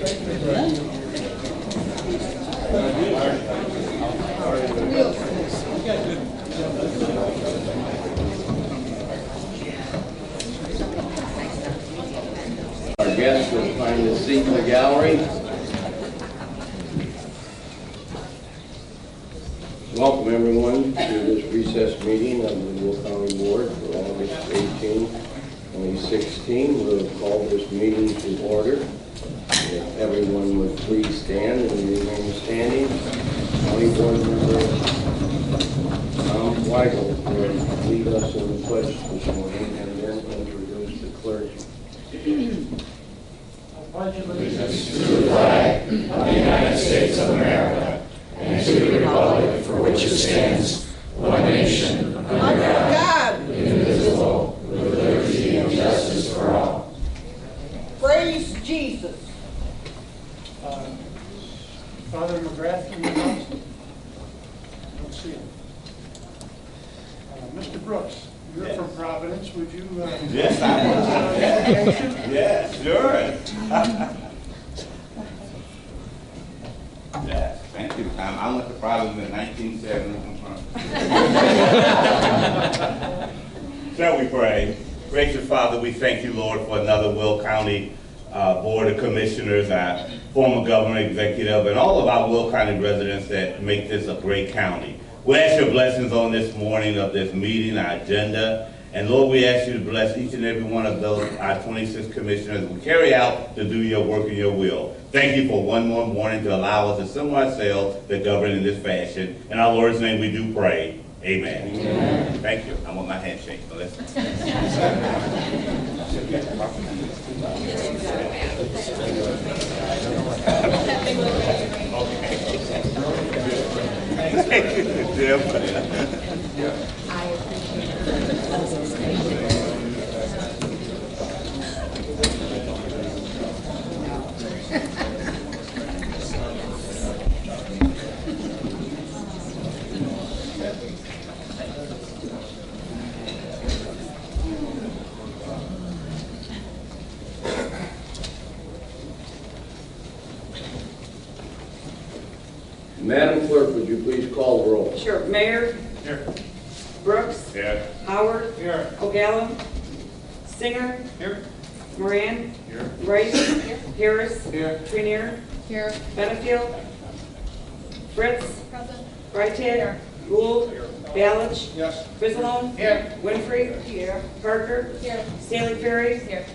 Our guests will find a seat in the gallery. Welcome everyone to this recess meeting of the Will County Board for August 18, 2016. We'll call this meeting to order. If everyone would please stand and remain standing. County Board Member Tom Weigel will lead us in the pledge this morning and then introduce the clergy. Allegiance to the flag of the United States of America and to the republic for which it stands, one nation, under God, indivisible, with liberty and justice for all. Praise Jesus. Father McGrath, can you announce? I don't see him. Mr. Brooks, you're from Providence. Would you? Yes, I am. Yes, sure. Yes, thank you. I went to Providence in 1970. Shall we pray? Gracious Father, we thank you, Lord, for another Will County Board of Commissioners, our former governor, executive, and all of our Will County residents that make this a great county. We ask your blessings on this morning of this meeting, our agenda. And Lord, we ask you to bless each and every one of those, our 26 commissioners, who carry out to do your work and your will. Thank you for one more morning to allow us to assemble ourselves to govern in this fashion. In our Lord's name we do pray. Amen. Amen. Thank you. I want my handshake. So let's Thank you, Jim. I appreciate it. Madam Clerk, would you please call the roll? Sure. Mayor? Here. Brooks? Here. Howard? Here. O'Gallon? Singer? Here. Moran? Here. Rice? Here. Harris? Here. Trenier? Here. Benefield? Fritz? Present. Freitag? Gould? Ballich? Yes. Frizzalone? Here. Winfrey? Here. Parker? Here. Staley Ferry? Here.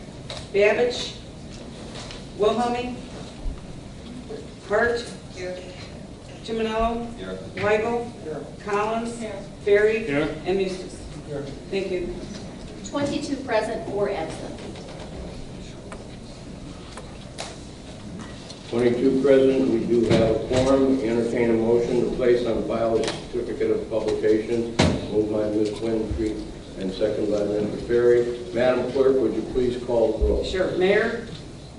Babbage? Wilhelmie? Hart? Here. Chiminello? Here. Weigel? Here. Collins? Here. Ferry? Here. And Eustace. Here. Thank you. 22 present, 4 absent. 22 present, we do have a quorum. Entertain a motion to place on file a certificate of publication. Moved by Ms. Winfrey and second by Mr. Ferry. Madam Clerk, would you please call the roll? Sure. Mayor?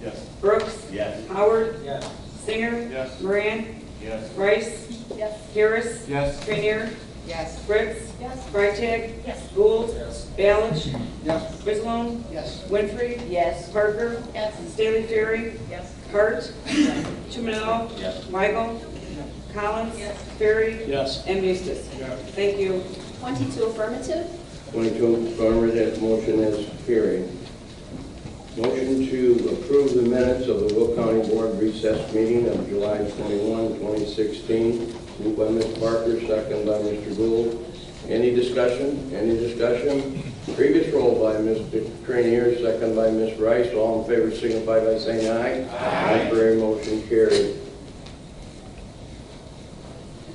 Yes. Brooks? Yes. Howard? Yes. Singer? Yes. Moran? Yes. Rice? Yes. Harris? Yes. Trenier? Yes. Fritz? Yes. Freitag? Yes. Gould? Yes. Ballich? Yes. Frizzalone? Yes. Winfrey? Yes. Parker? Yes. Staley Ferry? Yes. Hart? Chiminello? Yes. Weigel? Collins? Yes. Ferry? Yes. And Eustace. Yes. Thank you. 22 affirmative. 22 affirmative, motion is carried. Motion to approve the minutes of the Will County Board recess meeting of July 21, 2016. Moved by Ms. Parker, second by Mr. Gould. Any discussion? Any discussion? Previous roll by Mr. Trenier, second by Ms. Rice. All in favor signify by saying aye. Aye. Contrary, motion carried.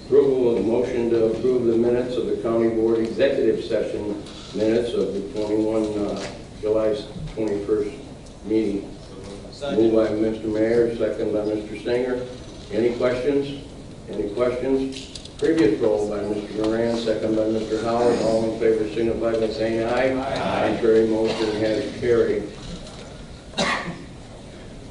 Approval of the motion to approve the minutes of the County Board executive session minutes of the July 21st meeting. Moved by Mr. Mayor, second by Mr. Singer. Any questions? Any questions? Previous roll by Mr. Moran, second by Mr. Howard. All in favor signify by saying aye. Aye. Contrary, motion has carried.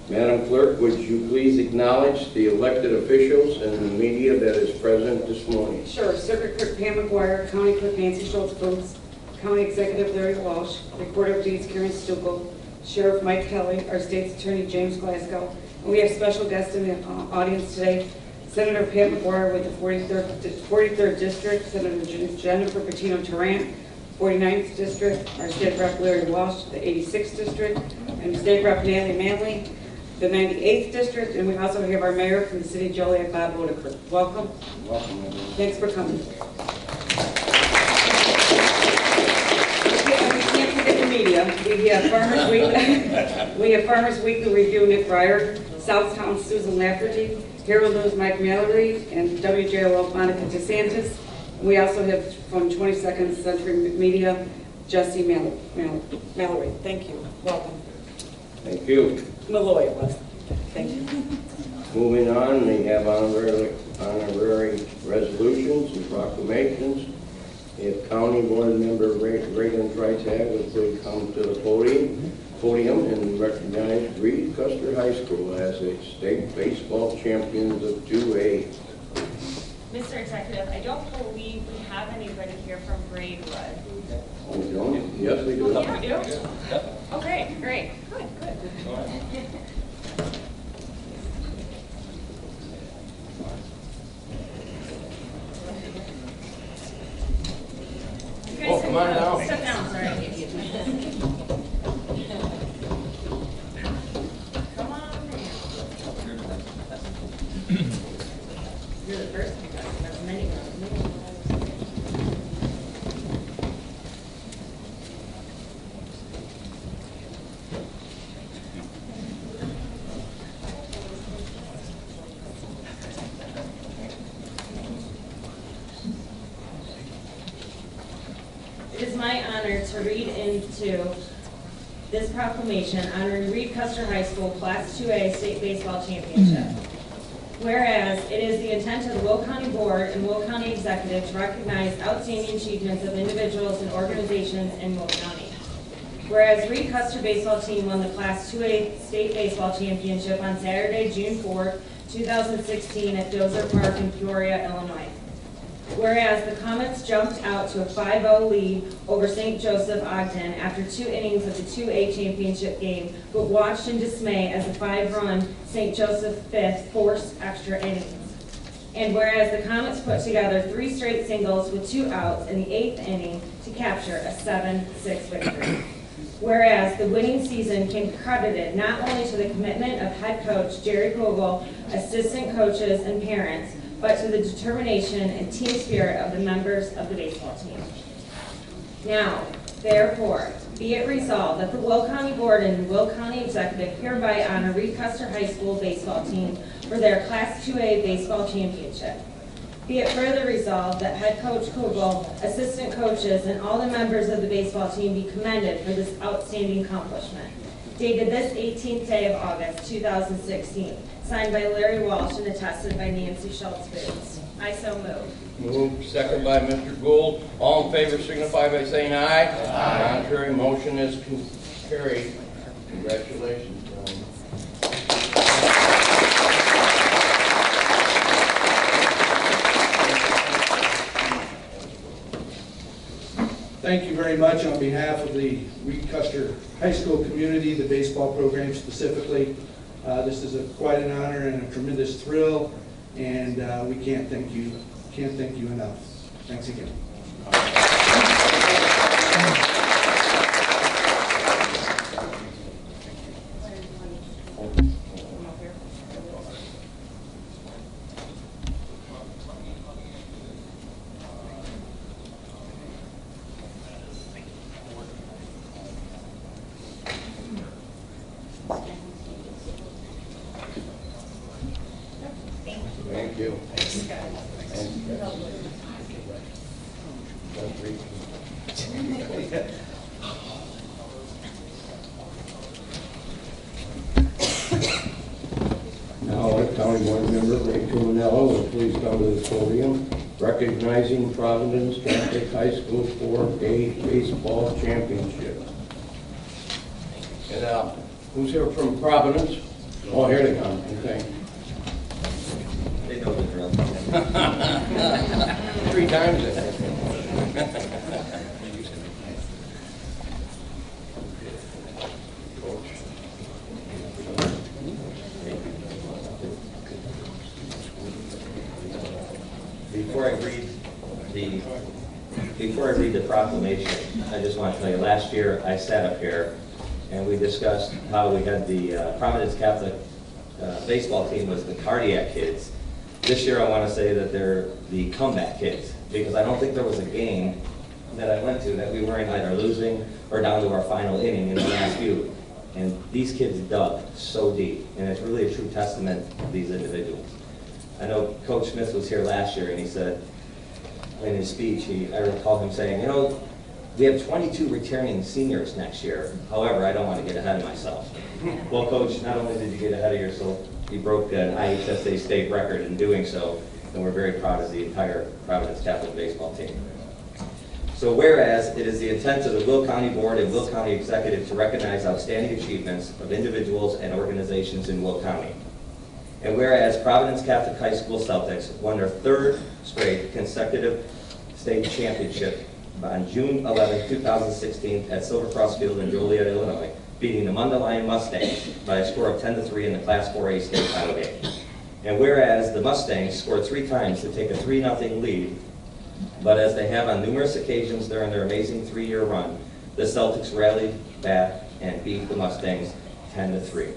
Madam Clerk, would you please acknowledge the elected officials and the media that is present this morning? Sure. Circuit Clerk Pam McGuire, County Clerk Nancy Schultz Boots, County Executive Larry Walsh, Recorder of Deeds Karen Stuckel, Sheriff Mike Kelly, our State's Attorney James Glasgow, We have special guests in the audience today. Senator Pat McGuire with the 43rd District, Senator Jennifer Patino Tarrant, 49th District, our State Rep Larry Walsh, the 86th District, and State Rep Natalie Manley, the 98th District, and we also have our Mayor from the City of Joliet, Bob Odeker. Welcome. Welcome, everyone. Thanks for coming. Okay, we can't forget the media. We have Farmers Weekly. We have Farmers Weekly Review Nick Breyer, Southtown Susan Lafferty, Herald News Mike Mallory, and WJLO Monica DeSantis. We also have from 22nd Century Media, Jesse Mallory. Thank you. Welcome. Thank you. Malloy it was. Thank you. Moving on, we have honorary resolutions and proclamations. If County Board Member Reagan Freitag would please come to the podium and recognize Reed-Custer High School as a state baseball champions of 2A. Mr. Executive, I don't believe we have anybody here from Braidwood. Oh, we don't? Yes, we do. Yeah, you do? Okay, great. Good, good. Oh, come on down. Step down, sorry. Come on. You're the first because there's many. It is my honor to read into this proclamation honoring Reed-Custer High School Class 2A State Baseball Championship. Whereas it is the intent of the Will County Board and Will County Executive to recognize outstanding achievements of individuals and organizations in Will County. Whereas Reed-Custer baseball team won the Class 2A State Baseball Championship on Saturday, June 4th, 2016 at Dozer Park in Peoria, Illinois. Whereas the Comets jumped out to a 5-0 lead over St. Joseph Ogden after 2 innings of the 2A championship game, but watched in dismay as the 5-run St. Joseph fifth forced extra innings. And whereas the Comets put together 3 straight singles with 2 outs in the 8th inning to capture a 7-6 victory. Whereas the winning season can be credited not only to the commitment of head coach Jerry Kogel, assistant coaches, and parents, but to the determination and team spirit of the members of the baseball team. Now, therefore, be it resolved that the Will County Board and Will County Executive hereby honor Reed-Custer High School baseball team for their Class 2A baseball championship. Be it further resolved that head coach Kogel, assistant coaches, and all the members of the baseball team be commended for this outstanding accomplishment. Dated this 18th day of August, 2016. Signed by Larry Walsh and attested by Nancy Schultz Boots. I so move. Moved, second by Mr. Gould. All in favor signify by saying aye. Aye. Contrary, motion is carried. Congratulations, Brian. Thank you very much on behalf of the Reed-Custer High School community, the baseball program specifically. This is quite an honor and a tremendous thrill, and we can't thank you enough. Thanks again. Thank you. Now, our County Board Member Ray Cuminello will please come to the podium, recognizing Providence Catholic High School 4A Baseball Championship. And who's here from Providence? Oh, here they come. Okay. They know the drill. 3 times it. before I read the proclamation, I just want to tell you, last year I sat up here and we discussed how we had the Providence Catholic baseball team was the cardiac kids. This year I want to say that they're the comeback kids, because I don't think there was a game that I went to that we weren't either losing or down to our final inning in the last few. And these kids dug so deep, and it's really a true testament to these individuals. I know Coach Smith was here last year, and he said in his speech, I recall him saying, you know, we have 22 returning seniors next year. However, I don't want to get ahead of myself. Well, Coach, not only did you get ahead of yourself, you broke an IHSA state record in doing so, and we're very proud of the entire Providence Catholic baseball team. So whereas it is the intent of the Will County Board and Will County Executive to recognize outstanding achievements of individuals and organizations in Will County. And whereas Providence Catholic High School Celtics won their third straight consecutive state championship on June 11, 2016 at Silver Cross Field in Joliet, Illinois, beating the Mundelein Mustangs by a score of 10-3 in the Class 4A state title game. And whereas the Mustangs scored 3 times to take a 3-0 lead, but as they have on numerous occasions during their amazing 3-year run, the Celtics rallied back and beat the Mustangs 10-3.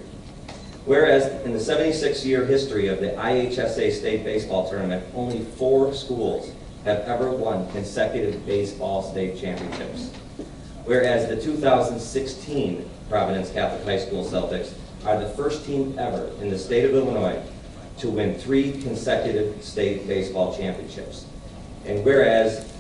Whereas in the 76-year history of the IHSA State Baseball Tournament, only 4 schools have ever won consecutive baseball state championships. Whereas the 2016 Providence Catholic High School Celtics are the first team ever in the state of Illinois to win 3 consecutive state baseball championships. And whereas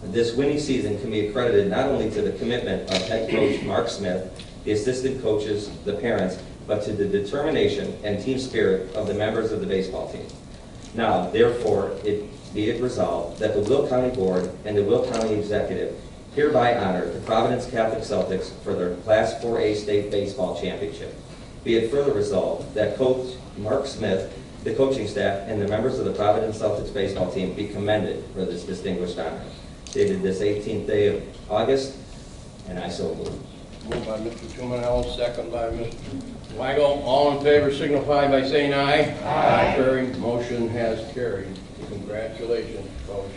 this winning season can be accredited not only to the commitment of head coach Mark Smith, the assistant coaches, the parents, but to the determination and team spirit of the members of the baseball team. Now, therefore, be it resolved that the Will County Board and the Will County Executive hereby honor the Providence Catholic Celtics for their Class 4A state baseball championship. Be it further resolved that Coach Mark Smith, the coaching staff, and the members of the Providence Celtics baseball team be commended for this distinguished honor. Dated this 18th day of August, and I so move. Moved by Mr. Tumanello, second by Mr. Weigel. All in favor signify by saying aye. Aye. Carried. Motion has carried. Congratulations, Coach.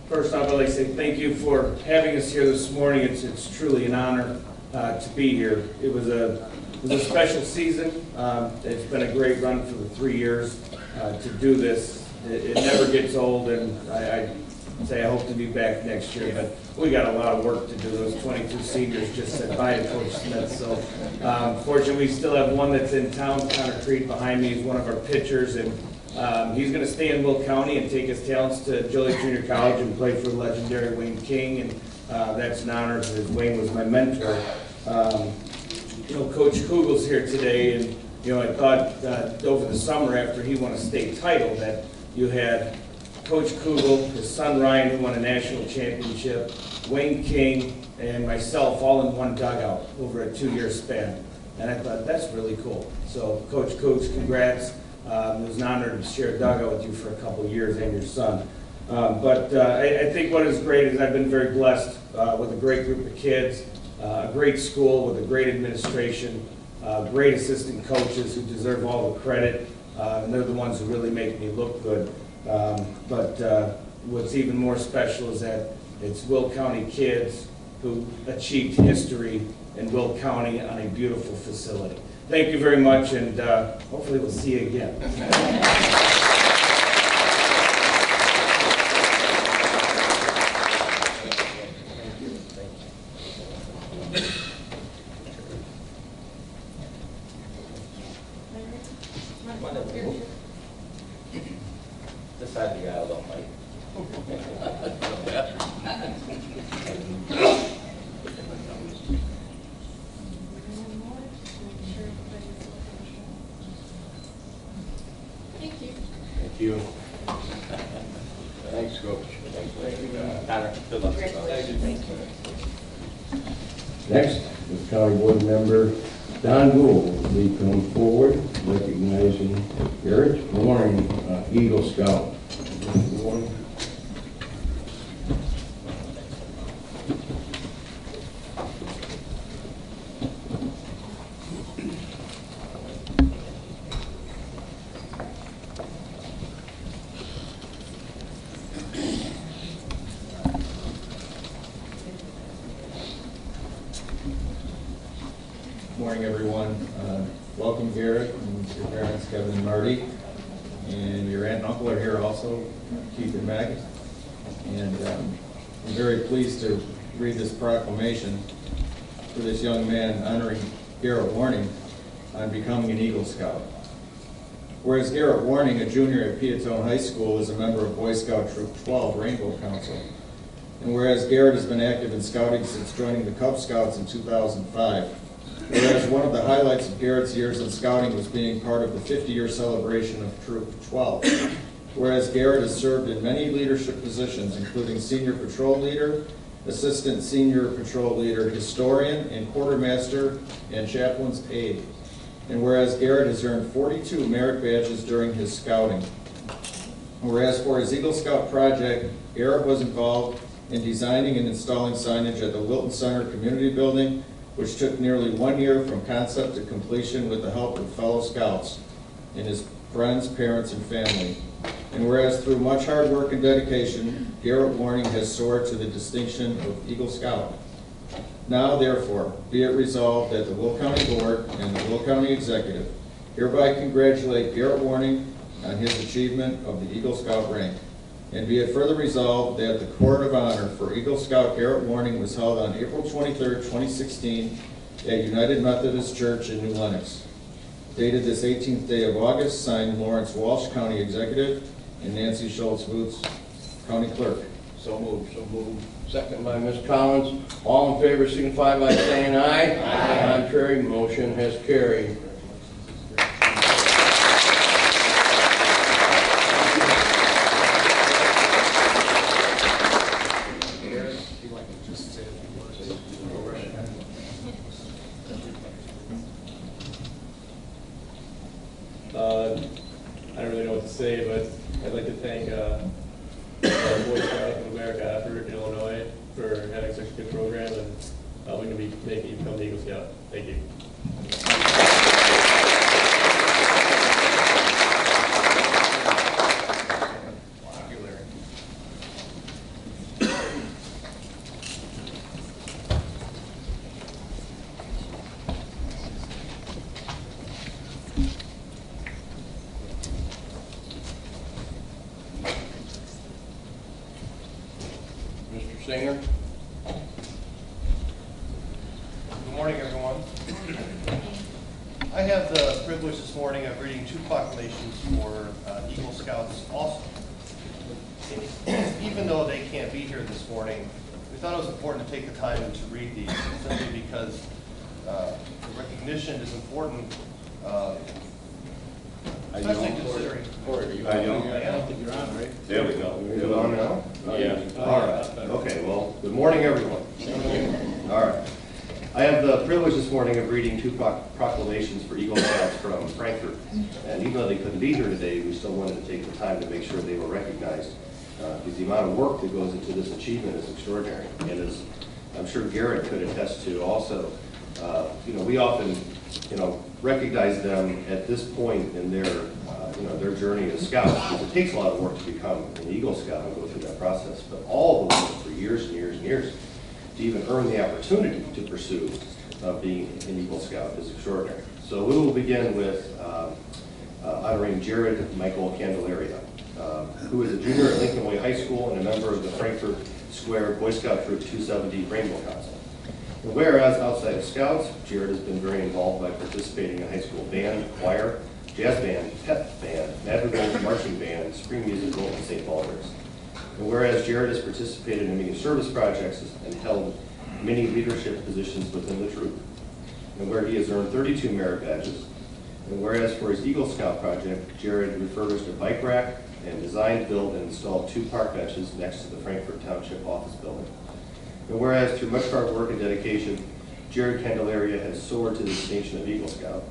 First off, I'd like to say thank you for having us here this morning. It's truly an honor to be here. It was a special season. It's been a great run for the 3 years to do this. It never gets old, and I say I hope to be back next year, but we got a lot of work to do. Those 22 seniors just said bye to Coach Smith. So fortunately, we still have one that's in town, Connor Creed, behind me. He's one of our pitchers, and he's going to stay in Will County and take his talents to Joliet Junior College and play for the legendary Wayne King, and that's an honor because Wayne was my mentor. Coach Kugel's here today, and I thought over the summer after he won a state title that you had Coach Kugel, his son Ryan, who won a national championship, Wayne King, and myself all in one dugout over a 2-year span. And I thought, that's really cool. So Coach Kugel, congrats. It was an honor to share a dugout with you for a couple of years and your son. But I think what is great is I've been very blessed with a great group of kids, a great school with a great administration, great assistant coaches who deserve all the credit, and they're the ones who really make me look good. But what's even more special is that it's Will County kids who achieved history in Will County on a beautiful facility. Thank you very much, and hopefully we'll see you again. This side of the aisle, don't fight. Thank you. Thank you. Thanks, Coach. Thank you, Connor. Good luck. Congratulations. Next, the county board member Don Gould will be coming forward, recognizing Garett Warren, Eagle Scout. Warren. Morning, everyone. Welcome, Garrett, and your parents, Kevin and Marty. And your aunt and uncle are here also, Keith and Maggie. And I'm very pleased to read this proclamation for this young man honoring Garrett Warning on becoming an Eagle Scout. Whereas Garrett Warning, a junior at Piatone High School, is a member of Boy Scout Troop 12 Rainbow Council. And whereas Garrett has been active in scouting since joining the Cub Scouts in 2005. Whereas one of the highlights of Garrett's years in scouting was being part of the 50-year celebration of Troop 12. Whereas Garrett has served in many leadership positions, including senior patrol leader, assistant senior patrol leader, historian, and quartermaster, and chaplain's aide. And whereas Garrett has earned 42 merit badges during his scouting. Whereas for his Eagle Scout project, Garrett was involved in designing and installing signage at the Wilton Center Community Building, which took nearly 1 year from concept to completion with the help of fellow scouts and his friends, parents, and family. And whereas through much hard work and dedication, Garrett Warning has soared to the distinction of Eagle Scout. Now, therefore, be it resolved that the Will County Board and the Will County Executive hereby congratulate Garrett Warning on his achievement of the Eagle Scout rank. And be it further resolved that the Court of Honor for Eagle Scout Garrett Warning was held on April 23, 2016 at United Methodist Church in New Lenox. Dated this 18th day of August, signed Lawrence Walsh, County Executive, and Nancy Schultz Boots, County Clerk. So moved. So moved. Second by Ms. Collins. All in favor signify by saying aye. Aye. Contrary, motion has carried. I don't really know what to say, but I'd like to thank Boy Scouts of America effort in Illinois for having such a good program, and we're going to be making you become the Eagle Scout. Thank you. Mr. Singer. Good morning, everyone. I have the privilege this morning of reading two proclamations for Eagle Scouts also. Even though they can't be here this morning, we thought it was important to take the time to read these, simply because the recognition is important, especially considering... I don't think you're on, right? There we go. You're on now? Yeah. All right. Okay, well, good morning, everyone. All right. I have the privilege this morning of reading two proclamations for Eagle Scouts from Frankfurt. And even though they couldn't be here today, we still wanted to take the time to make sure they were recognized. Because the amount of work that goes into this achievement is extraordinary. And as I'm sure Garrett could attest to also, we often, recognize them at this point in their, their journey as scouts, because it takes a lot of work to become an Eagle Scout and go through that process. But all the work for years and years and years to even earn the opportunity to pursue being an Eagle Scout is extraordinary. So we will begin with honoring Jared Michael Candelaris, who is a junior at Lincoln Way High School and a member of the Frankfurt Square Boy Scout Troop 270 Rainbow Council. And whereas outside of Scouts, Jared has been very involved by participating in high school band, choir, jazz band, pep band, madrigals, marching band, spring musical, and St. Baldrick's. And whereas Jared has participated in many service projects and held many leadership positions within the troop, and where he has earned 32 merit badges, and whereas for his Eagle Scout project, Jared refurbished a bike rack and designed, built, and installed 2 park benches next to the Frankfurt Township office building. And whereas through much hard work and dedication, Jared Candelaris has soared to the distinction of Eagle Scout.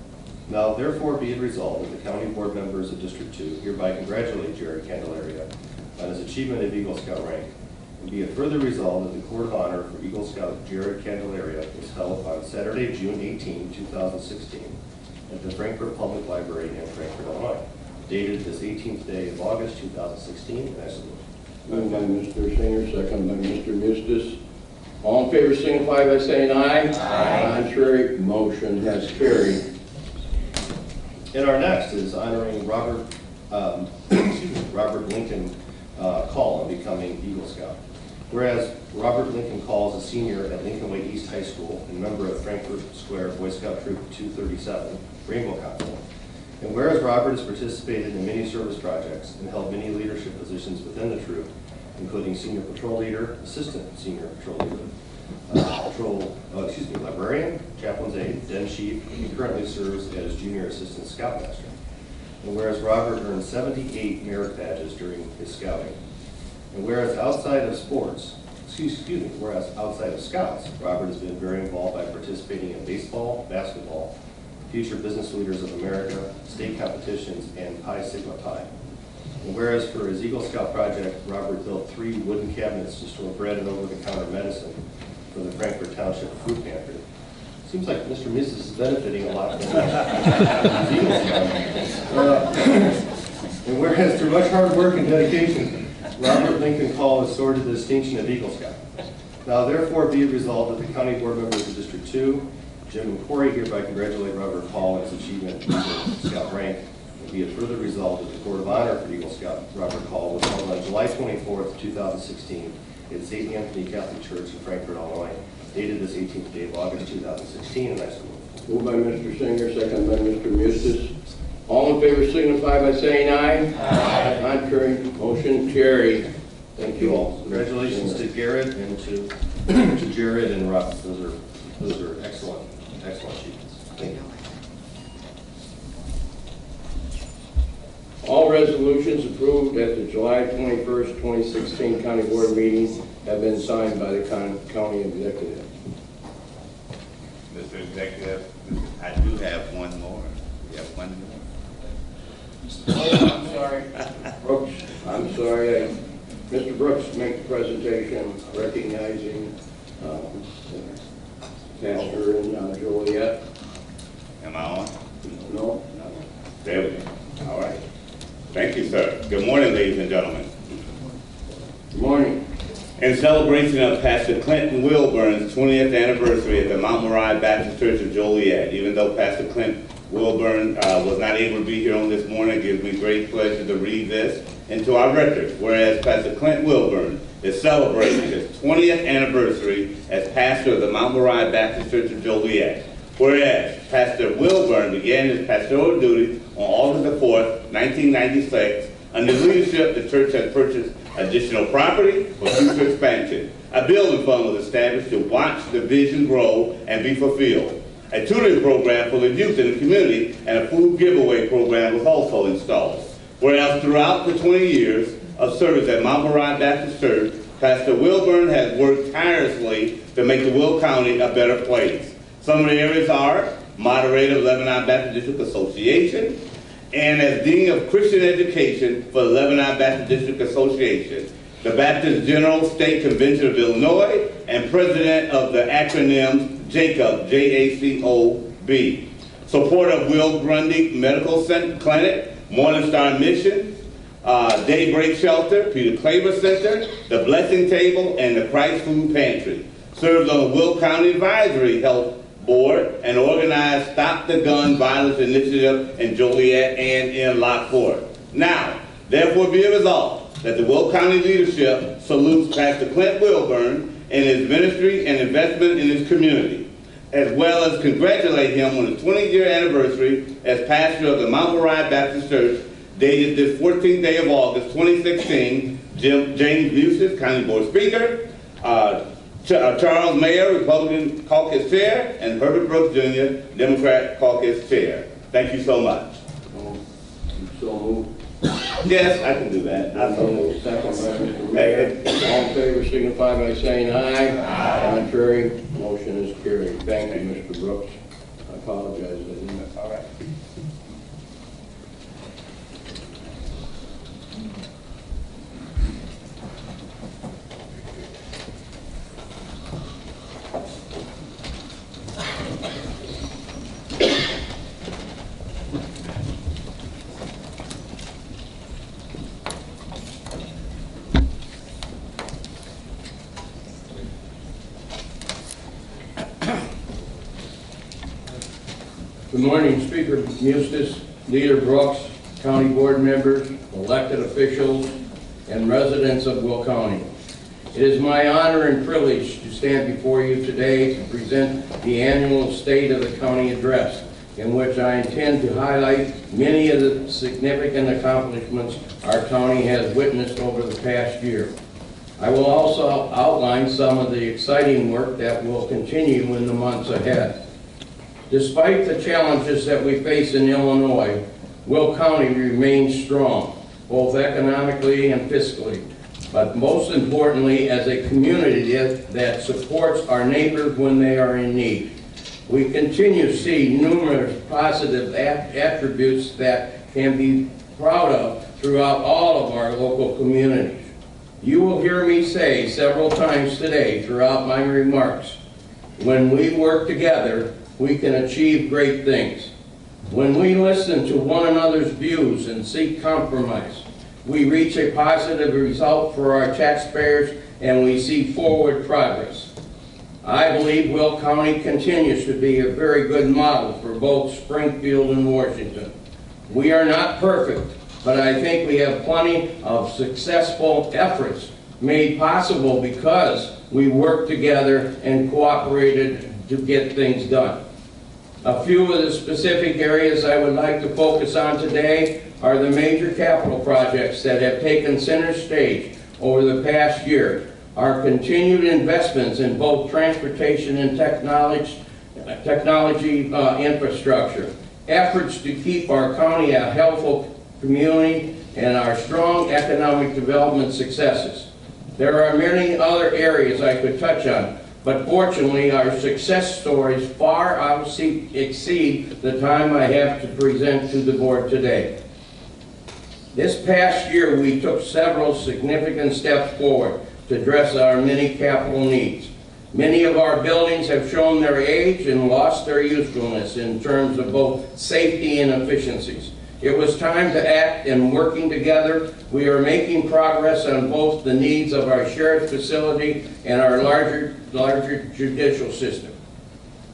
Now therefore be it resolved that the county board members of District 2 hereby congratulate Jared Candelaris on his achievement of Eagle Scout rank. And be it further resolved that the Court of Honor for Eagle Scout Jared Candelaris was held on Saturday, June 18, 2016 at the Frankfurt Public Library in Frankfurt, Illinois. Dated this 18th day of August 2016, and I salute. Moved by Mr. Singer, second by Mr. Eustace. All in favor signify by saying aye. Aye. Contrary, motion has carried. And our next is honoring Robert Lincoln Kall and becoming Eagle Scout. Whereas Robert Lincoln Kall is a senior at Lincoln Way East High School and member of Frankfort Square Boy Scout Troop 237, Rainbow Council. And whereas Robert has participated in many service projects and held many leadership positions within the troop, including senior patrol leader, assistant senior patrol leader, librarian, chaplain's aide, den chief, and currently serves as junior assistant scoutmaster. And whereas Robert earned 78 merit badges during his scouting. And whereas outside of sports, whereas outside of scouts, Robert has been very involved by participating in baseball, basketball, Future Business Leaders of America, state competitions, and Pi Sigma Pi. And whereas for his Eagle Scout project, Robert built 3 wooden cabinets to store bread and over-the-counter medicine for the Frankfort Township Food Pantry. Seems like Mr. and Mrs. is benefiting a lot from his Eagle Scout. And whereas through much hard work and dedication, Robert Lincoln Kall has soared to the distinction of Eagle Scout. Now therefore be it resolved that the county board members of District 2, Jim and Corey, hereby congratulate Robert Kall on his achievement in Eagle Scout rank. And be it further resolved that the Court of Honor for Eagle Scout Robert Kall was held on July 24th, 2016 at St. Anthony Catholic Church in Frankfort, Illinois, dated this 18th day of August 2016, and I so move. Moved by Mr. Singer, second by Mr. Mustis. All in favor signify by saying aye. Aye. Contrary, motion carried. Thank you all. Congratulations to Garett and to Jared and Russ. Those are excellent achievements. Thank you. All resolutions approved at the July 21st, 2016 County Board meeting have been signed by the County Executive. Mr. Executive, I do have one more. We have one more. I'm sorry. Brooks, I'm sorry. Mr. Brooks make the presentation recognizing Pastor and Joliet. Am I on? No? There we go. All right. Thank you, sir. Good morning, ladies and gentlemen. Good morning. In celebration of Pastor Clint Wilburn's 20th anniversary at the Mount Moriah Baptist Church of Joliet, even though Pastor Clint Wilburn was not able to be here on this morning, it gives me great pleasure to read this into our records. Whereas Pastor Clint Wilburn is celebrating his 20th anniversary as pastor of the Mount Moriah Baptist Church of Joliet. Whereas Pastor Wilburn began his pastoral duties on August the 4th, 1996. Under leadership, the church has purchased additional property for future expansion. A building fund was established to watch the vision grow and be fulfilled. A tutoring program for the youth in the community and a food giveaway program was also installed. Whereas throughout the 20 years of service at Mount Moriah Baptist Church, Pastor Wilburn has worked tirelessly to make the Will County a better place. Some of the areas are moderator of Lebanon Baptist District Association, and as Dean of Christian Education for the Lebanon Baptist District Association, the Baptist General State Convention of Illinois, and President of the acronym JACOB, J-A-C-O-B. Support of Will Grundy Medical Clinic, Morning Star Mission, Daybreak Shelter, Peter Claver Center, the Blessing Table, and the Christ Food Pantry. Served on the Will County Advisory Health Board and organized Stop the Gun Violence Initiative in Joliet and in Lockport. Now, therefore be it resolved that the Will County leadership salutes Pastor Clint Wilburn in his ministry and investment in his community, as well as congratulate him on his 20-year anniversary as pastor of the Mount Moriah Baptist Church, dated this 14th day of August, 2016. James Busey, County Board Speaker, Charles Mayer, Republican Caucus Chair, and Herbert Brooks Jr., Democrat Caucus Chair. Thank you so much. So moved. Yes, I can do that. I so moved. Second by Mr. Mayor. All in favor signify by saying aye. Aye. Contrary, motion is carried. Thank you, Mr. Brooks. I apologize. I didn't. That's all right. Good morning, Speaker Mustis, Leader Brooks, County Board members, elected officials, and residents of Will County. It is my honor and privilege to stand before you today to present the annual State of the County Address, in which I intend to highlight many of the significant accomplishments our county has witnessed over the past year. I will also outline some of the exciting work that will continue in the months ahead. Despite the challenges that we face in Illinois, Will County remains strong, both economically and fiscally, but most importantly as a community that supports our neighbors when they are in need. We continue to see numerous positive attributes that can be proud of throughout all of our local communities. You will hear me say several times today throughout my remarks, when we work together, we can achieve great things. When we listen to one another's views and seek compromise, we reach a positive result for our taxpayers and we see forward progress. I believe Will County continues to be a very good model for both Springfield and Washington. We are not perfect, but I think we have plenty of successful efforts made possible because we worked together and cooperated to get things done. A few of the specific areas I would like to focus on today are the major capital projects that have taken center stage over the past year, our continued investments in both transportation and technology infrastructure, efforts to keep our county a healthful community, and our strong economic development successes. There are many other areas I could touch on, but fortunately our success stories far exceed the time I have to present to the board today. This past year we took several significant steps forward to address our many capital needs. Many of our buildings have shown their age and lost their usefulness in terms of both safety and efficiencies. It was time to act, and working together, we are making progress on both the needs of our sheriff's facility and our larger judicial system.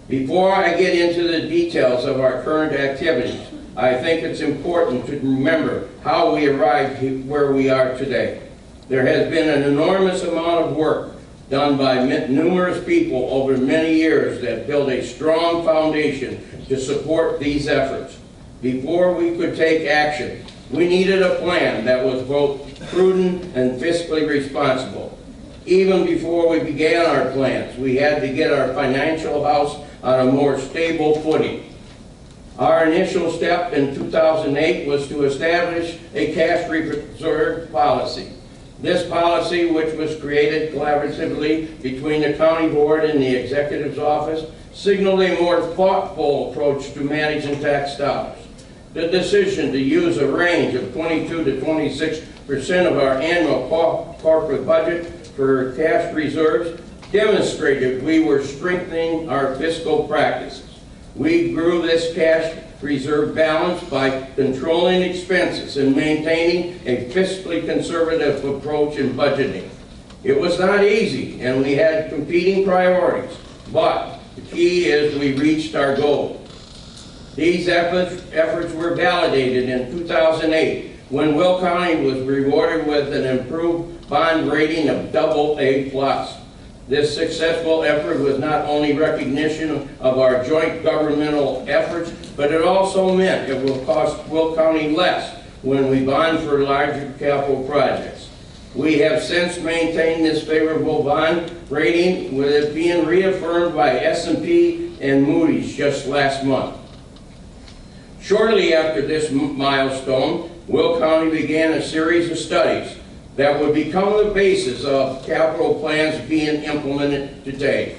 Before I get into the details of our current activities, I think it's important to remember how we arrived where we are today. There has been an enormous amount of work done by numerous people over many years that build a strong foundation to support these efforts. Before we could take action, we needed a plan that was both prudent and fiscally responsible. Even before we began our plans, we had to get our financial house on a more stable footing. Our initial step in 2008 was to establish a cash reserve policy. This policy, which was created collaboratively between the county board and the executive's office, signaled a more thoughtful approach to managing tax dollars. The decision to use a range of 22 to 26% of our annual corporate budget for cash reserves demonstrated we were strengthening our fiscal practices. We grew this cash reserve balance by controlling expenses and maintaining a fiscally conservative approach in budgeting. It was not easy, and we had competing priorities, but the key is we reached our goal. These efforts were validated in 2008 when Will County was rewarded with an improved bond rating of AA+. This successful effort was not only recognition of our joint governmental efforts, but it also meant it will cost Will County less when we bond for larger capital projects. We have since maintained this favorable bond rating, with it being reaffirmed by S&P and Moody's just last month. Shortly after this milestone, Will County began a series of studies that would become the basis of capital plans being implemented today.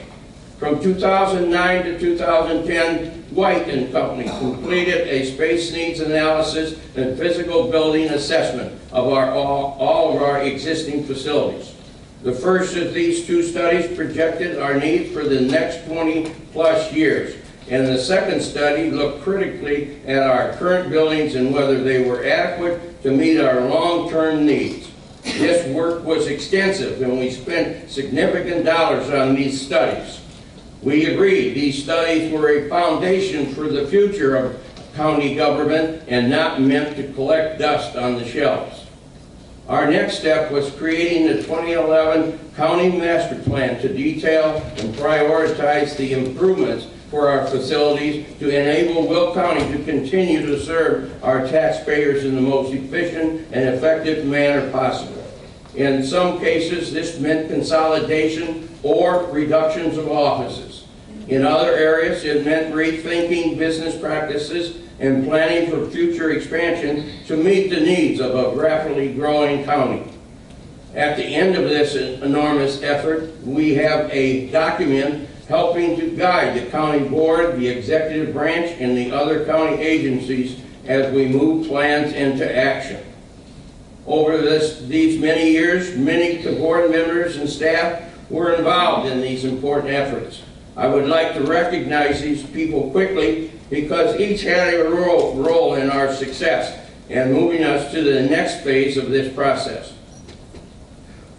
From 2009 to 2010, White and Company completed a space needs analysis and physical building assessment of all of our existing facilities. The first of these two studies projected our needs for the next 20+ years, and the second study looked critically at our current buildings and whether they were adequate to meet our long-term needs. This work was extensive, and we spent significant dollars on these studies. We agreed these studies were a foundation for the future of county government and not meant to collect dust on the shelves. Our next step was creating the 2011 County Master Plan to detail and prioritize the improvements for our facilities to enable Will County to continue to serve our taxpayers in the most efficient and effective manner possible. In some cases, this meant consolidation or reductions of offices. In other areas, it meant rethinking business practices and planning for future expansion to meet the needs of a rapidly growing county. At the end of this enormous effort, we have a document helping to guide the county board, the executive branch, and the other county agencies as we move plans into action. Over these many years, many board members and staff were involved in these important efforts. I would like to recognize these people quickly because each had a role in our success and moving us to the next phase of this process.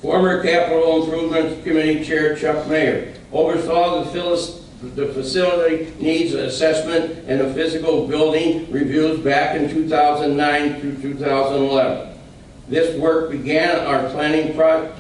Former Capital Improvement Committee Chair Chuck Mayer oversaw the facility needs assessment and the physical building reviews back in 2009 through 2011. This work began our planning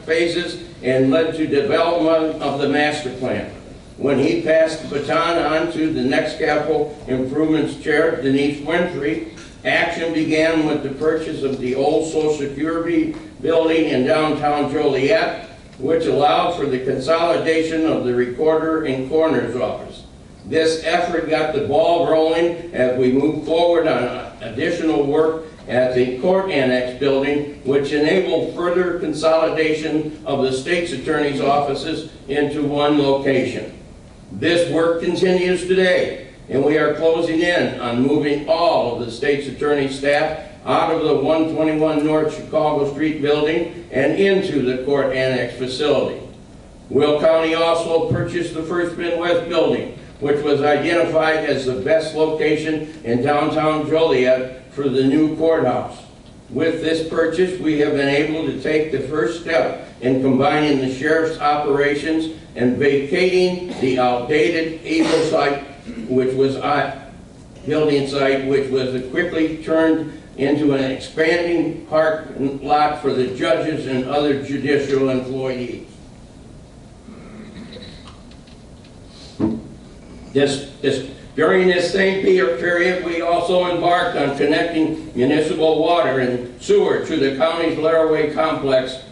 phases and led to development of the master plan. When he passed the baton on to the next Capital Improvements Chair, Denise Winfrey, action began with the purchase of the old Social Security building in downtown Joliet, which allowed for the consolidation of the recorder and coroner's office. This effort got the ball rolling as we moved forward on additional work at the court annex building, which enabled further consolidation of the state's attorney's offices into one location. This work continues today, and we are closing in on moving all of the state's attorney staff out of the 121 North Chicago Street building and into the court annex facility. Will County also purchased the First Midwest building, which was identified as the best location in downtown Joliet for the new courthouse. With this purchase, we have been able to take the first step in combining the sheriff's operations and vacating the outdated Eagle site, which was building site, which was quickly turned into an expanding parking lot for the judges and other judicial employees. During this same period, we also embarked on connecting municipal water and sewer to the county's Laraway complex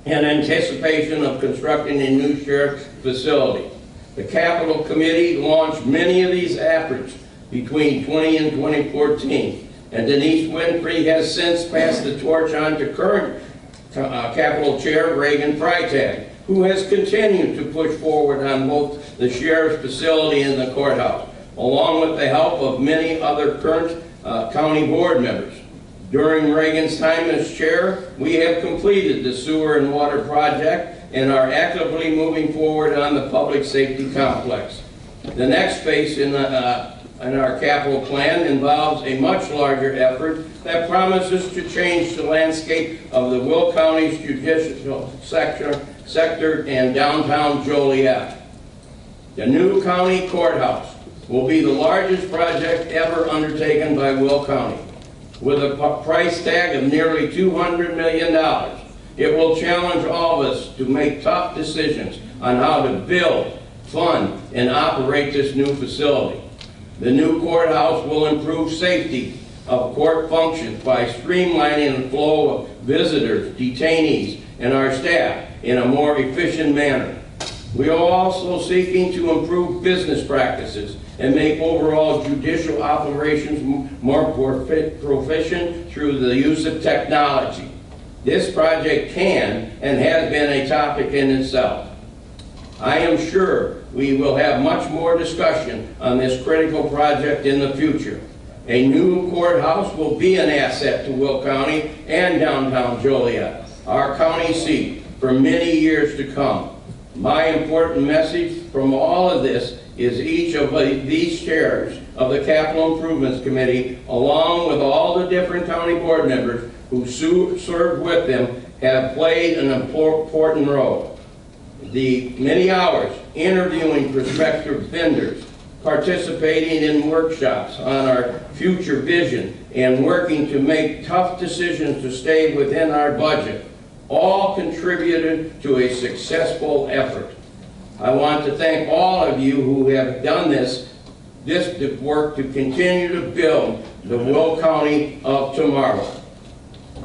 in anticipation of constructing a new sheriff's facility. The Capital Committee launched many of these efforts between 20 and 2014, and Denise Winfrey has since passed the torch on to current Capital Chair Reagan Freitag, who has continued to push forward on both the sheriff's facility and the courthouse, along with the help of many other current county board members. During Reagan's time as chair, we have completed the sewer and water project and are actively moving forward on the public safety complex. The next phase in our capital plan involves a much larger effort that promises to change the landscape of the Will County's judicial sector and downtown Joliet. The new county courthouse will be the largest project ever undertaken by Will County. With a price tag of nearly $200 million, it will challenge all of us to make tough decisions on how to build, fund, and operate this new facility. The new courthouse will improve safety of court functions by streamlining the flow of visitors, detainees, and our staff in a more efficient manner. We are also seeking to improve business practices and make overall judicial operations more proficient through the use of technology. This project can and has been a topic in itself. I am sure we will have much more discussion on this critical project in the future. A new courthouse will be an asset to Will County and downtown Joliet, our county seat, for many years to come. My important message from all of this is each of these chairs of the Capital Improvements Committee, along with all the different county board members who served with them, have played an important role. the many hours interviewing prospective vendors, participating in workshops on our future vision, and working to make tough decisions to stay within our budget, all contributed to a successful effort. I want to thank all of you who have done this work to continue to build the Will County of tomorrow.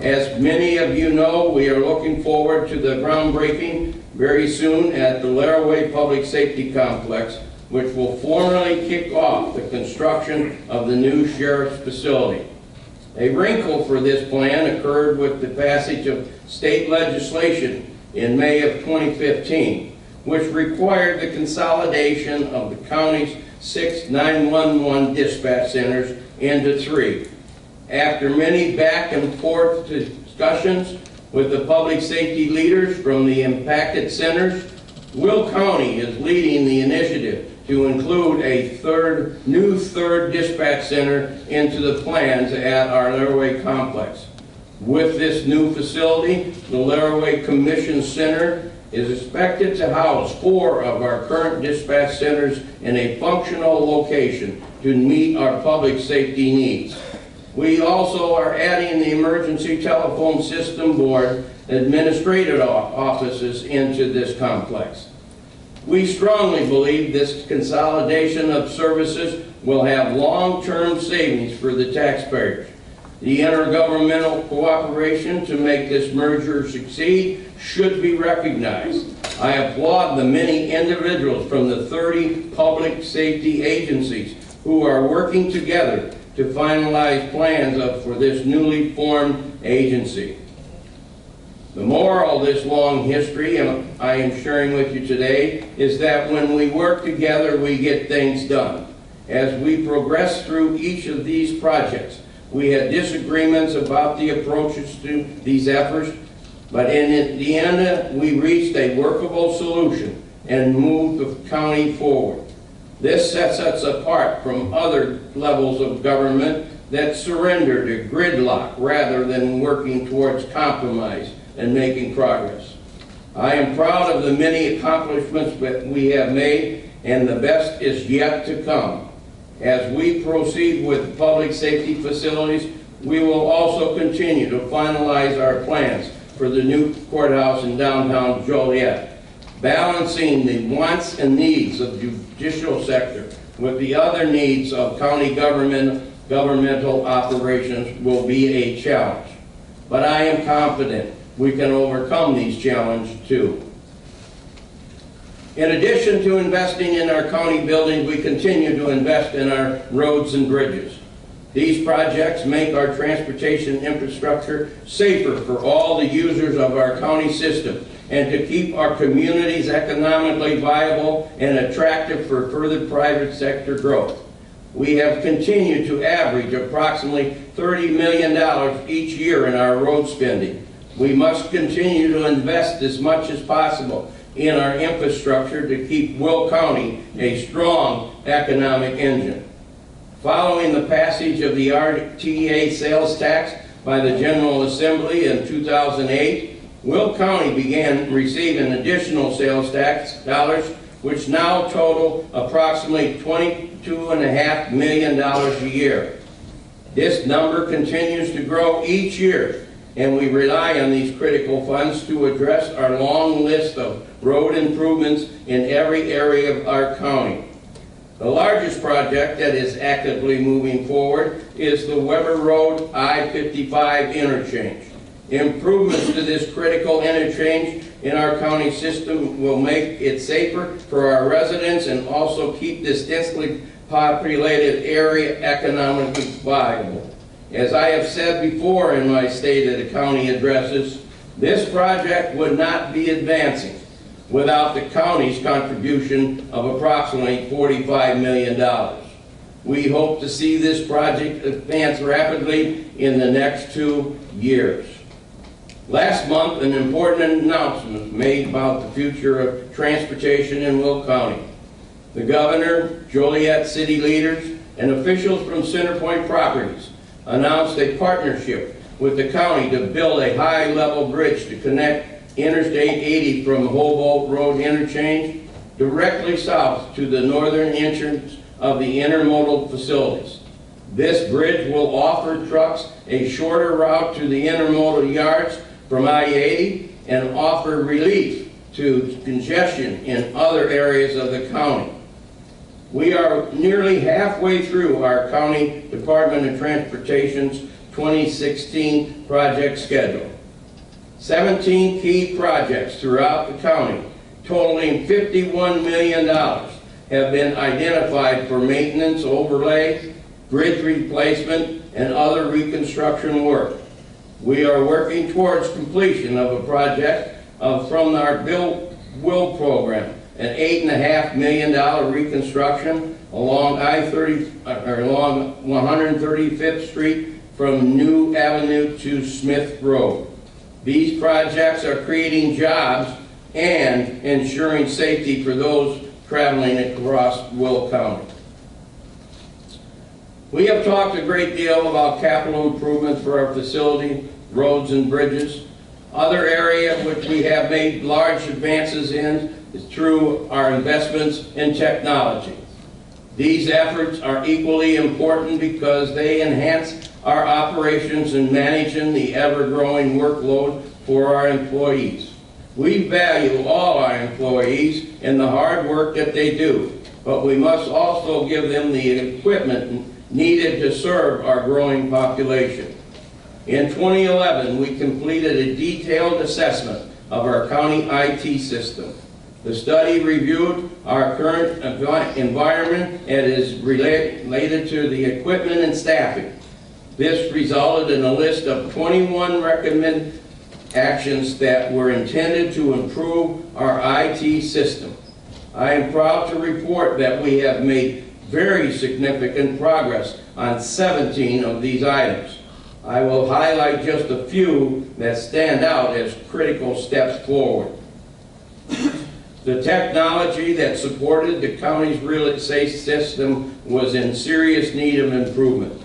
As many of you know, we are looking forward to the groundbreaking very soon at the Laraway Public Safety Complex, which will formally kick off the construction of the new sheriff's facility. A wrinkle for this plan occurred with the passage of state legislation in May of 2015, which required the consolidation of the county's 6 911 dispatch centers into 3. After many back and forth discussions with the public safety leaders from the impacted centers, Will County is leading the initiative to include a new third dispatch center into the plans at our Laraway complex. With this new facility, the Laraway Commission Center is expected to house 4 of our current dispatch centers in a functional location to meet our public safety needs. We also are adding the Emergency Telephone System Board administrative offices into this complex. We strongly believe this consolidation of services will have long-term savings for the taxpayers. The intergovernmental cooperation to make this merger succeed should be recognized. I applaud the many individuals from the 30 public safety agencies who are working together to finalize plans for this newly formed agency. The moral of this long history I am sharing with you today is that when we work together, we get things done. As we progress through each of these projects, we had disagreements about the approaches to these efforts, but in the end, we reached a workable solution and moved the county forward. This sets us apart from other levels of government that surrender to gridlock rather than working towards compromise and making progress. I am proud of the many accomplishments that we have made, and the best is yet to come. As we proceed with public safety facilities, we will also continue to finalize our plans for the new courthouse in downtown Joliet. Balancing the wants and needs of the judicial sector with the other needs of county governmental operations will be a challenge. But I am confident we can overcome these challenges too. In addition to investing in our county buildings, we continue to invest in our roads and bridges. These projects make our transportation infrastructure safer for all the users of our county system and to keep our communities economically viable and attractive for further private sector growth. We have continued to average approximately $30 million each year in our road spending. We must continue to invest as much as possible in our infrastructure to keep Will County a strong economic engine. Following the passage of the RTA sales tax by the General Assembly in 2008, Will County began receiving additional sales tax dollars, which now total approximately $22.5 million a year. This number continues to grow each year, and we rely on these critical funds to address our long list of road improvements in every area of our county. The largest project that is actively moving forward is the Weber Road I-55 interchange. Improvements to this critical interchange in our county system will make it safer for our residents and also keep this densely populated area economically viable. As I have said before in my State of the County addresses, this project would not be advancing without the county's contribution of approximately $45 million. We hope to see this project advance rapidly in the next 2 years. Last month, an important announcement was made about the future of transportation in Will County. The governor, Joliet city leaders, and officials from Centerpoint Properties announced a partnership with the county to build a high-level bridge to connect Interstate 80 from Humboldt Road interchange directly south to the northern entrance of the intermodal facilities. This bridge will offer trucks a shorter route to the intermodal yards from I-80 and offer relief to congestion in other areas of the county. We are nearly halfway through our County Department of Transportation's 2016 project schedule. 17 key projects throughout the county, totaling $51 million, have been identified for maintenance, overlay, bridge replacement, and other reconstruction work. We are working towards completion of a project from our Will program, an $8.5 million reconstruction along along 135th Street from New Avenue to Smith Road. These projects are creating jobs and ensuring safety for those traveling across Will County. We have talked a great deal about capital improvements for our facility, roads and bridges. Other area which we have made large advances in is through our investments in technology. These efforts are equally important because they enhance our operations in managing the ever-growing workload for our employees. We value all our employees and the hard work that they do, but we must also give them the equipment needed to serve our growing population. In 2011, we completed a detailed assessment of our county IT system. The study reviewed our current environment and is related to the equipment and staffing. This resulted in a list of 21 recommended actions that were intended to improve our IT system. I am proud to report that we have made very significant progress on 17 of these items. I will highlight just a few that stand out as critical steps forward. The technology that supported the county's real estate system was in serious need of improvement.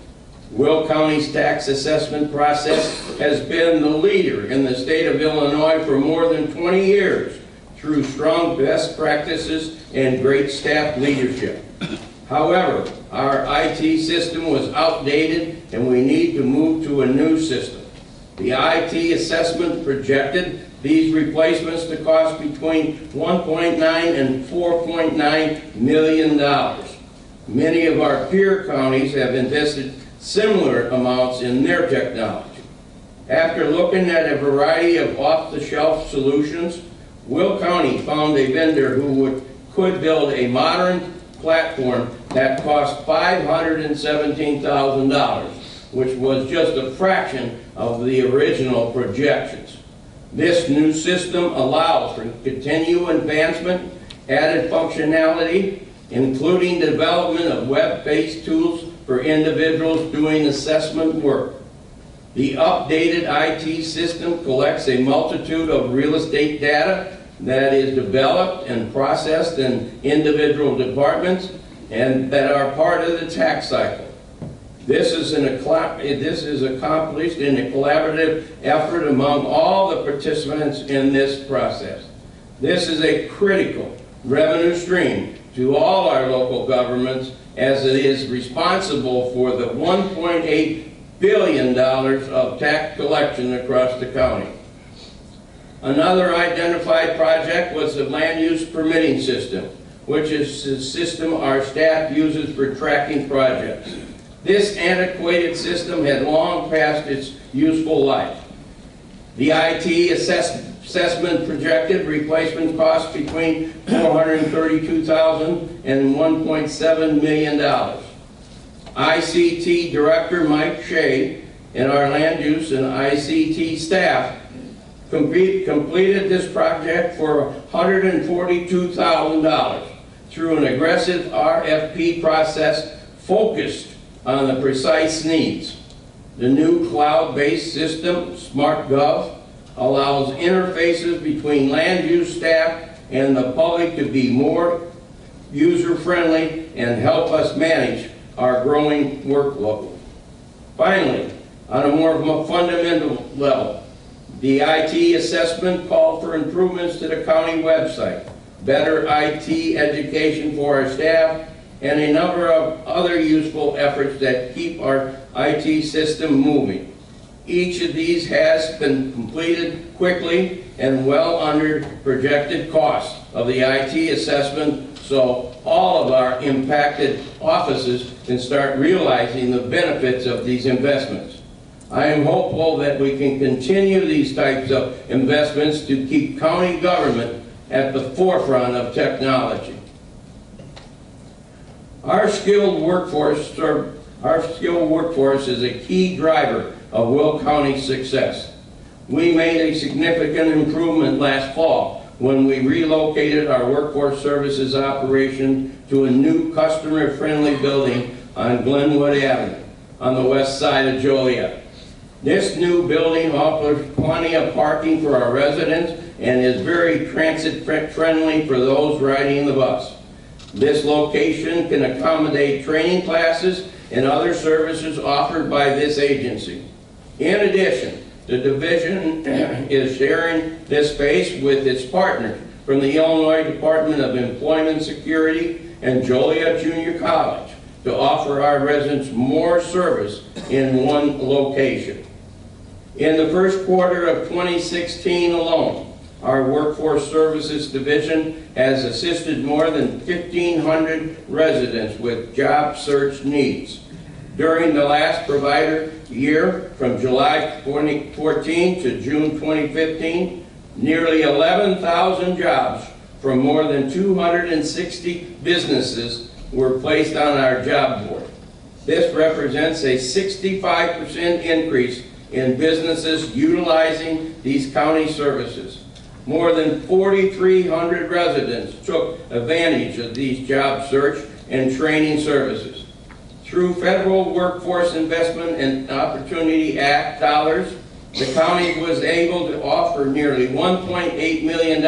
Will County's tax assessment process has been the leader in the state of Illinois for more than 20 years through strong best practices and great staff leadership. However, our IT system was outdated and we need to move to a new system. The IT assessment projected these replacements to cost between $1.9 and $4.9 million. Many of our peer counties have invested similar amounts in their technology. After looking at a variety of off-the-shelf solutions, Will County found a vendor who could build a modern platform that cost $517,000, which was just a fraction of the original projections. This new system allows for continued advancement, added functionality, including development of web-based tools for individuals doing assessment work. The updated IT system collects a multitude of real estate data that is developed and processed in individual departments and that are part of the tax cycle. This is accomplished in a collaborative effort among all the participants in this process. This is a critical revenue stream to all our local governments, as it is responsible for the $1.8 billion of tax collection across the county. Another identified project was the land use permitting system, which is the system our staff uses for tracking projects. This antiquated system had long passed its useful life. The IT assessment projected replacement costs between $432,000 and $1.7 million. ICT Director Mike Shea and our land use and ICT staff completed this project for $142,000 through an aggressive RFP process focused on the precise needs. The new cloud-based system, SmartGov, allows interfaces between land use staff and the public to be more user-friendly and help us manage our growing workload. Finally, on a more fundamental level, The IT assessment called for improvements to the county website, better IT education for our staff, and a number of other useful efforts that keep our IT system moving. Each of these has been completed quickly and well under projected costs of the IT assessment, so all of our impacted offices can start realizing the benefits of these investments. I am hopeful that we can continue these types of investments to keep county government at the forefront of technology. Our skilled workforce is a key driver of Will County's success. We made a significant improvement last fall when we relocated our workforce services operation to a new customer-friendly building on Glenwood Avenue on the west side of Joliet. This new building offers plenty of parking for our residents and is very transit-friendly for those riding the bus. This location can accommodate training classes and other services offered by this agency. In addition, the division is sharing this space with its partners from the Illinois Department of Employment Security and Joliet Junior College to offer our residents more service in one location. In the first quarter of 2016 alone, our Workforce Services Division has assisted more than 1,500 residents with job search needs. During the last provider year, from July 2014 to June 2015, nearly 11,000 jobs from more than 260 businesses were placed on our job board. This represents a 65% increase in businesses utilizing these county services. More than 4,300 residents took advantage of these job search and training services. Through Federal Workforce Investment and Opportunity Act dollars, the county was able to offer nearly $1.8 million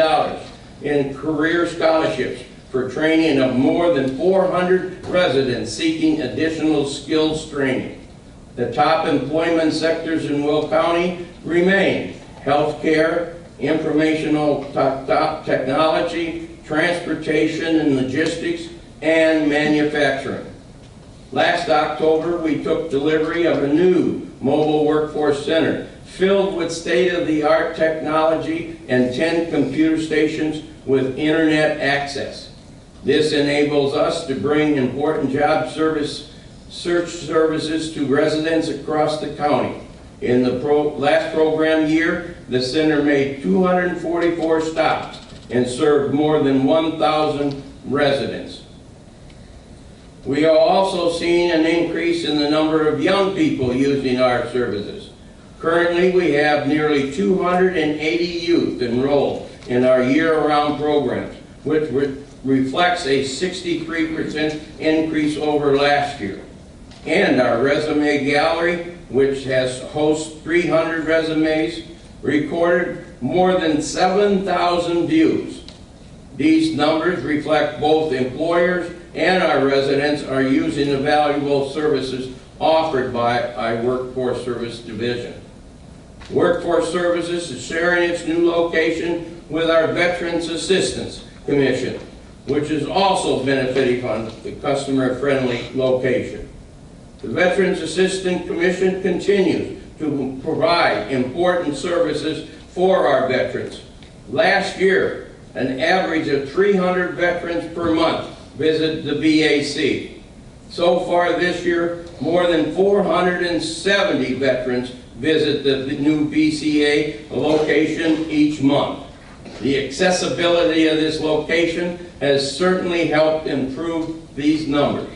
in career scholarships for training of more than 400 residents seeking additional skills training. The top employment sectors in Will County remain healthcare, informational technology, transportation and logistics, and manufacturing. Last October, we took delivery of a new mobile workforce center filled with state-of-the-art technology and 10 computer stations with internet access. This enables us to bring important job search services to residents across the county. In the last program year, the center made 244 stops and served more than 1,000 residents. We are also seeing an increase in the number of young people using our services. Currently, we have nearly 280 youth enrolled in our year-round programs, which reflects a 63% increase over last year. And our resume gallery, which hosts 300 resumes, recorded more than 7,000 views. These numbers reflect both employers and our residents are using the valuable services offered by our Workforce Service Division. Workforce Services is sharing its new location with our Veterans Assistance Commission, which is also benefiting from the customer-friendly location. The Veterans Assistance Commission continues to provide important services for our veterans. Last year, an average of 300 veterans per month visited the VAC. So far this year, more than 470 veterans visit the new VCA location each month. The accessibility of this location has certainly helped improve these numbers.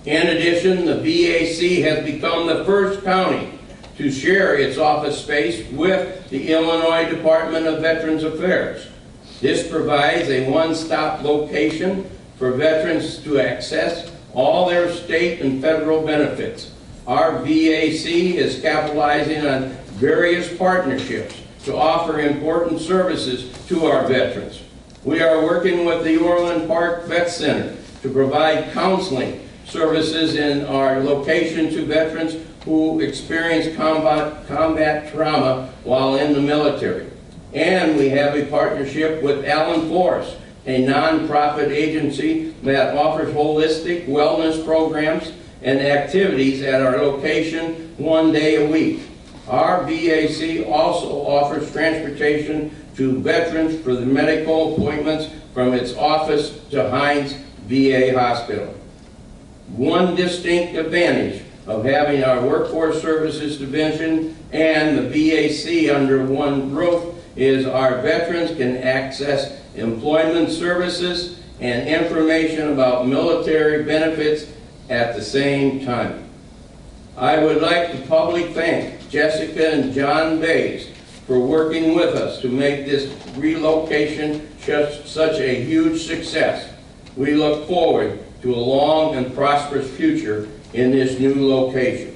In addition, the VAC has become the first county to share its office space with the Illinois Department of Veterans Affairs. This provides a one-stop location for veterans to access all their state and federal benefits. Our VAC is capitalizing on various partnerships to offer important services to our veterans. We are working with the Orland Park Vet Center to provide counseling services in our location to veterans who experienced combat trauma while in the military. And we have a partnership with Allen Force, a nonprofit agency that offers holistic wellness programs and activities at our location 1 day a week. Our BAC also offers transportation to veterans for the medical appointments from its office to Hines VA Hospital. One distinct advantage of having our Workforce Services Division and the BAC under one roof is our veterans can access employment services and information about military benefits at the same time. I would like to publicly thank Jessica and John Bays for working with us to make this relocation such a huge success. We look forward to a long and prosperous future in this new location.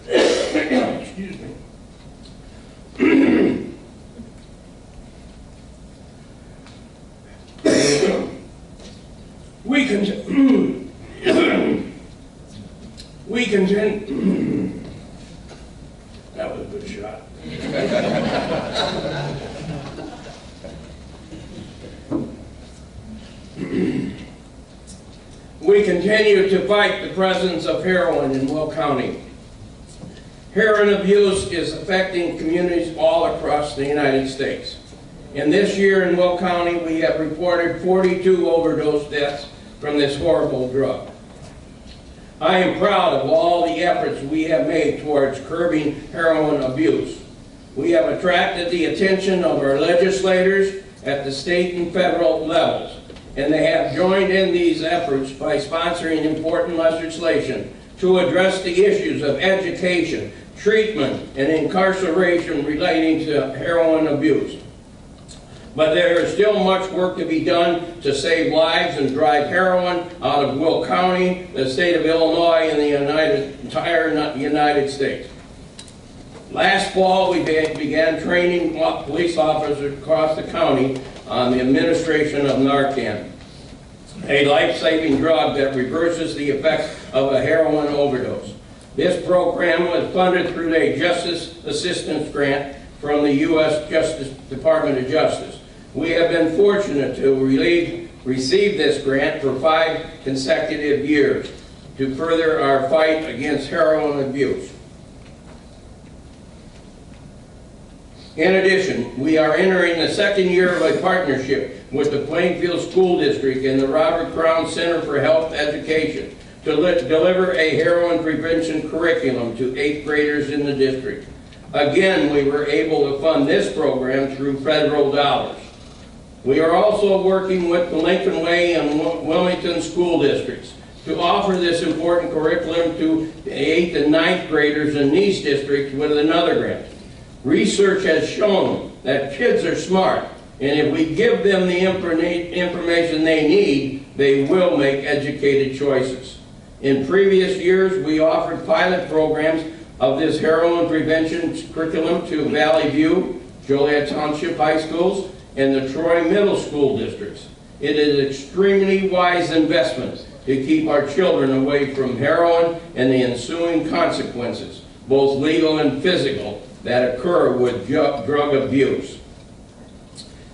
Excuse me. We contend. That was a good shot. We continue to fight the presence of heroin in Will County. Heroin abuse is affecting communities all across the United States. And this year in Will County, we have reported 42 overdose deaths from this horrible drug. I am proud of all the efforts we have made towards curbing heroin abuse. We have attracted the attention of our legislators at the state and federal levels, and they have joined in these efforts by sponsoring important legislation to address the issues of education, treatment, and incarceration relating to heroin abuse. But there is still much work to be done to save lives and drive heroin out of Will County, the state of Illinois, and the entire United States. Last fall, we began training police officers across the county on the administration of Narcan, a life-saving drug that reverses the effects of a heroin overdose. This program was funded through a Justice Assistance Grant from the U.S. Department of Justice. We have been fortunate to receive this grant for 5 consecutive years to further our fight against heroin abuse. In addition, we are entering the 2nd year of a partnership with the Plainfield School District and the Robert Crown Center for Health Education to deliver a heroin prevention curriculum to 8th graders in the district. Again, we were able to fund this program through federal dollars. We are also working with the Lincoln Way and Wilmington school districts to offer this important curriculum to the 8th and 9th graders in these districts with another grant. Research has shown that kids are smart, and if we give them the information they need, they will make educated choices. In previous years, we offered pilot programs of this heroin prevention curriculum to Valley View, Joliet Township High Schools, and the Troy Middle School districts. It is an extremely wise investment to keep our children away from heroin and the ensuing consequences, both legal and physical, that occur with drug abuse.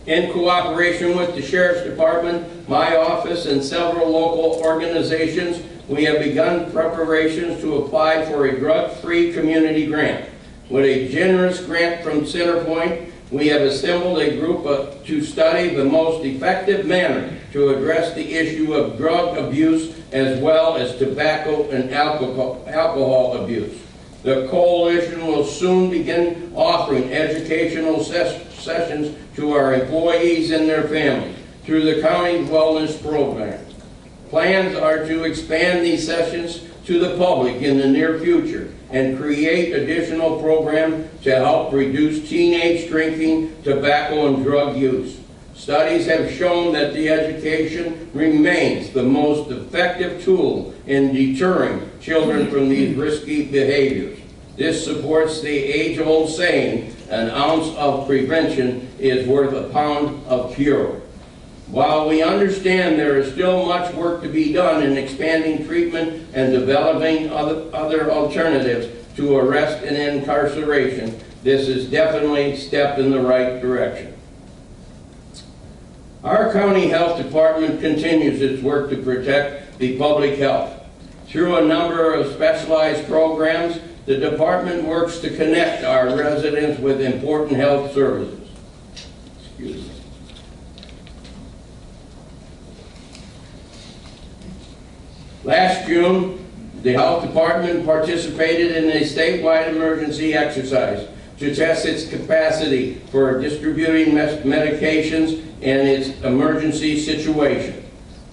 In cooperation with the Sheriff's Department, my office, and several local organizations, we have begun preparations to apply for a drug-free community grant. With a generous grant from Centerpoint, we have assembled a group to study the most effective manner to address the issue of drug abuse as well as tobacco and alcohol abuse. The coalition will soon begin offering educational sessions to our employees and their families through the county wellness program. Plans are to expand these sessions to the public in the near future and create additional programs to help reduce teenage drinking, tobacco, and drug use. Studies have shown that the education remains the most effective tool in deterring children from these risky behaviors. This supports the age-old saying, an ounce of prevention is worth a pound of cure. While we understand there is still much work to be done in expanding treatment and developing other alternatives to arrest and incarceration, this is definitely a step in the right direction. Our county health department continues its work to protect the public health. Through a number of specialized programs, the department works to connect our residents with important health services. Excuse me. Last June, the health department participated in a statewide emergency exercise to test its capacity for distributing medications in its emergency situation.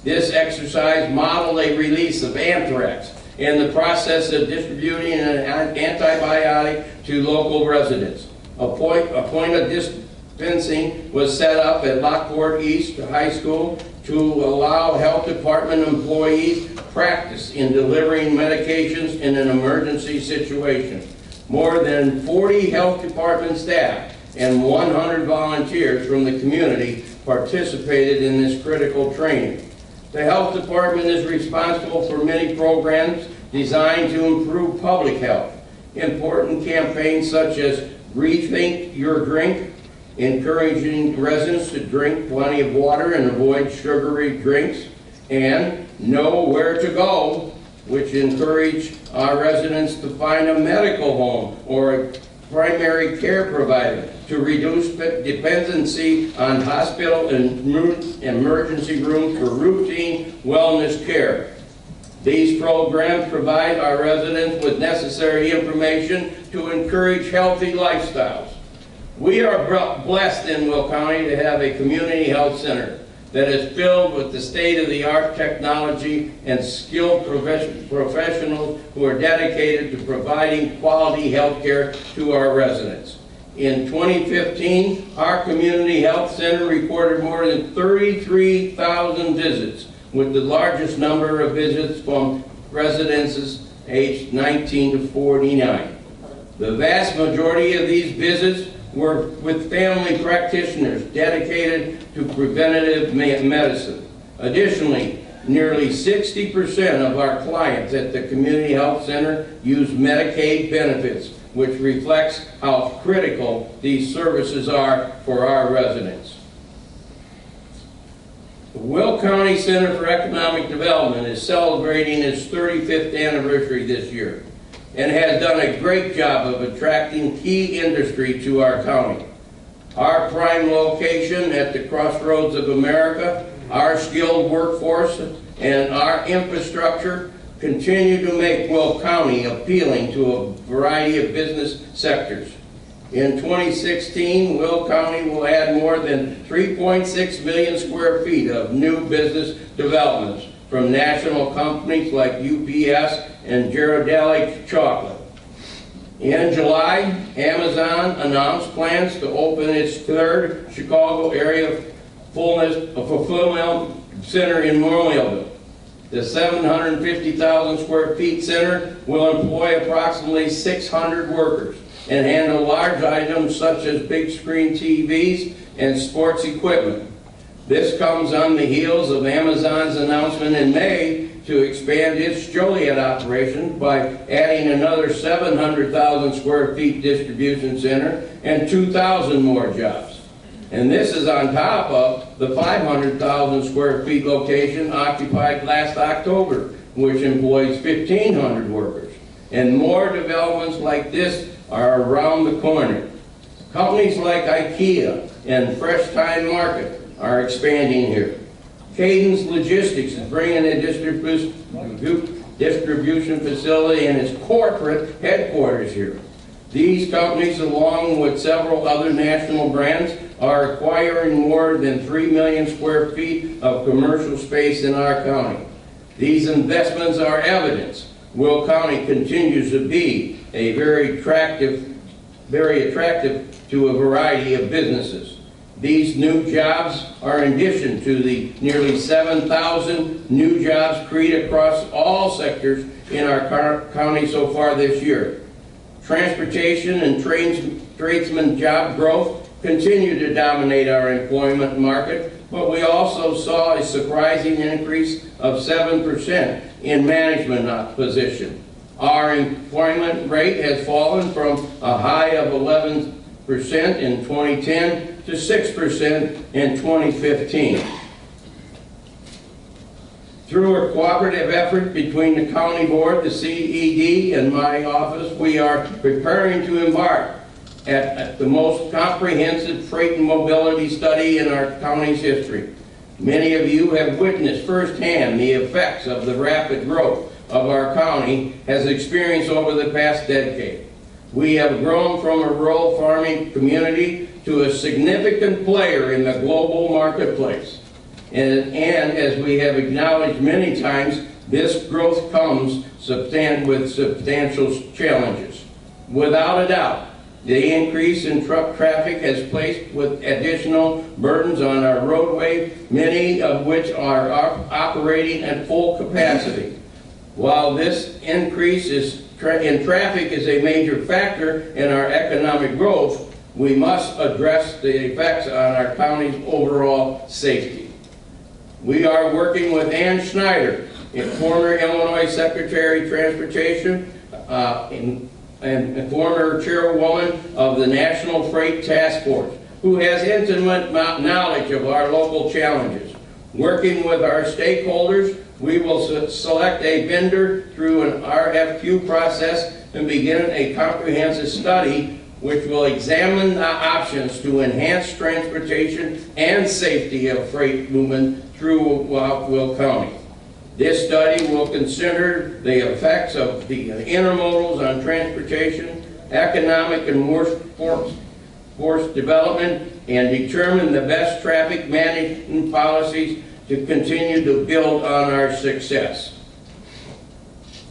This exercise modeled a release of anthrax and the process of distributing an antibiotic to local residents. A point of dispensing was set up at Lockport East High School to allow health department employees practice in delivering medications in an emergency situation. More than 40 health department staff and 100 volunteers from the community participated in this critical training. The health department is responsible for many programs designed to improve public health. Important campaigns such as Rethink Your Drink, encouraging residents to drink plenty of water and avoid sugary drinks, and Know Where to Go, which encourage our residents to find a medical home or a primary care provider to reduce dependency on hospital and emergency rooms for routine wellness care. These programs provide our residents with necessary information to encourage healthy lifestyles. We are blessed in Will County to have a community health center that is filled with the state-of-the-art technology and skilled professionals who are dedicated to providing quality health care to our residents. In 2015, our community health center reported more than 33,000 visits, with the largest number of visits from residents aged 19 to 49. The vast majority of these visits were with family practitioners dedicated to preventative medicine. Additionally, nearly 60% of our clients at the Community Health Center use Medicaid benefits, which reflects how critical these services are for our residents. The Will County Center for Economic Development is celebrating its 35th anniversary this year and has done a great job of attracting key industry to our county. Our prime location at the crossroads of America, our skilled workforce, and our infrastructure continue to make Will County appealing to a variety of business sectors. In 2016, Will County will add more than 3.6 million square feet of new business developments from national companies like UPS and Ghirardelli Chocolate. In July, Amazon announced plans to open its third Chicago area fulfillment center in Memorialville. The 750,000 square feet center will employ approximately 600 workers and handle large items such as big screen TVs and sports equipment. This comes on the heels of Amazon's announcement in May to expand its Joliet operation by adding another 700,000 square feet distribution center and 2,000 more jobs. And this is on top of the 500,000 square feet location occupied last October, which employs 1,500 workers. And more developments like this are around the corner. Companies like IKEA and Fresh Time Market are expanding here. Cadence Logistics is bringing a distribution facility and its corporate headquarters here. These companies, along with several other national brands, are acquiring more than 3 million square feet of commercial space in our county. These investments are evidence Will County continues to be a very attractive to a variety of businesses. These new jobs are in addition to the nearly 7,000 new jobs created across all sectors in our county so far this year. Transportation and tradesman job growth continue to dominate our employment market, but we also saw a surprising increase of 7% in management position. Our employment rate has fallen from a high of 11% in 2010 to 6% in 2015. Through a cooperative effort between the county board, the CED, and my office, we are preparing to embark at the most comprehensive freight and mobility study in our county's history. Many of you have witnessed firsthand the effects of the rapid growth of our county has experienced over the past decade. We have grown from a rural farming community to a significant player in the global marketplace. And as we have acknowledged many times, this growth comes with substantial challenges. Without a doubt, the increase in truck traffic has placed with additional burdens on our roadway, many of which are operating at full capacity. While this increase in traffic is a major factor in our economic growth, we must address the effects on our county's overall safety. We are working with Ann Schneider, a former Illinois Secretary of Transportation and former chairwoman of the National Freight Task Force, who has intimate knowledge of our local challenges. Working with our stakeholders, we will select a vendor through an RFQ process and begin a comprehensive study which will examine the options to enhance transportation and safety of freight movement throughout Will County. This study will consider the effects of the intermodals on transportation, economic and workforce development, and determine the best traffic management policies to continue to build on our success.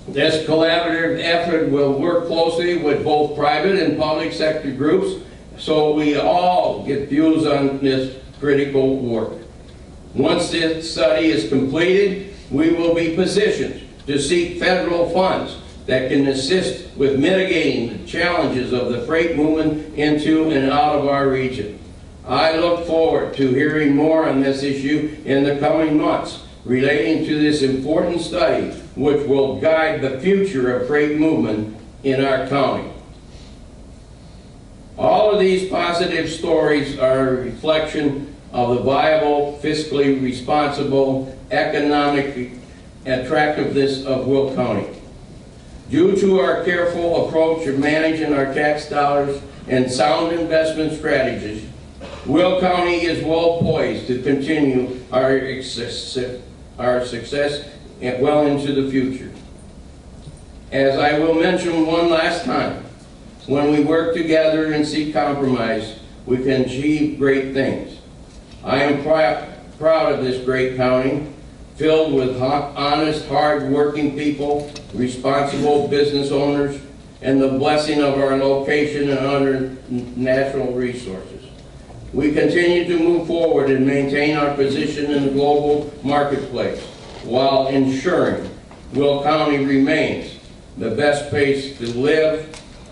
This collaborative effort will work closely with both private and public sector groups so we all get views on this critical work. Once this study is completed, we will be positioned to seek federal funds that can assist with mitigating the challenges of the freight movement into and out of our region. I look forward to hearing more on this issue in the coming months relating to this important study which will guide the future of freight movement in our county. All of these positive stories are a reflection of the viable, fiscally responsible, economic attractiveness of Will County. Due to our careful approach of managing our tax dollars and sound investment strategies, Will County is well poised to continue our success well into the future. As I will mention one last time, when we work together and seek compromise, we can achieve great things. I am proud of this great county, filled with honest, hard-working people, responsible business owners, and the blessing of our location and other natural resources. We continue to move forward and maintain our position in the global marketplace while ensuring Will County remains the best place to live,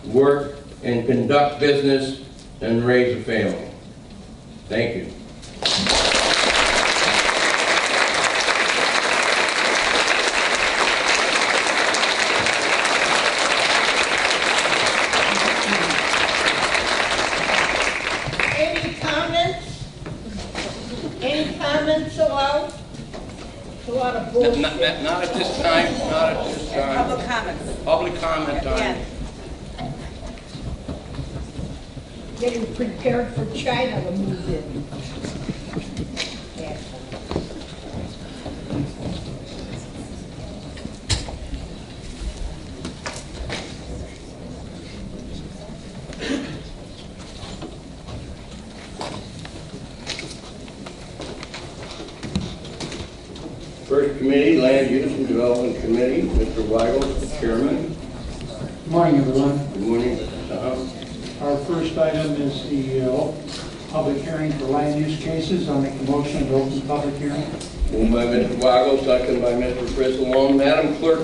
work, and conduct business and raise a family. Thank you. Not at this time, not at this time. Public comments. Public comment time. Getting prepared for China to move in. Yeah. First committee, Land Use and Development Committee, Mr. Weigel, Chairman. Good morning, everyone. Good morning. Our first item is the public hearing for land use cases. I'll make a motion to open the public hearing. Moved by Mr. Weigel, second by Mr. Frissalone. Madam Clerk,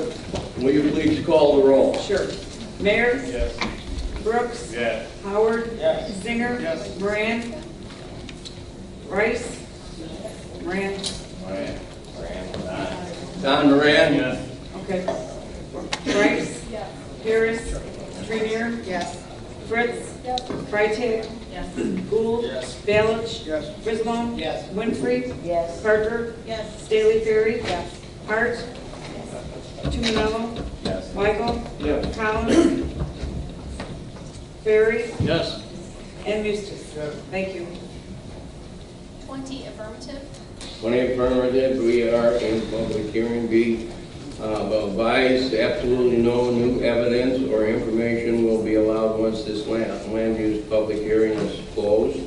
will you please call the roll? Sure. Mayor? Yes. Brooks. Yes. Howard. Yes. Singer. Yes. Moran. Rice. Moran. Don Moran? Yes. Okay. Rice. Harris. Trinier. Yes. Fritz. Freitag. Yes. Gould. Yes. Balich. Yes. Griswold. Yes. Winfrey. Yes. Parker. Yes. Staley Ferry. Yes. Hart. Tumanello. Yes. Weigel. Yes. Collins. Ferry. Yes. And Eustace. Thank you. 20 affirmative. 20 affirmative, we are in public hearing. Be advised, absolutely no new evidence or information will be allowed once this land use public hearing is closed.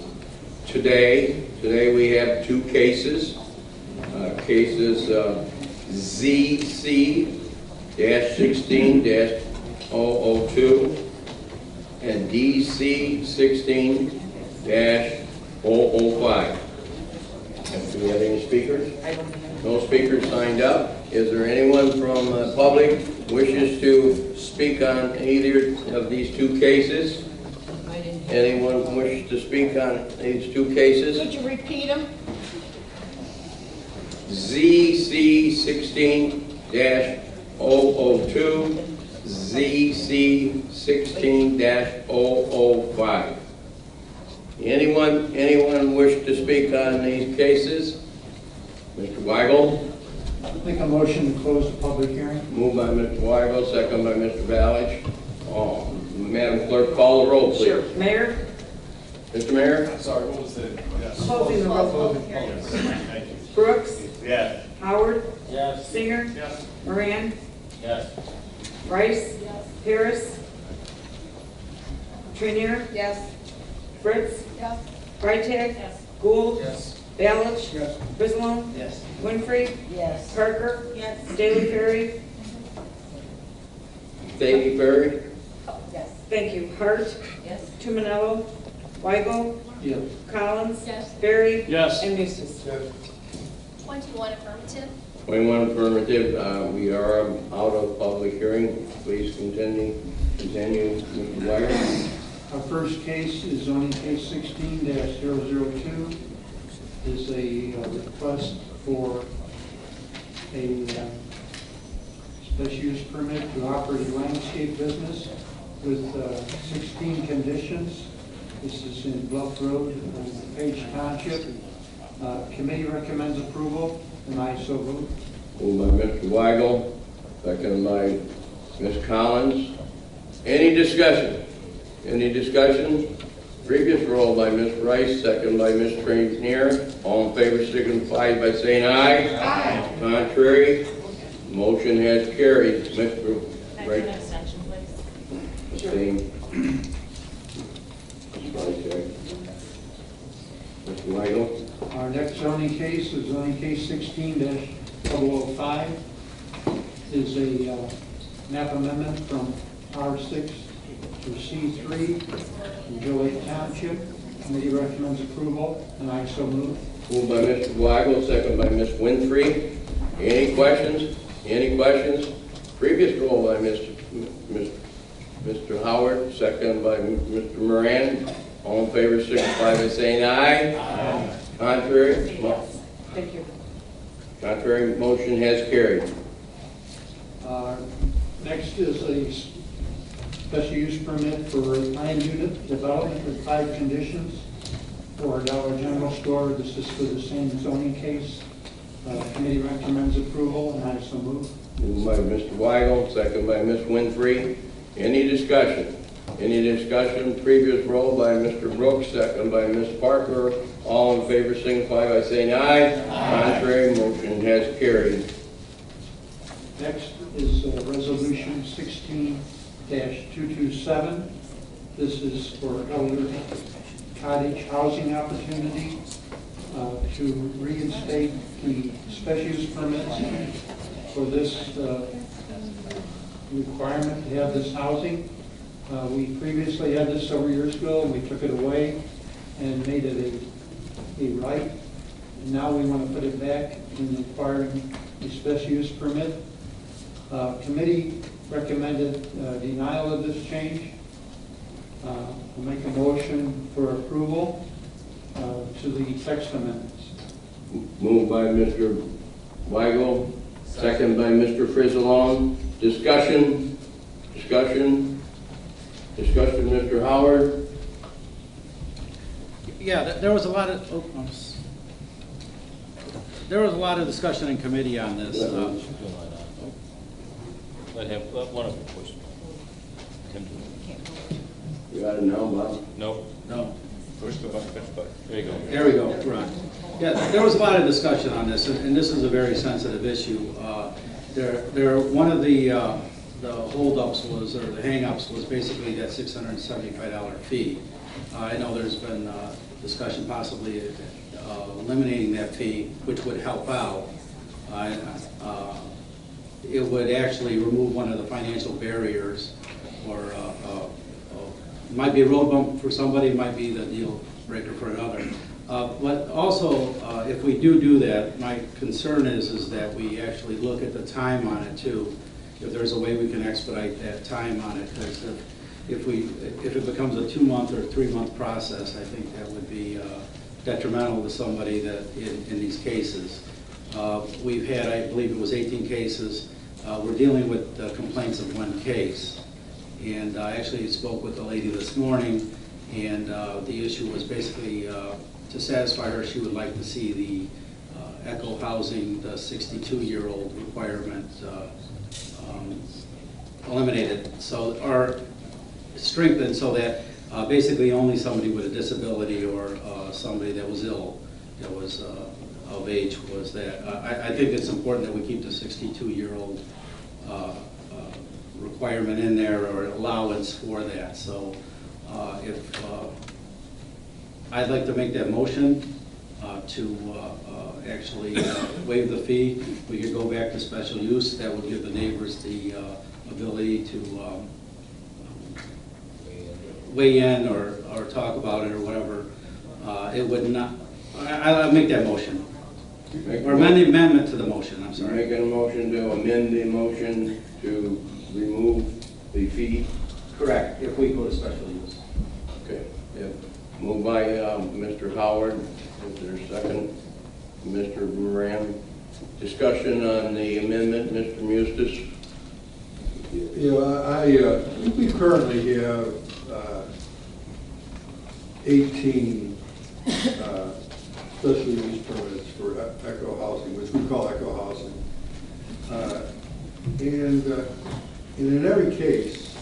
Today we have two cases. Cases ZC-16-002 and DC-16-005. Do we have any speakers? No speakers signed up. Is there anyone from the public wishes to speak on either of these two cases? Anyone wish to speak on these two cases? Could you repeat them? ZC-16-002, ZC-16-005. Anyone wish to speak on these cases? Mr. Weigel? Make a motion to close the public hearing. Moved by Mr. Weigel, second by Mr. Balich. Madam Clerk, call the roll, please. Sure. Mayor? Mr. Mayor? Sorry, what was the? Closing the roll. Thank you. Brooks. Yes. Howard. Yes. Singer. Yes. Moran. Yes. Rice. Harris. Trinier. Yes. Fritz. Yes. Freitag. Yes. Gould. Yes. Balich. Yes. Griswold. Yes. Winfrey. Yes. Parker. Yes. Staley Ferry. Davy Ferry? Yes. Thank you. Hart. Yes. Tumanello. Weigel. Yes. Collins. Yes. Ferry. Yes. And Eustace. 21 affirmative. 21 affirmative. We are out of public hearing. Please continue, Mr. Weigel. Our first case is zoning case 16-002. Is a request for a special use permit to operate a landscape business with 16 conditions. This is in Bluff Road, Page Township. Committee recommends approval, and I so move. Moved by Mr. Weigel, second by Ms. Collins. Any discussion? Any discussion? Previous roll by Ms. Rice, second by Ms. Trinier. All in favor signify by saying aye. Aye. Contrary? Motion has carried. Mr. Rice. Extension, please. Abstain. Mr. Weigel. Our next zoning case is zoning case 16-005. Is a map amendment from R6 to C3 in Gillette Township. Committee recommends approval, and I so move. Moved by Mr. Weigel, second by Ms. Winfrey. Any questions? Any questions? Previous roll by Mr. Howard, second by Mr. Moran. All in favor signify by saying aye. Aye. Contrary? Thank you. Contrary motion has carried. Next is a special use permit for land unit development with 5 conditions for a Dollar General store. This is for the same zoning case. Committee recommends approval, and I so move. Moved by Mr. Weigel, second by Ms. Winfrey. Any discussion? Any discussion? Previous roll by Mr. Brooks, second by Ms. Parker. All in favor signify by saying aye. Aye. Contrary motion has carried. Next is Resolution 16-227. This is for elder cottage housing opportunity to reinstate the special use permits for this requirement to have this housing. We previously had this several years ago, and we took it away and made it a right. And now we want to put it back in requiring a special use permit. Committee recommended denial of this change. I'll make a motion for approval to the text amendments. Moved by Mr. Weigel, second by Mr. Frizzalone. Discussion, Mr. Howard. Yeah, there was a lot of, discussion in committee on this. Let him, let one of them push. You got it now, Bob? No. No. Push the button, push the button. There you go. There we go, right. Yeah, there was a lot of discussion on this, and this is a very sensitive issue. One of the holdups was, or the hangups was basically that $675 fee. I know there's been discussion possibly eliminating that fee, which would help out. It would actually remove one of the financial barriers, or it might be a road bump for somebody, it might be the deal breaker for another. But also, if we do that, my concern is that we actually look at the time on it too. If there's a way we can expedite that time on it, because if it becomes a 2-month or 3-month process, I think that would be detrimental to somebody that in these cases. We've had, I believe it was 18 cases. We're dealing with complaints of 1 case. And I actually spoke with the lady this morning, and the issue was basically to satisfy her, she would like to see the Echo housing, the 62-year-old requirement eliminated. So, or strengthened so that basically only somebody with a disability or somebody that was ill, that was of age, was that. I think it's important that we keep the 62-year-old requirement in there, or allowance for that. So I'd like to make that motion to actually waive the fee. We could go back to special use. That would give the neighbors the ability to weigh in or talk about it or whatever. It would not, I'll make that motion. Or amend the amendment to the motion, I'm sorry. Making a motion to amend the motion to remove the fee? Correct, if we go to special use. Okay. Yeah. Moved by Mr. Howard. Is there a second? Mr. Moran. Discussion on the amendment, Mr. Mustis? We currently have 18 special use permits for Echo housing, which we call Echo housing. And in every case,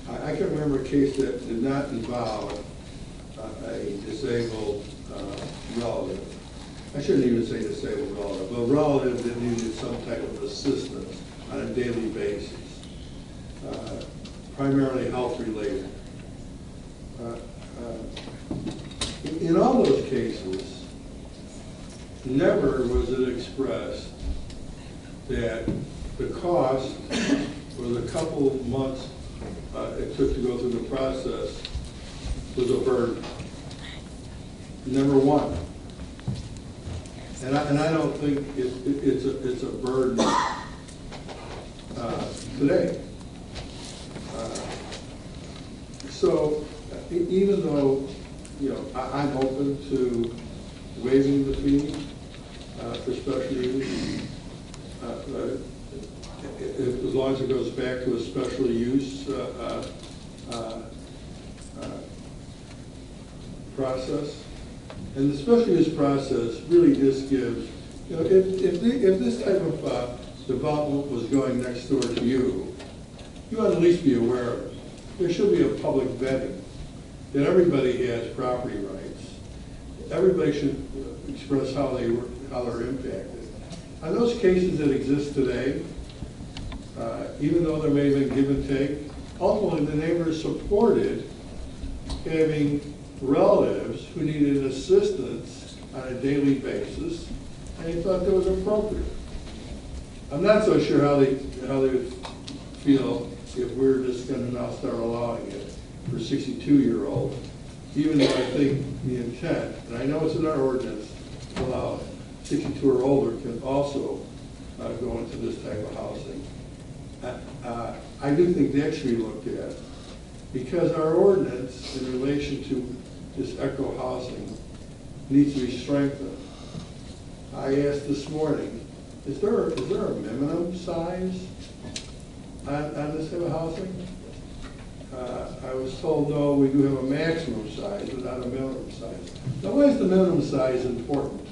I can remember a case that did not involve a disabled relative. I shouldn't even say disabled relative, but a relative that needed some type of assistance on a daily basis, primarily health related. In all those cases, never was it expressed that the cost or the couple of months it took to go through the process was a burden. Number one. And I don't think it's a burden today. So even though I'm open to waiving the fee for special use, as long as it goes back to a special use process. And the special use process really just gives, if this type of development was going next door to you, you ought to at least be aware of it. There should be a public vetting that everybody has property rights. Everybody should express how they're impacted. On those cases that exist today, even though there may have been give and take, ultimately the neighbors supported having relatives who needed assistance on a daily basis, and he thought that was appropriate. I'm not so sure how they feel if we're just going to now start allowing it for 62-year-olds, even though I think the intent, and I know it's in our ordinance, to allow 62 or older can also go into this type of housing. I do think that should be looked at. because our ordinance in relation to this eco housing needs to be strengthened. I asked this morning, is there a minimum size on this type of housing? I was told, no, we do have a maximum size, but not a minimum size. Now, why is the minimum size important?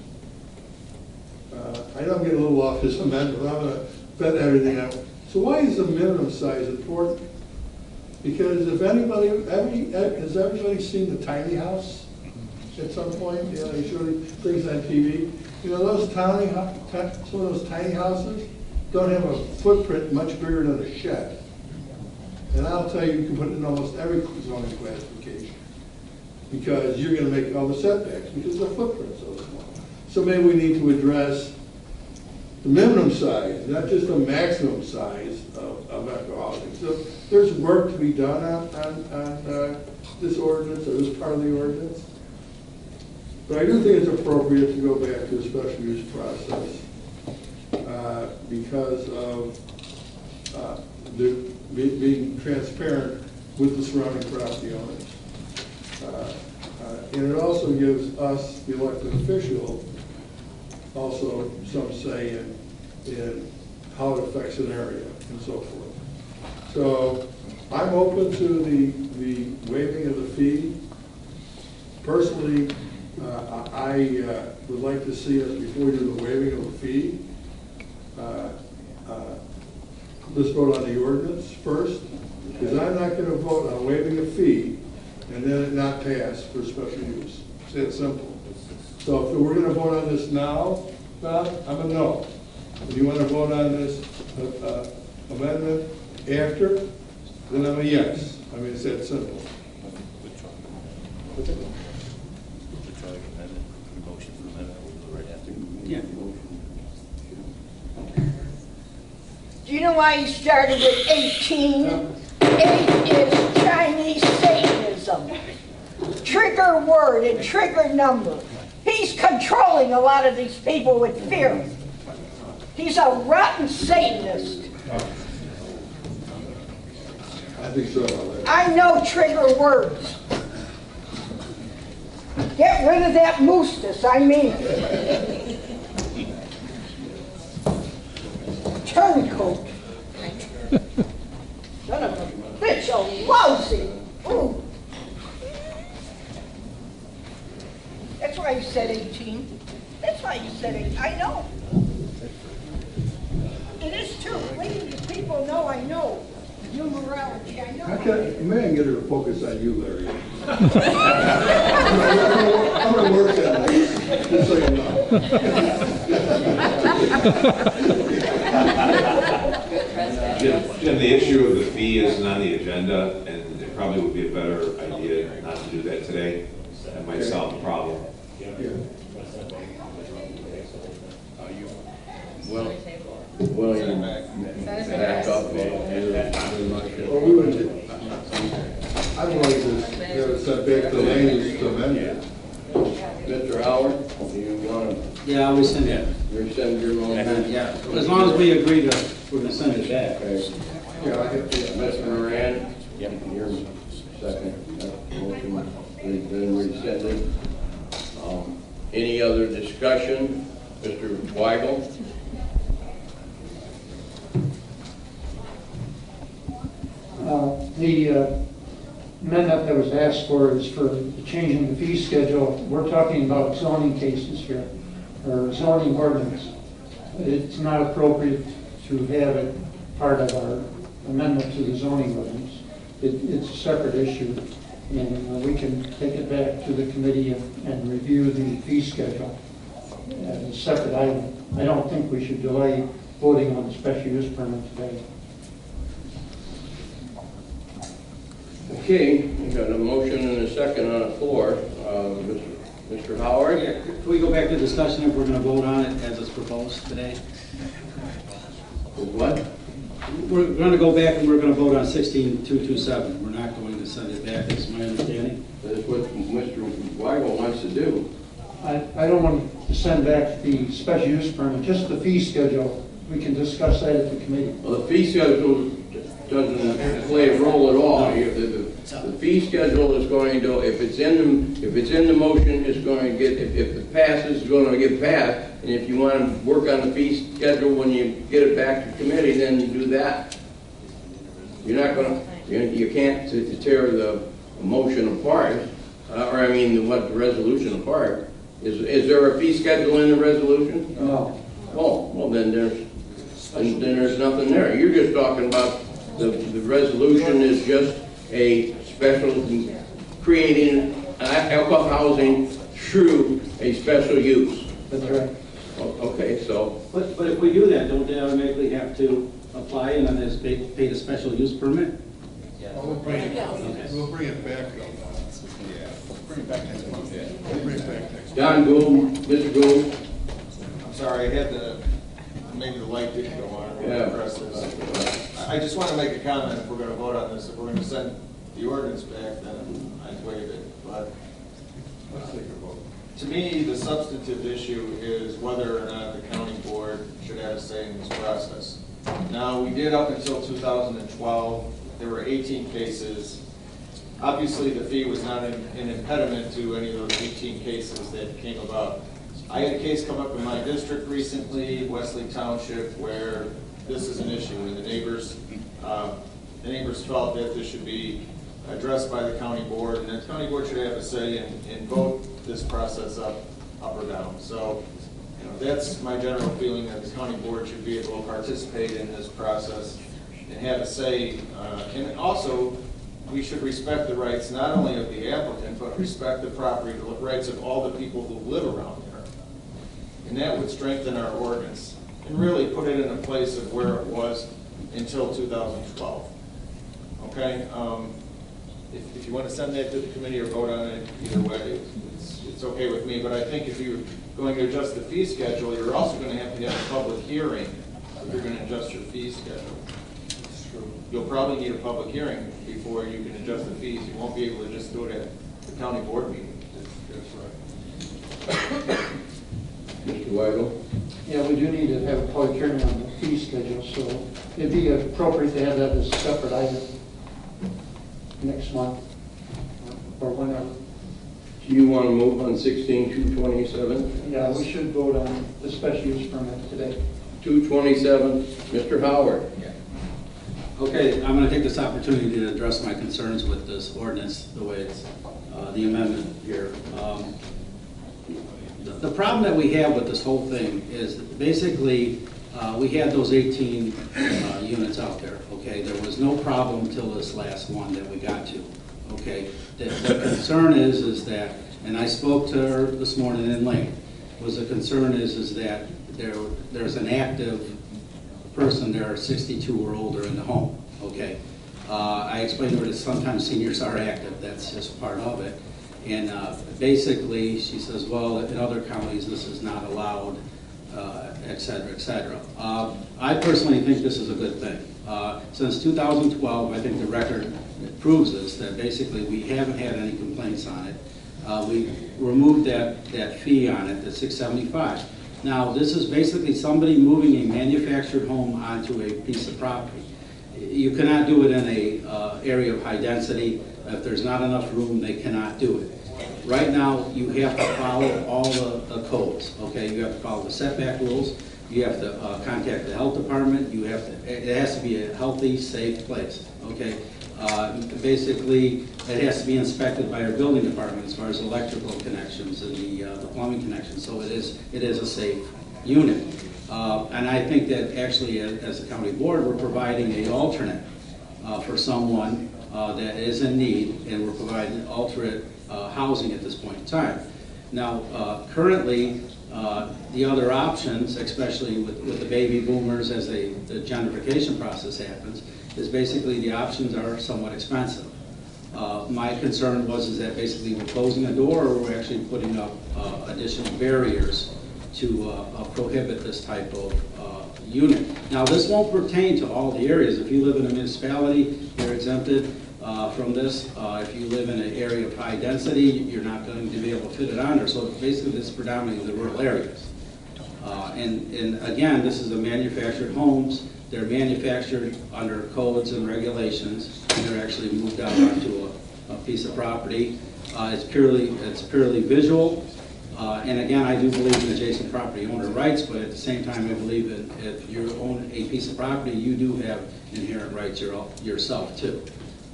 I know I'm getting a little off this amendment, but I'm going to bet everything out. So why is the minimum size important? Because if anybody, has everybody seen the tiny house at some point? Yeah, they show things on TV. You know, those some of those tiny houses don't have a footprint much bigger than a shed. And I'll tell you, you can put it in almost every zoning classification because you're going to make all the setbacks because the footprint's so small. So maybe we need to address the minimum size, not just the maximum size of eco housing. So there's work to be done on this ordinance or this part of the ordinance. But I do think it's appropriate to go back to a special use process because of being transparent with the surrounding property owners. And it also gives us, the elected official, also some say in how it affects an area and so forth. So I'm open to the waiving of the fee. Personally, I would like to see us, before we do the waiving of the fee, let's vote on the ordinance first, because I'm not going to vote on waiving a fee and then it not pass for special use. It's that simple. So if we're going to vote on this now, Bob, I'm a no. If you want to vote on this amendment after, then I'm a yes. I mean, it's that simple. Yeah. Do you know why he started with 18? 8 is Chinese Satanism. Trigger word and trigger number. He's controlling a lot of these people with fear. He's a rotten Satanist. I think so. I know trigger words. Get rid of that moostus, I mean. Turncoat. Son of a bitch, a lousy. Ooh. That's why you said 18. That's why you said 18. I know. It is true. These people know I know. Numerology, I know. Okay, may I get her to focus on you, Larry? I'm going to work on that, just so you know. Jim, the issue of the fee isn't on the agenda, and it probably would be a better idea not to do that today. That might solve the problem. Well, you back up and motion. Well, we would, I'd like to have it sent back to Laney's to amend it. Mr. Howard, do you want to? Yeah, I'll rescind it. Rescind your motion? Yeah, as long as we agree to, we're going to send it back. Okay. Mr. Moran? Yep. Your second motion has been rescinded. Any other discussion? Mr. Weigel? The amendment that was asked for is for changing the fee schedule. We're talking about zoning cases here, or zoning ordinance. It's not appropriate to have it part of our amendment to the zoning ordinance. It's a separate issue, and we can take it back to the committee and review the fee schedule as a separate item. I don't think we should delay voting on the special use permit today. Okay, we got a motion and a second on the floor. Mr. Howard? Yeah, can we go back to discussion if we're going to vote on it as it's proposed today? What? We're going to go back and we're going to vote on 16227. We're not going to send it back, is my understanding. That's what Mr. Weigel wants to do. I don't want to send back the special use permit, just the fee schedule. We can discuss that at the committee. Well, the fee schedule doesn't play a role at all. The fee schedule is going to, if it's in the motion, it's going to get, if it passes, it's going to get passed. And if you want to work on the fee schedule when you get it back to committee, then you do that. You're not going to, you can't tear the motion apart, or I mean, what, the resolution apart. Is there a fee schedule in the resolution? No. Oh, well then there's nothing there. You're just talking about the resolution is just a special, creating alcohol housing through a special use. That's right. Okay, so. But if we do that, don't they automatically have to apply and then just pay the special use permit? We'll bring it back though. We'll bring it back next month. We'll bring it back next month. Don Gould, Mr. Gould. I'm sorry, I had the, maybe the light didn't go on. Yeah. Press this. I just want to make a comment if we're going to vote on this. If we're going to send the ordinance back, then I'd waive it. But Let's take a vote. to me, the substantive issue is whether or not the county board should have a say in this process. Now, we did up until 2012. There were 18 cases. Obviously, the fee was not an impediment to any of those 18 cases that came about. I had a case come up in my district recently, Wesley Township, where this is an issue, and the neighbors felt that this should be addressed by the county board, and the county board should have a say and vote this process up or down. So, you know, that's my general feeling, that the county board should be able to participate in this process and have a say. And also, we should respect the rights not only of the applicant, but respect the property, the rights of all the people who live around there. And that would strengthen our ordinance and really put it in a place of where it was until 2012. Okay? If you want to send that to the committee or vote on it, either way, it's okay with me. But I think if you're going to adjust the fee schedule, you're also going to have a public hearing if you're going to adjust your fee schedule. You'll probably need a public hearing before you can adjust the fees. You won't be able to just do it at the county board meeting. That's right. Mr. Weigel? Yeah, we do need to have a public hearing on the fee schedule, so it'd be appropriate to have that as a separate item next month or whenever. Do you want to move on 16-227? Yeah, we should vote on the special use permit today. 227, Mr. Howard. Okay, I'm going to take this opportunity to address my concerns with this ordinance, the way it's, the amendment here. The problem that we have with this whole thing is basically we had those 18 units out there, okay? There was no problem until this last one that we got to, okay? The concern is that, and I spoke to her this morning in length, was the concern is that there's an active person there, 62 or older in the home, okay? I explained to her that sometimes seniors are active, that's just part of it. And basically, she says, well, in other counties, this is not allowed, et cetera, et cetera. I personally think this is a good thing. Since 2012, I think the record proves this, that basically we haven't had any complaints on it. We removed that fee on it, the $675. Now, this is basically somebody moving a manufactured home onto a piece of property. You cannot do it in a area of high density. If there's not enough room, they cannot do it. Right now, you have to follow all the codes, okay? You have to follow the setback rules. You have to contact the health department. You have to, it has to be a healthy, safe place, okay? Basically, it has to be inspected by our building department as far as electrical connections and the plumbing connections. So it is a safe unit. And I think that actually, as a county board, we're providing an alternate for someone that is in need, and we're providing alternate housing at this point in time. Now, currently, the other options, especially with the baby boomers as the gentrification process happens, is basically the options are somewhat expensive. My concern is that basically we're closing a door, or we're actually putting up additional barriers to prohibit this type of unit. Now, this won't pertain to all the areas. If you live in a municipality, you're exempted from this. If you live in an area of high density, you're not going to be able to fit it on there. So basically, this is predominantly the rural areas. And again, this is the manufactured homes. They're manufactured under codes and regulations, and they're actually moved out onto piece of property. It's purely visual. And again, I do believe in adjacent property owner rights, but at the same time, I believe that if you own a piece of property, you do have inherent rights yourself too.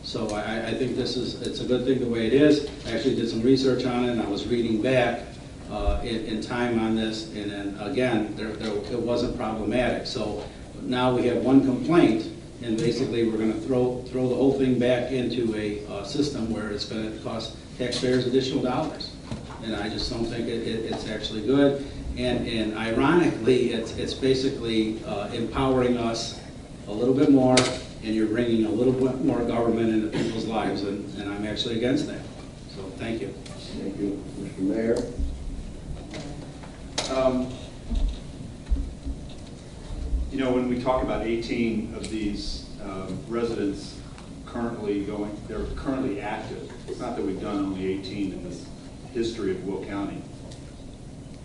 So I think it's a good thing the way it is. I actually did some research on it, and I was reading back in time on this, and then again, it wasn't problematic. So now we have one complaint, and basically we're going to throw the whole thing back into a system where it's going to cost taxpayers additional dollars. And I just don't think it's actually good. And ironically, it's basically empowering us a little bit more, and you're bringing a little bit more government into people's lives, and I'm actually against that. So thank you. Thank you. Mr. Mayor? You know, when we talk about 18 of these residents they're currently active. It's not that we've done only 18 in this history of Will County.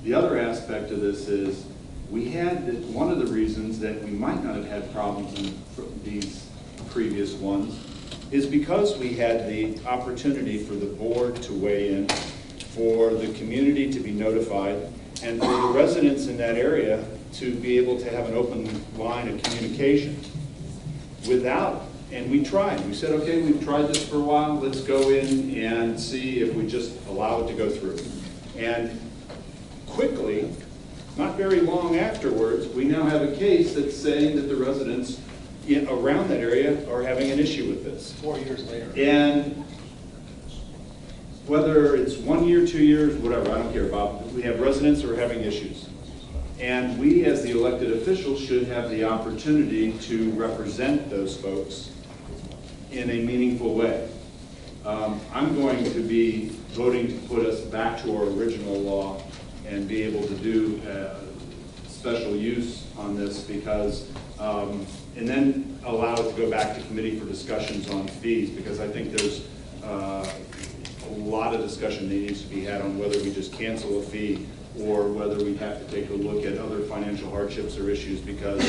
The other aspect of this is one of the reasons that we might not have had problems in these previous ones is because we had the opportunity for the board to weigh in, for the community to be notified, and for the residents in that area to be able to have an open line of communication and we tried. We said, okay, we've tried this for a while, let's go in and see if we just allow it to go through. And quickly, not very long afterwards, we now have a case that's saying that the residents around that area are having an issue with this. 4 years later. And whether it's 1 year, 2 years, whatever, I don't care, Bob, we have residents who are having issues. And we, as the elected officials, should have the opportunity to represent those folks in a meaningful way. I'm going to be voting to put us back to our original law and be able to do special use on this because, and then allow it to go back to committee for discussions on fees, because I think there's a lot of discussion that needs to be had on whether we just cancel a fee or whether we have to take a look at other financial hardships or issues, because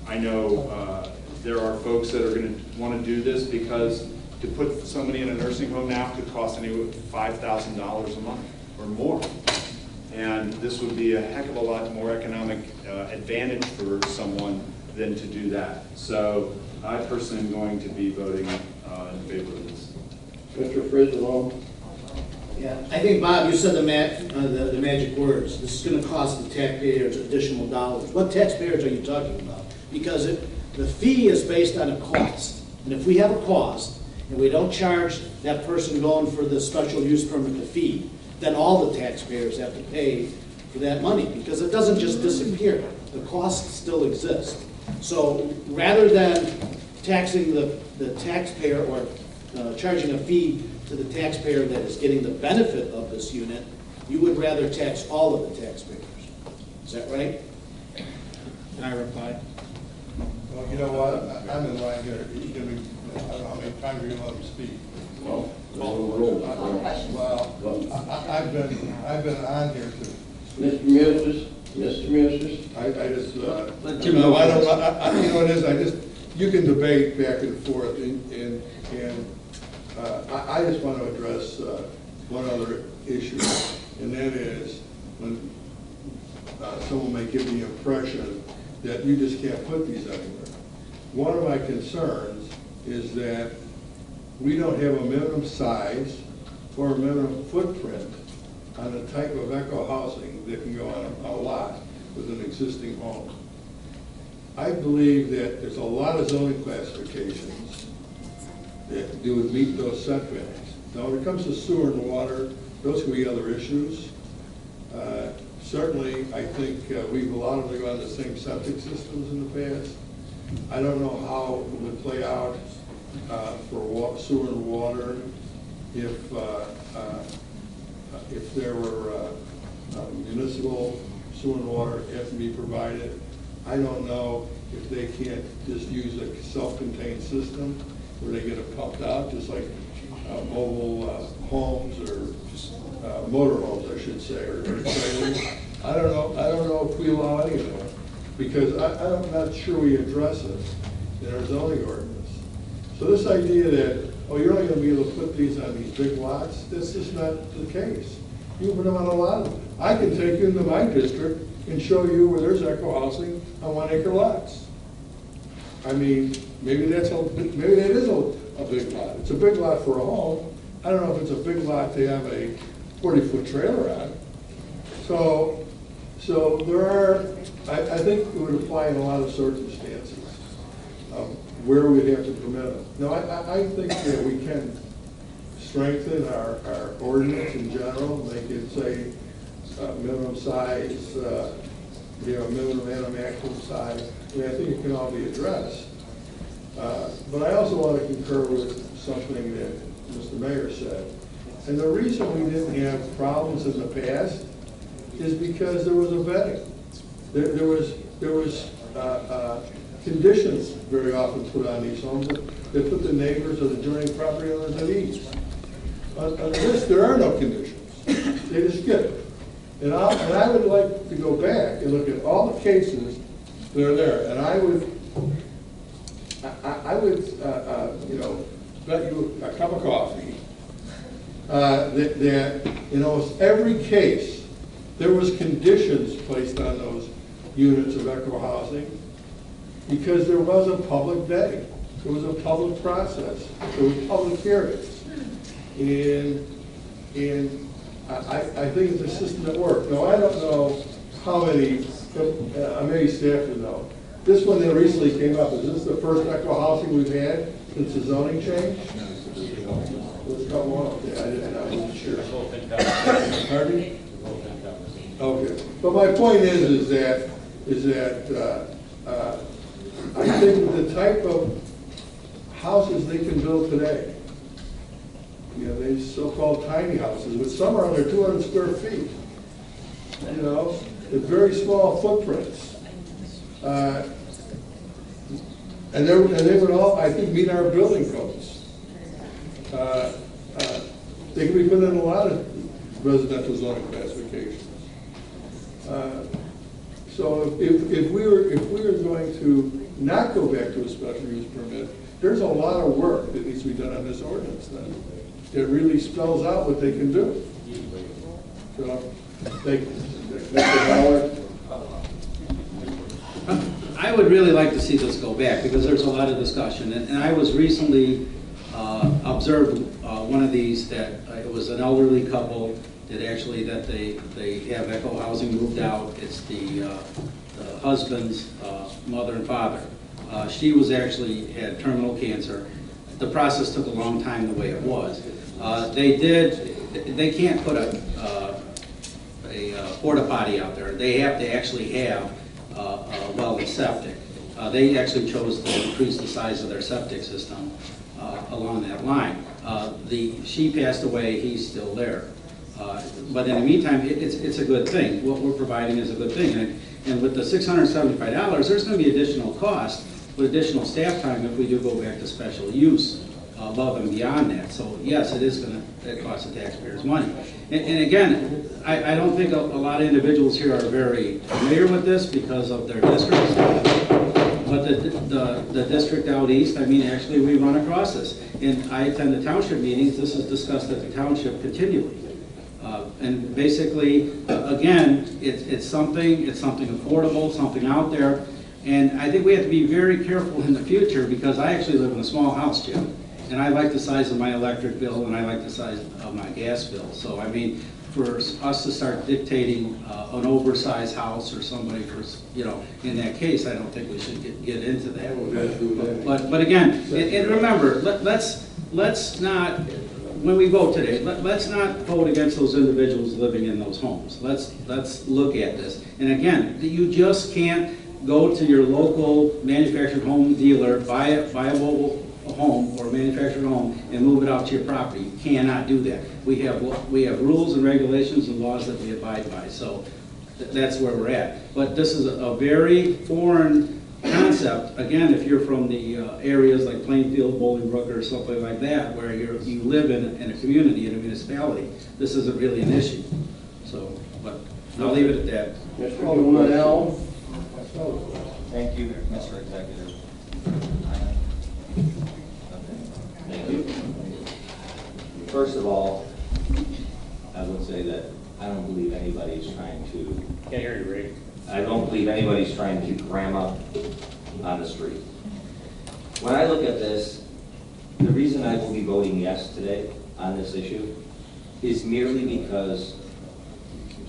I know there are folks that are going to want to do this because to put somebody in a nursing home now could cost anywhere $5,000 a month or more. And this would be a heck of a lot more economic advantage for someone than to do that. So I personally am going to be voting in favor of this. Mr. Frislow? Yeah, I think, Bob, you said the magic words. This is going to cost the taxpayers additional dollars. What taxpayers are you talking about? Because the fee is based on a cost. And if we have a cost and we don't charge that person going for the special use permit the fee, then all the taxpayers have to pay for that money, because it doesn't just disappear. The costs still exist. So rather than taxing the taxpayer or charging a fee to the taxpayer that is getting the benefit of this unit, you would rather tax all of the taxpayers. Is that right? Can I reply? Well, you know what, I'm in line here. He's going to be, I don't know how many times you're going to let him speak. Well, I've been on here too. Mr. Musis? I just, you know what it is, you can debate back and forth, and I just want to address one other issue, and that is when someone may give the impression that you just can't put these anywhere. One of my concerns is that we don't have a minimum size or a minimum footprint on the type of eco housing that can go on a lot with an existing home. I believe that there's a lot of zoning classifications that do meet those setbacks. Now, when it comes to sewer and water, those can be other issues. Certainly, I think we've allowed them to go on the same septic systems in the past. I don't know how it would play out for sewer and water if there were municipal sewer and water have to be provided. I don't know if they can't just use a self-contained system where they get it pumped out, just like mobile homes or motor homes, I should say, or trailers. I don't know if we allow any of that, because I'm not sure we address it in our zoning ordinance. So this idea that oh, you're only gonna be able to put these on these big lots. This is not the case. You put them on a lot of them. I can take you into my district and show you where there's eco housing on 1 acre lots. I mean, maybe that is a big lot. It's a big lot for a home. I don't know if it's a big lot to have a 40-foot trailer on. So there are, I think it would apply in a lot of circumstances where we'd have to permit them. Now, I think that we can strengthen our ordinance in general, make it say minimum size, minimum and a maximum size. I mean, I think it can all be addressed. But I also want to concur with something that Mr. Mayor said. And the reason we didn't have problems in the past is because there was a vetting. There was conditions very often put on these homes that put the neighbors or the adjoining property owners at ease. On this, there are no conditions. They just get it. And I would like to go back and look at all the cases that are there, and I would bet you a cup of coffee that in almost every case there was conditions placed on those units of eco housing because there was a public vetting, there was a public process, there was public hearings, and I think it's a system that works. Now, I don't know how many, maybe staff would know. This one that recently came up, is this the first eco housing we've had since the zoning change? Let's come on. Yeah, I wasn't sure. Pardon me? Okay. But my point is that I think the type of houses they can build today, these so-called tiny houses, with some are under 200 square feet, with very small footprints. And they would all, I think, meet our building codes. They can be put in a lot of residential zoning classifications. So if we were going to not go back to a special use permit, there's a lot of work that needs to be done on this ordinance then. It really spells out what they can do. So, thank you. Mr. Howard? I would really like to see this go back because there's a lot of discussion. And I was recently observed one of these that it was an elderly couple that actually they have eco housing moved out. It's the husband's mother and father. She was actually had terminal cancer. The process took a long time the way it was. They can't put a porta potty out there. They have to actually have well, septic. They actually chose to increase the size of their septic system along that line. She passed away, he's still there. But in the meantime, it's a good thing. What we're providing is a good thing. And with the $675, there's going to be additional cost with additional staff time if we do go back to special use above and beyond that. So yes, it is going to cost the taxpayers money. And again, I don't think a lot of individuals here are very familiar with this because of their districts. But the district out east, I mean, actually we run across this. And I attend the township meetings. This is discussed at the township continually. And basically, again, it's something affordable, something out there. And I think we have to be very careful in the future because I actually live in a small house, Jim. And I like the size of my electric bill and I like the size of my gas bill. So, I mean, for us to start dictating an oversized house or somebody for, in that case, I don't think we should get into that. But again, and remember, let's not, when we vote today, let's not vote against those individuals living in those homes. Let's look at this. And again, you just can't go to your local manufactured home dealer, buy a mobile home or a manufactured home and move it out to your property. You cannot do that. We have rules and regulations and laws that we abide by. So that's where we're at. But this is a very foreign concept. Again, if you're from the areas like Plainfield, Bolingbrook, or something like that, where you live in a community, in a municipality, this isn't really an issue. So, but I'll leave it at that. Mr. Dumanel. Thank you, Mr. Executive. Thank you. First of all, I would say that I don't believe anybody's trying to. Can't hear you, Ray. I don't believe anybody's trying to gram up on the street. When I look at this, the reason I will be voting yes today on this issue is merely because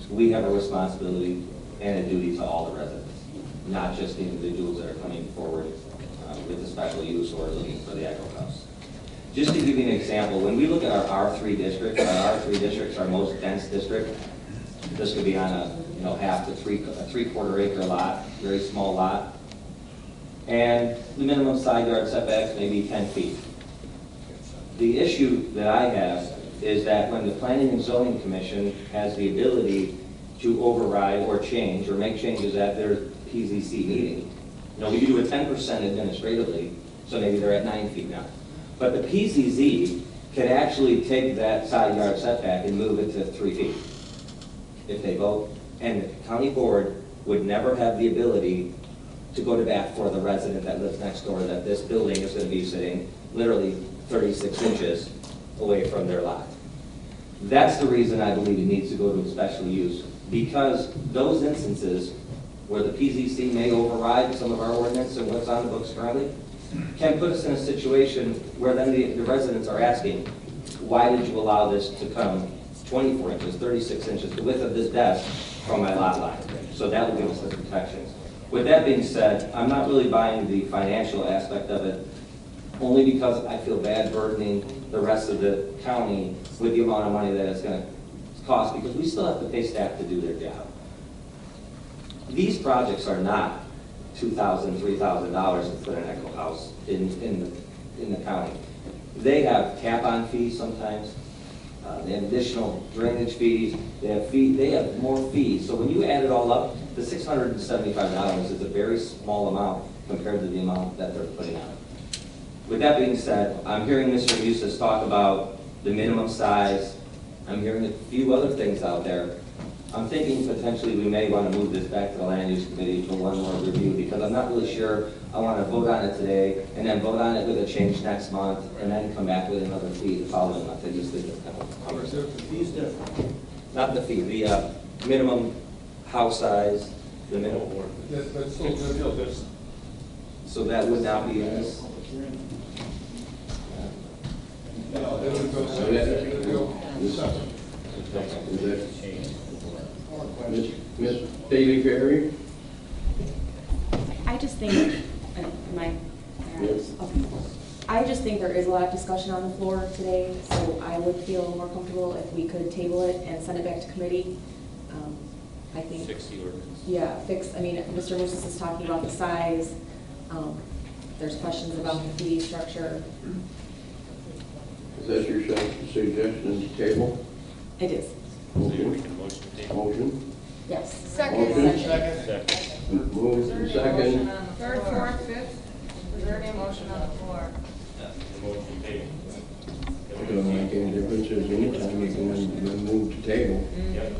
we have a responsibility and a duty to all the residents, not just the individuals that are coming forward with a special use or looking for the Echo House. Just to give you an example, when we look at our R3 district, our most dense district, this could be on a half to three-quarter acre lot, very small lot, and the minimum side yard setbacks may be 10 feet. The issue that I have is that when the Planning and Zoning Commission has the ability to override or change or make changes at their PZC meeting, we do a 10% administratively, so maybe they're at 9 feet now. But the PZZ can actually take that side yard setback and move it to 3 feet if they vote. And the county board would never have the ability to go to bat for the resident that lives next door, that this building is going to be sitting literally 36 inches away from their lot. That's the reason I believe it needs to go to a special use, because those instances where the PZC may override some of our ordinance and what's on the books currently can put us in a situation where then the residents are asking, why did you allow this to come 24 inches, 36 inches, the width of this desk from my lot line? So that will give us the protections. With that being said, I'm not really buying the financial aspect of it, only because I feel bad burdening the rest of the county with the amount of money that it's going to cost, because we still have to pay staff to do their job. These projects are not $2,000, $3,000 to put an Echo House in the county. They have cap-on fees sometimes. They have additional drainage fees. They have more fees. So when you add it all up, the $675 is a very small amount compared to the amount that they're putting out. With that being said, I'm hearing Mr. Eustace talk about the minimum size. I'm hearing a few other things out there. I'm thinking potentially we may want to move this back to the Land Use Committee for one more review, because I'm not really sure I want to vote on it today and then vote on it with a change next month and then come back with another fee the following month. I just think it's kind of cumbersome. The fee's different. Not the fee, the minimum house size, the minimum. That's still good. So that would not be in this. No, that would go second. Ms. Daly Ferry? I just think, Yes. I just think there is a lot of discussion on the floor today, so I would feel more comfortable if we could table it and send it back to committee. I think. Fix the ordinance. Yeah, Mr. Moses is talking about the size. There's questions about the fee structure. Is that your suggestion, table? It is. Motion? Yes. Second. Moved and second. Third, fourth, fifth. Is there any motion on the floor? Motion table. It doesn't make any difference. There's any time you can move to table. Yep.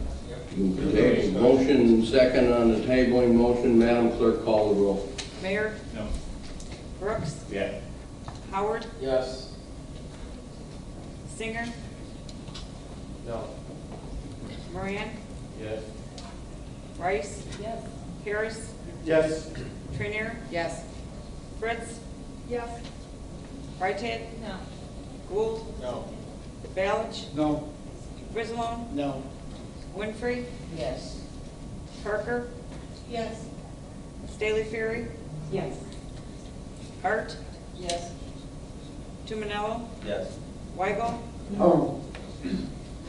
Move to table. Motion second on the tabling motion. Madam Clerk, call the roll. Mayor? No. Brooks? Yeah. Howard? Yes. Singer? No. Moran? Yes. Rice? Yes. Harris? Yes. Trainier? Yes. Fritz? Yes. Brighthead? No. Gould? No. Balich? No. Griswold? No. Winfrey? Yes. Parker? Yes. Staley Ferry? Yes. Hart? Yes. Tumanello? Yes. Weigel? No.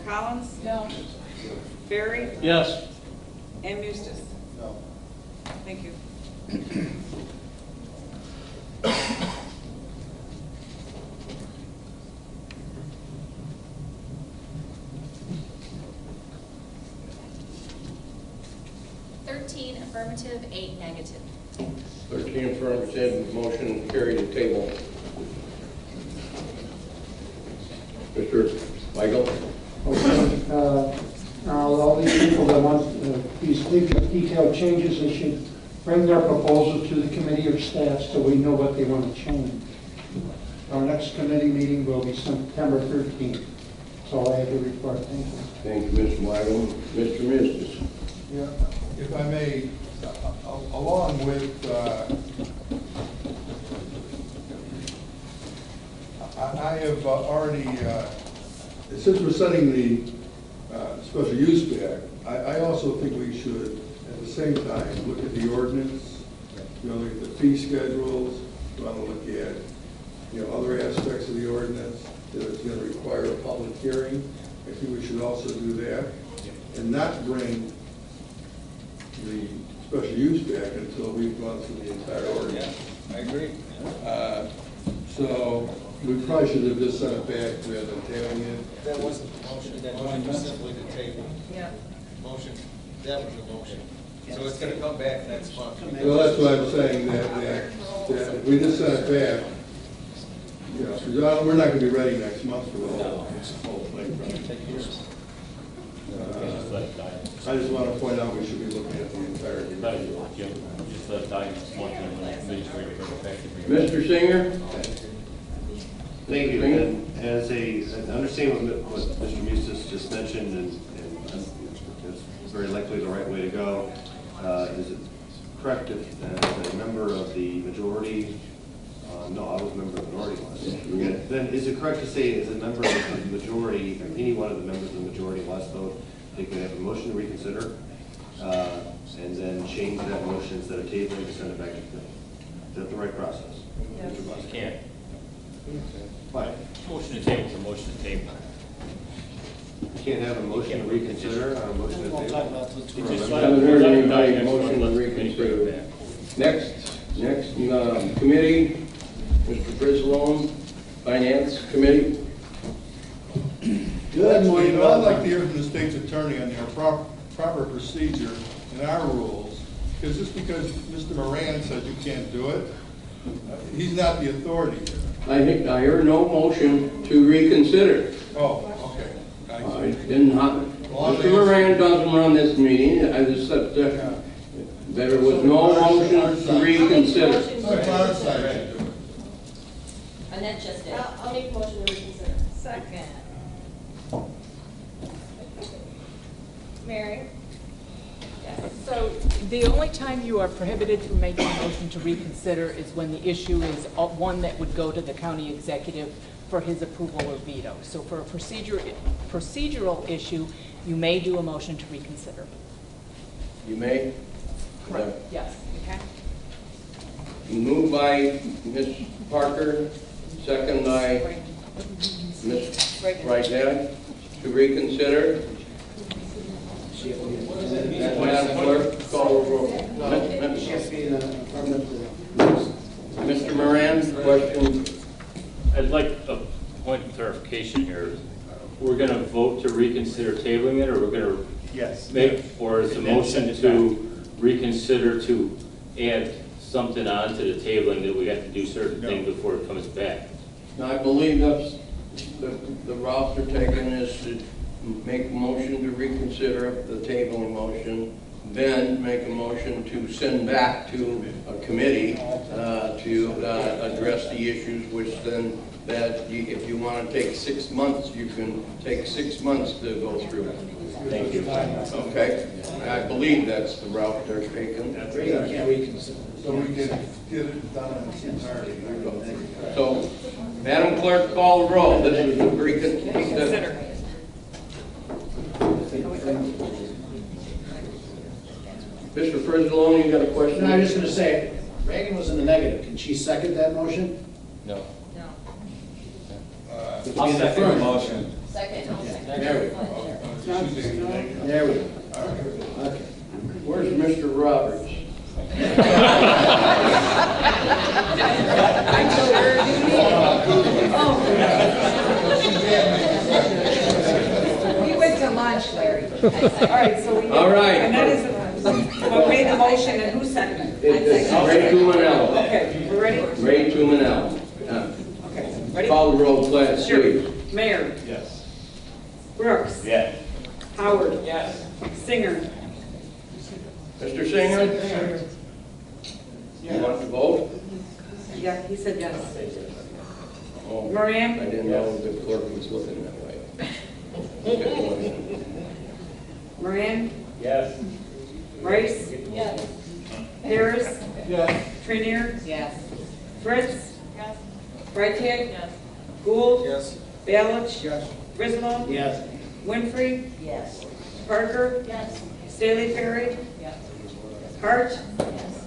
Collins? No. Ferry? Yes. And Eustace? No. Thank you. Affirmative, 8 negative. 13 affirmative, motion carried to table. Mr. Weigel? Okay, now all these people that want these detailed changes, they should bring their proposals to the committee of staff so we know what they want to change. Our next committee meeting will be September 13th. That's all I have to report. Thank you. Thank you, Mr. Weigel. Mr. Mistis. Yeah, if I may, along with, I have already, since we're setting the special use back, I also think we should, at the same time, look at the ordinance, look at the fee schedules, we want to look at, other aspects of the ordinance, that it's going to require a public hearing. I think we should also do that, and not bring the special use back until we've gone through the entire ordinance. I agree. So we probably should have just sent it back rather than tabling it. That wasn't the motion, that motion was simply to table. Yeah. Motion, that was the motion. So it's gonna come back next month. Well, that's why I'm saying that if we just sent it back, we're not going to be ready next month for the whole thing. I just want to point out we should be looking at the entire. Mr. Singer? Thank you. And as I understand what Mr. Mustis just mentioned, and it's very likely the right way to go. Is it correct if as a member of the majority? No, I was a member of the minority last. Then is it correct to say as a member of the majority, any one of the members of the majority last vote, they could have a motion to reconsider, and then change that motion instead of tabling to send it back to committee? Is that the right process? Yes. You can't. Why? Motion to table is a motion to table. You can't have a motion to reconsider on a motion to table? I haven't heard anybody motion to reconsider. Next committee, Mr. Frizzalone, Finance Committee. Good morning. I'd like to hear from the state's attorney on their proper procedure and our rules, because just because Mr. Moran said you can't do it, he's not the authority here. I heard no motion to reconsider. Oh, okay. I didn't have, Mr. Moran doesn't run this meeting. I just said there was no motion to reconsider. Annette just did. I'll make a motion to reconsider. Second. Mary? So the only time you are prohibited from making a motion to reconsider is when the issue is one that would go to the county executive for his approval or veto. So for a procedural issue, you may do a motion to reconsider. You may? Correct. Yes. Okay. Moved by Ms. Parker, second by Ms. Wright-Dad to reconsider. Madam Clerk, call the roll. Mr. Moran, question. I'd like a point of clarification here. We're going to vote to reconsider tabling it, or we're going to make, or is the motion to reconsider to add something on to the tabling that we have to do certain things before it comes back? I believe that's the route they're taking is to make a motion to reconsider the tabling motion, then make a motion to send back to a committee to address the issues, which then if you want to take 6 months, you can take 6 months to go through. Thank you. Okay. I believe that's the route they're taking. So we can get it done in its entirety. So, Madam Clerk, call the roll. This is a reconsider. Mr. Frizzalone, you got a question? No, I'm just going to say, Reagan was in the negative. Can she second that motion? No. I'll second the motion. Second. There we go. There we go. Okay. Where's Mr. Roberts? We went to lunch, Larry. All right, so we. All right. And that is, what made the motion and who seconded it? Ray Tumanello. Okay, we're ready? Ray Tumanello. Okay, ready? Call the roll, class, Sure. please. Mayor. Yes. Brooks. Yes. Howard. Yes. Singer. Mr. Singer? You want to vote? Yeah, he said yes. Oh, Moran? I didn't know the clerk was looking that way. Moran? Yes. Rice? Yes. Harris? Yes. Trainier? Yes. Fritz? Yes. Freitag? Yes. Gould? Yes. Balich? Yes. Griswold? Yes. Winfrey? Yes. Parker? Yes. Staley Perry? Yes. Hart? Yes.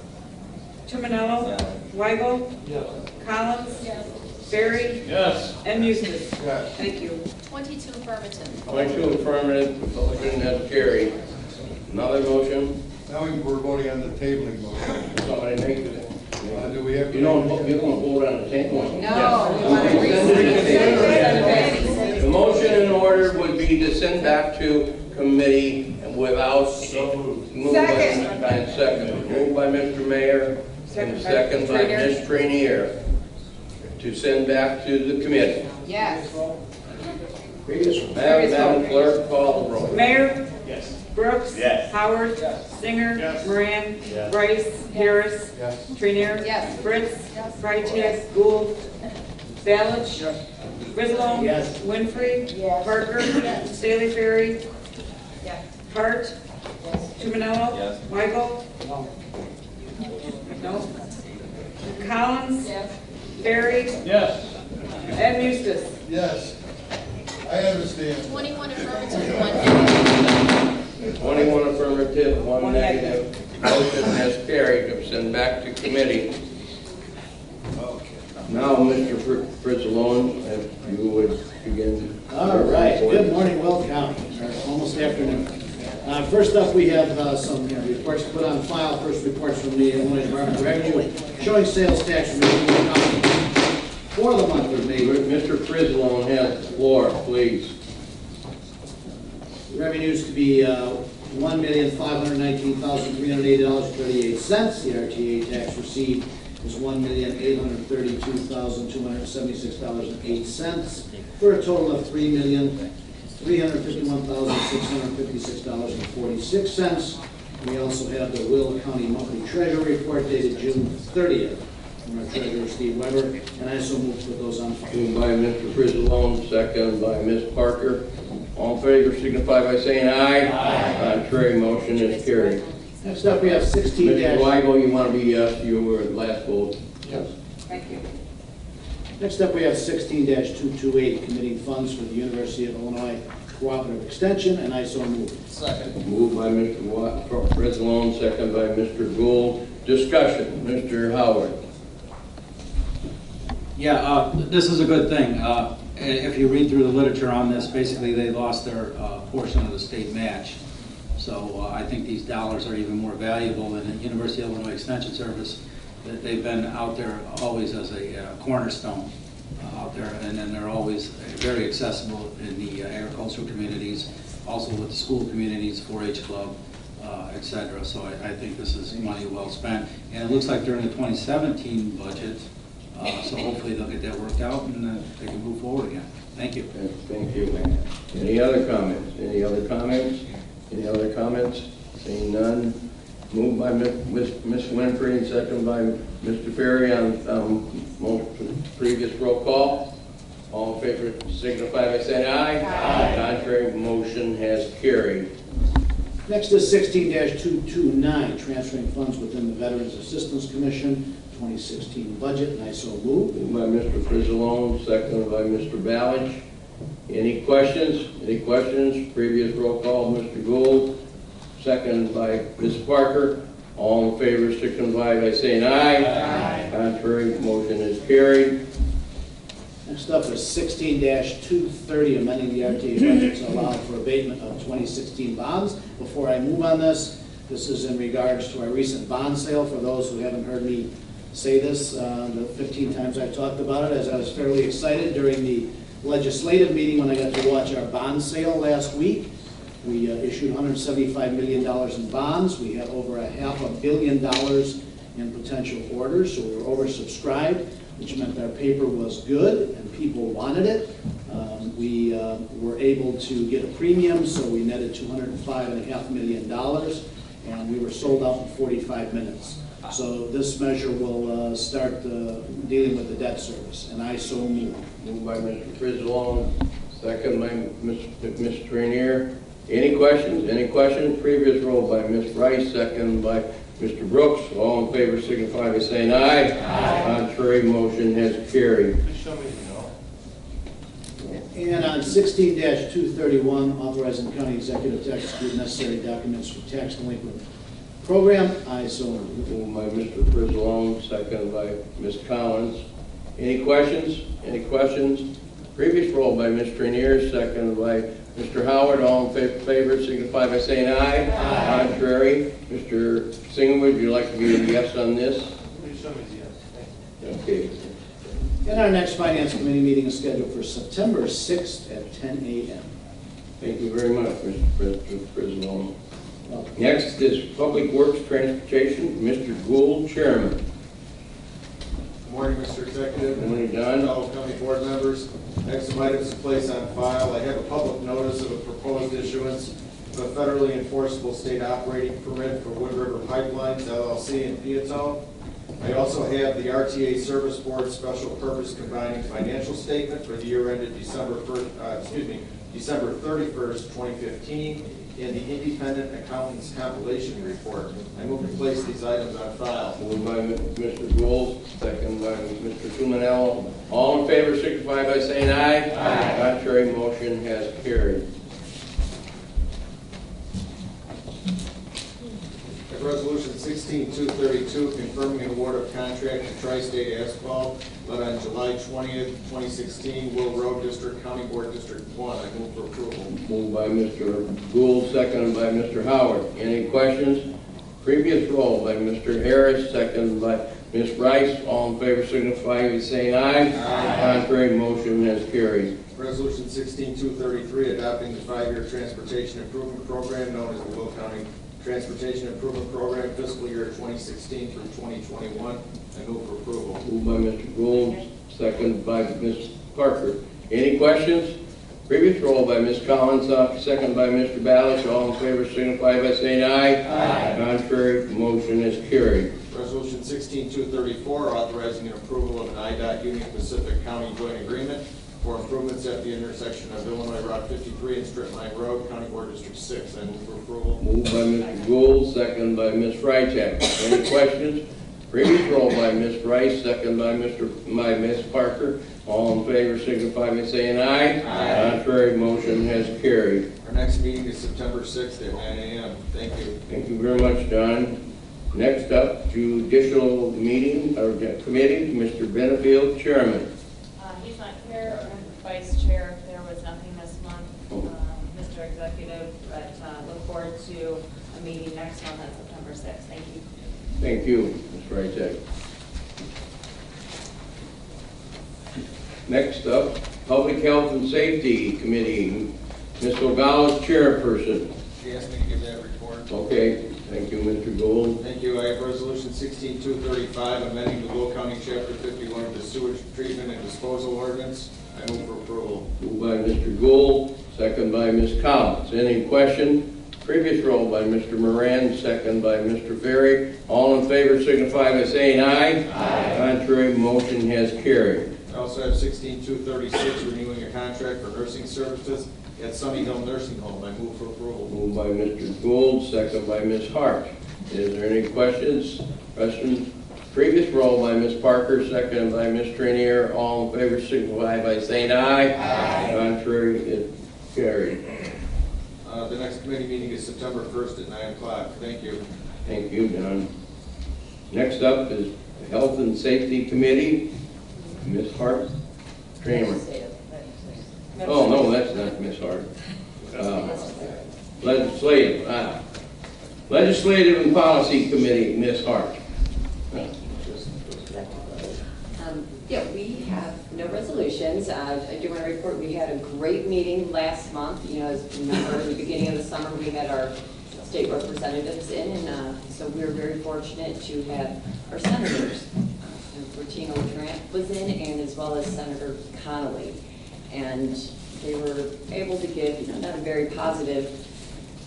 Terminello? Weigel? Yes. Collins? Yes. Barry? Yes. And Eustace? Yes. Thank you. 22 affirmative. 22 affirmative, motion has carried. Another motion, Now we're voting on the tabling motion. somebody make it. Do we have to? You don't, you're gonna vote on the table? No, we want to rescind. The motion in order would be to send back to committee without. Moved by second. Moved by Mr. Mayor, and second by Ms. Trainier, to send back to the committee. Yes. Madam Clerk, call the roll. Mayor? Yes. Brooks? Yes. Howard? Yes. Singer? Yes. Moran? Yes. Rice? Harris? Yes. Trainier? Yes. Fritz? Yes. Freitag? Gould? Balich? Griswold? Yes. Winfrey? Yes. Parker? Yes. Staley Perry? Yes. Hart? Terminello? Yes. Weigel? No. Collins? Yes. Barry? Yes. And Eustace? Yes. I understand. 21 affirmative, 1 negative. 21 affirmative, 1 negative. Motion has carried to send back to committee. Now, Mr. Frizzalone, if you would begin. All right, good morning, Will County, or almost afternoon. First up, we have some reports to put on file. First reports from the Illinois Department of Revenue showing sales tax revenue for the month of May. Mr. Frizzalone has the floor, please. Revenues to be $1,519,380.38. The RTA tax received is $1,832,276.08 for a total of $3,351,656.46. We also have the Will County Monthly Treasury Report dated June 30th from our Treasurer Steve Weber, and I so move to put those on file. Moved by Mr. Frizzalone, second by Ms. Parker. All in favor signify by saying aye. Aye. Contrary, motion is carried. Next up, we have 16 Mr. Weigel, you want to be yes? You were at last vote. Yes. Thank you. Next up, we have 16-228, committing funds for the University of Illinois Cooperative Extension, and I so move. Second. Moved by Mr. Frizzalone, second by Mr. Gould. Discussion, Mr. Howard. Yeah, this is a good thing. If you read through the literature on this, basically they lost their portion of the state match. So I think these dollars are even more valuable than the University of Illinois Extension Service. That they've been out there always as a cornerstone out there, and then they're always very accessible in the agricultural communities, also with the school communities, 4-H club, etc. So I think this is money well spent. And it looks like during the 2017 budget, so hopefully they'll get that worked out and they can move forward again. Thank you. Thank you. Any other comments? Any other comments? Any other comments? Seeing none. Moved by Ms. Winfrey and second by Mr. Perry on previous roll call. All in favor signify by saying aye. Aye. Contrary, motion has carried. Next is 16-229, transferring funds within the Veterans Assistance Commission 2016 budget, and I so move. Moved by Mr. Frizzalone, second by Mr. Balich. Any questions? Any questions? Previous roll call, Mr. Gould, second by Ms. Parker. All in favor signify by saying aye. Aye. Contrary, motion is carried. Next up is 16-230, amending the RTA budget to allow for abatement of 2016 bonds. Before I move on this is in regards to our recent bond sale. For those who haven't heard me say this, the 15 times I've talked about it, as I was fairly excited during the legislative meeting when I got to watch our bond sale last week. We issued $175 million in bonds. We had over $500 million in potential orders, so we were oversubscribed, which meant our paper was good and people wanted it. We were able to get a premium, so we netted $205.5 million, and we were sold out in 45 minutes. So this measure will start dealing with the debt service, and I so move. Moved by Mr. Frizzalone, second by Ms. Trainier. Any questions? Any questions? Previous roll by Ms. Rice, second by Mr. Brooks. All in favor signify by saying aye. Aye. Contrary, motion has carried. And on 16-231, authorizing the county executive to execute necessary documents for tax delinquent program, I so move. Moved by Mr. Frizzalone, second by Ms. Collins. Any questions? Any questions? Previous roll by Ms. Trainier, second by Mr. Howard. All in favor signify by saying aye. Aye. Contrary. Mr. Singer, would you like to be a yes on this? Okay. And our next Finance Committee meeting is scheduled for September 6th at 10 a.m. Thank you very much, Mr. Frizzalone. Next is Public Works Transportation, Mr. Gould, Chairman. Good morning, Mr. Executive. Good morning, John. Fellow county board members. Next some items to place on file. I have a public notice of a proposed issuance of a federally enforceable state operating permit for Wood River Pipelines, LLC in Peatone. I also have the RTA Service Board Special Purpose Combining Financial Statement for the year ended December 31st, 2015, and the Independent Accountant's Compilation Report. I move to place these items on file. Moved by Mr. Gould, second by Mr. Tumanello. All in favor signify by saying aye. Aye. Contrary, motion has carried. Resolution 16-232, confirming an award of contract to Tri-State Asphalt, led on July 20th, 2016, Will Road District, County Board District 1. I move for approval. Moved by Mr. Gould, seconded by Mr. Howard. Any questions? Previous roll by Mr. Harris, seconded by Ms. Rice. All in favor signify by saying aye. Aye. Contrary, motion has carried. Resolution 16-233, adopting the 5-year transportation improvement program known as the Will County Transportation Improvement Program, fiscal year 2016 through 2021. I move for approval. Moved by Mr. Gould, seconded by Ms. Parker. Any questions? Previous roll by Ms. Collins, seconded by Mr. Ballas. All in favor signify by saying aye. Aye. Contrary, motion is carried. Resolution 16-234, authorizing an approval of an IDOT Union Pacific County joint agreement for improvements at the intersection of Illinois Route 53 and Strip Line Road, County Board District 6. I move for approval. Moved by Mr. Gould, second by Ms. Freitag. Any questions? Previous roll by Ms. Rice, second by Ms. Parker. All in favor signify by saying aye. Aye. Contrary, motion has carried. Our next meeting is September 6th at 9 a.m. Thank you. Thank you very much, John. Next up, judicial meeting or committee, Mr. Benefield, Chairman. He's not here, Vice Chair. There was nothing this month, Mr. Executive, but look forward to a meeting next month on September 6th. Thank you. Thank you, Ms. Freitag. Next up, Public Health and Safety Committee, Ms. Ogall's chairperson. She asked me to give that report. Okay, thank you, Mr. Gould. Thank you. I have Resolution 16-235, amending the Will County Chapter 51 of the Sewage Treatment and Disposal Ordinance. I move for approval. Moved by Mr. Gould, second by Ms. Collins. Any question? Previous roll by Mr. Moran, second by Mr. Ferry. All in favor signify by saying aye. Aye. Contrary, motion has carried. I also have 16-236, renewing a contract for nursing services at Sunny Hill Nursing Home. I move for approval. Moved by Mr. Gould, second by Ms. Hart. Is there any questions? Questions? Previous roll by Ms. Parker, second by Ms. Trainier. All in favor signify by saying aye. Aye. Contrary, it carried. The next committee meeting is September 1st at 9 o'clock. Thank you. Thank you, John. Next up is the Health and Safety Committee. Ms. Hart Kramer. Oh, no, that's not Ms. Hart. Legislative. Legislative and Policy Committee, Ms. Hart. Yeah, we have no resolutions. I do want to report we had a great meeting last month. You know, as you remember, at the beginning of the summer, we had our state representatives in, and so we were very fortunate to have our senators. Bertino Trant was in, and as well as Senator Connolly. And they were able to give, you know, not a very positive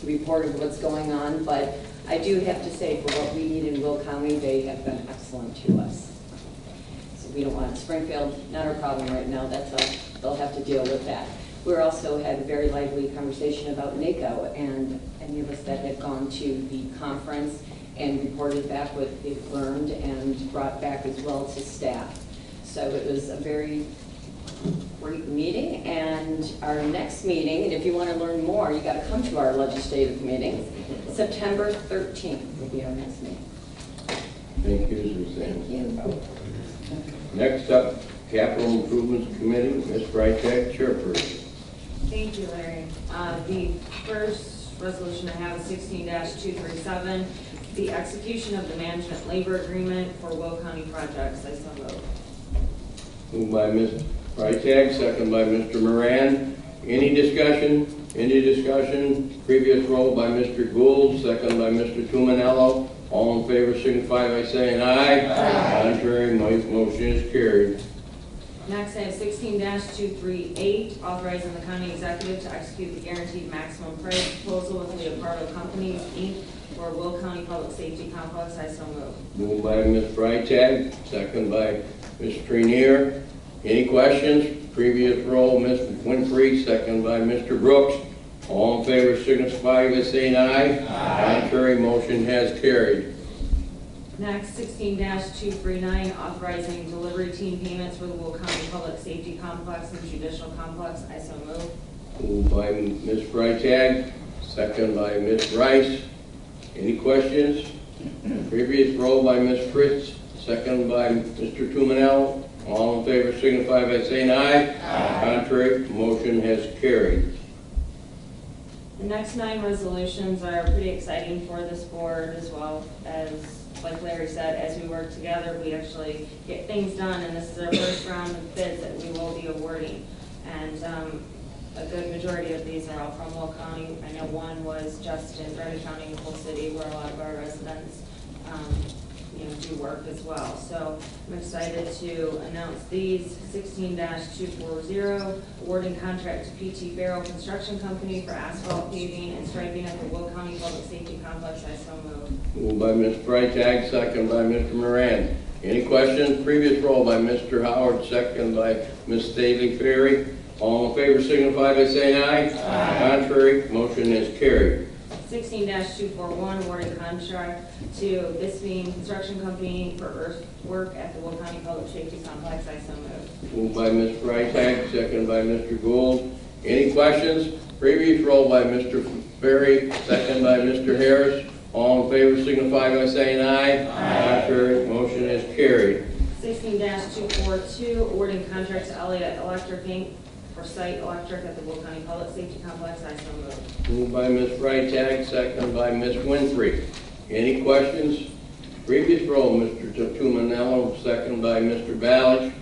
report of what's going on, but I do have to say, for what we need in Will County, they have been excellent to us. We don't want Springfield, not our problem right now. That's they'll have to deal with that. We also had a very lively conversation about NACO and any of us that had gone to the conference and reported back what they've learned and brought back as well to staff. So it was a very great meeting, and our next meeting, and if you want to learn more, you got to come to our legislative meeting. September 13th will be our next meeting. Thank you, Suzanne. Thank you. Next up, Capital Improvements Committee, Ms. Freitag, Chairperson. Thank you, Larry. The first resolution I have is 16-237, the execution of the management labor agreement for Will County projects. I so move. Moved by Ms. Freitag, second by Mr. Moran. Any discussion? Any discussion? Previous roll by Mr. Gould, second by Mr. Tumanello. All in favor signify by saying aye. Aye. Contrary, motion is carried. Next, I have 16-238, authorizing the county executive to execute the guaranteed maximum price proposal with Leopardo Companies, Inc. for Will County Public Safety Complex. I so move. Moved by Ms. Freitag, second by Ms. Trenier. Any questions? Previous roll, Ms. Winfrey, second by Mr. Brooks. All in favor signify by saying aye. Aye. Contrary, motion has carried. Next, 16-239, authorizing delivery team payments for the Will County Public Safety Complex and Judicial Complex. I so move. Moved by Ms. Freitag, second by Ms. Rice. Any questions? Previous roll by Ms. Fritz, second by Mr. Tumanello. All in favor signify by saying aye. Aye. Contrary, motion has carried. The next 9 resolutions are pretty exciting for this board, as well as, like Larry said, as we work together, we actually get things done, and this is our first round of bids that we will be awarding. And a good majority of these are all from Will County. I know one was just in Garett County and Cole City, where a lot of our residents do work as well. So I'm excited to announce these. 16-240, awarding contract to PT Barrow Construction Company for asphalt paving and striping at the Will County Public Safety Complex. I so move. Moved by Ms. Freitag, second by Mr. Moran. Any questions? Previous roll by Mr. Howard, second by Ms. Staley Ferry. All in favor signify by saying aye. Aye. Contrary, motion is carried. 16-241, awarding contract to Bisping Construction Company for earthwork at the Will County Public Safety Complex. I so move. Moved by Ms. Freitag, second by Mr. Gould. Any questions? Previous roll by Mr. Ferry, second by Mr. Harris. All in favor signify by saying aye. Aye. Contrary, motion is carried. 16-242, awarding contract to Elliott Electric Inc. for site electric at the Will County Public Safety Complex. I so move. Moved by Ms. Freitag, second by Ms. Winfrey. Any questions? Previous roll, Mr. Tumanello, second by Mr. Balich.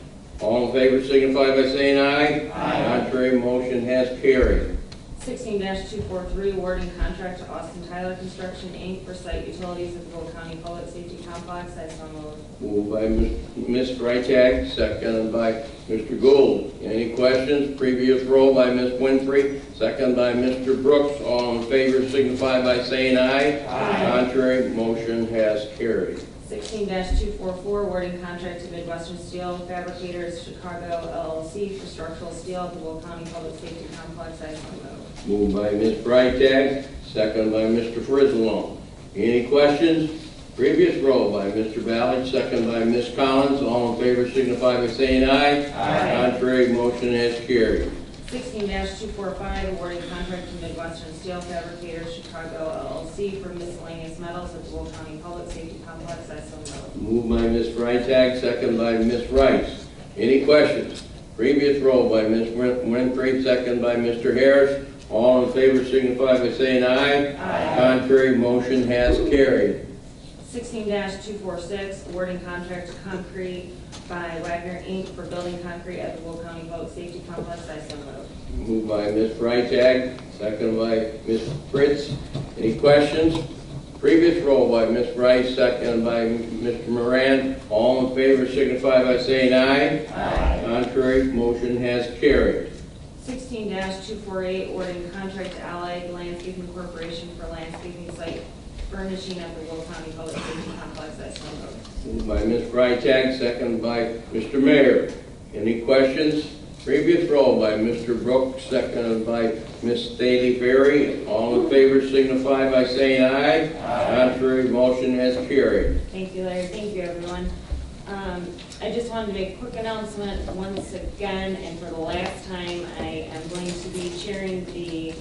All in favor signify by saying aye. Aye. Contrary, motion has carried. 16-243, awarding contract to Austin Tyler Construction Inc. for site utilities at the Will County Public Safety Complex. I so move. Moved by Ms. Freitag, second by Mr. Gould. Any questions? Previous roll by Ms. Winfrey, second by Mr. Brooks. All in favor signify by saying aye. Aye. Contrary, motion has carried. 16-244, awarding contract to Midwestern Steel Fabricators Chicago LLC for structural steel at the Will County Public Safety Complex. I so move. Moved by Ms. Freitag, second by Mr. Frizzlone. Any questions? Previous roll by Mr. Ballard, second by Ms. Collins. All in favor signify by saying aye. Aye. Contrary, motion has carried. 16-245, awarding contract to Midwestern Steel Fabricators Chicago LLC for miscellaneous metals at the Will County Public Safety Complex. I so move. Moved by Ms. Freitag, second by Ms. Rice. Any questions? Previous roll by Ms. Winfrey, second by Mr. Harris. All in favor signify by saying aye. Aye. Contrary, motion has carried. 16-246, awarding contract to Concrete by Wagner Inc. for building concrete at the Will County Public Safety Complex. I so move. Moved by Ms. Freitag, second by Ms. Fritz. Any questions? Previous roll by Ms. Rice, second by Mr. Moran. All in favor signify by saying aye. Aye. Contrary, motion has carried. 16-248, awarding contract to Allied Landscaping Corporation for landscaping site furnishing at the Will County Public Safety Complex. I so move. Moved by Ms. Freitag, second by Mr. Mayor. Any questions? Previous roll by Mr. Brooks, seconded by Ms. Staley Berry. All in favor signify by saying aye. Contrary, motion has carried. Thank you, Larry. Thank you, everyone. I just wanted to make a quick announcement once again, and for the last time, I am going to be chairing the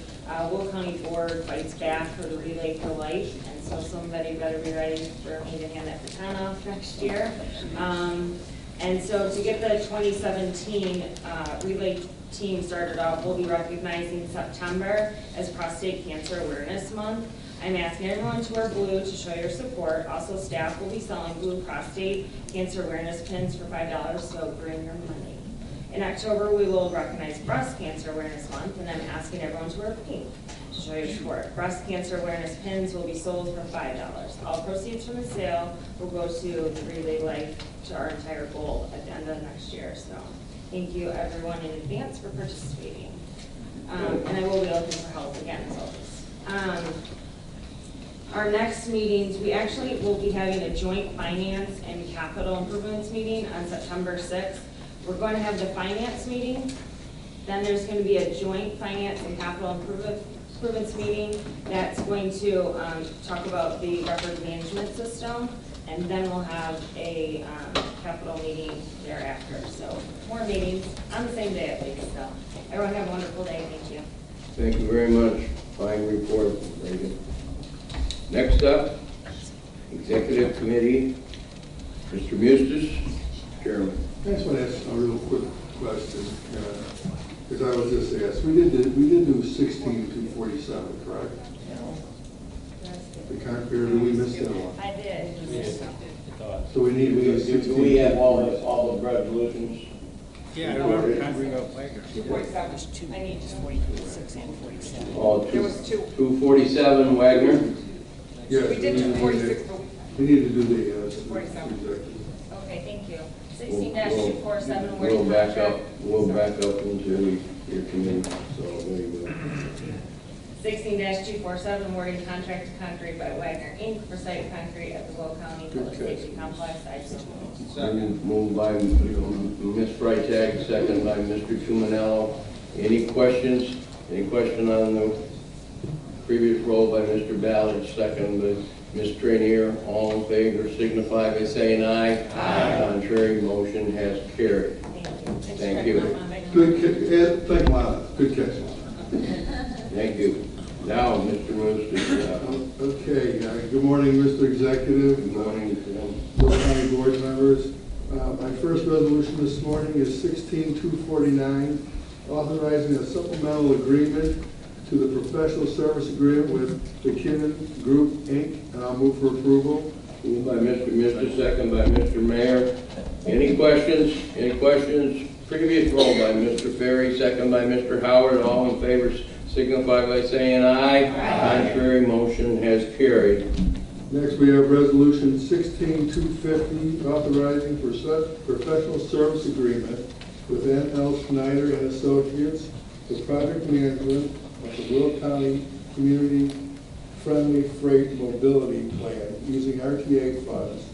Will County Board Fights Back for the Relay for Life, and so somebody better be ready for me to hand that baton off next year. And so to get the 2017 relay team started off, we'll be recognizing September as Prostate Cancer Awareness Month. I'm asking everyone to wear blue to show your support. Also, staff will be selling blue prostate cancer awareness pins for $5, so bring your money. In October, we will recognize Breast Cancer Awareness Month, and I'm asking everyone to wear pink to show your support. Breast cancer awareness pins will be sold for $5. All proceeds from the sale will go to the Relay Life, to our entire goal at the end of next year. So thank you, everyone, in advance for participating. And I will be looking for help again, as always. Our next meetings, we actually will be having a joint finance and capital improvements meeting on September 6th. We're going to have the finance meeting. Then there's going to be a joint finance and capital improvements meeting that's going to talk about the record management system. And then we'll have a capital meeting thereafter. So more meetings on the same day at least. So everyone have a wonderful day. Thank you. Thank you very much. Fine report, Reagan. Next up, Executive Committee, Mr. Mustis, Chairman. I just want to ask a real quick question, because I was just asked. We did do 16,247, correct? The concrete, or did we miss that one? I did. So we need to do Do we have all the resolutions? Yeah, I remember concrete out Wagner. I need 46 and 47. All There was two. 247 Wagner. Yes. We did 246. We need to do the 47. Okay, thank you. 16-247 award We'll back contract. up. We'll back up into your committee. So there you go. 16-247 awarding contract to concrete by Wagner Inc. for site concrete at the Will County Public Safety Complex. Moved by Ms. Freitag, second by Mr. Tumanello. Any questions? Any question on the previous roll by Mr. Ballard, second by Ms. Trainier? All in favor signify by saying aye. Aye. Contrary, motion has carried. Thank you. Good, thank you, Lana. Good catch. Thank you. Now, Mr. Rooster. Okay, good morning, Mr. Executive. Good morning, Will County Board members. My first resolution this morning is 16-249, authorizing a supplemental agreement to the professional service agreement with the McKinnon Group, Inc., and I'll move for approval. Moved by Mr. Mister, second by Mr. Mayor. Any questions? Any questions? Previous roll by Mr. Ferry, second by Mr. Howard. All in favor signify by saying aye. Aye. Contrary, motion has carried. Next, we have Resolution 16-250, authorizing for such professional service agreement with N.L. Snyder and Associates for project management of the Will County Community Friendly Freight Mobility Plan using RTA funds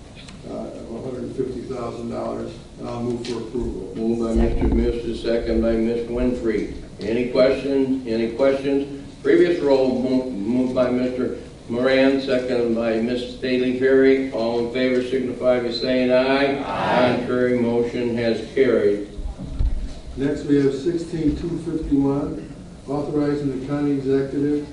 of $150,000, and I'll move for approval. Moved by Mr. Mister, second by Ms. Winfrey. Any questions? Any questions? Previous roll moved by Mr. Moran, second by Ms. Staley Perry. All in favor signify by saying aye. Aye. Contrary, motion has carried. Next, we have 16-251, authorizing the county executive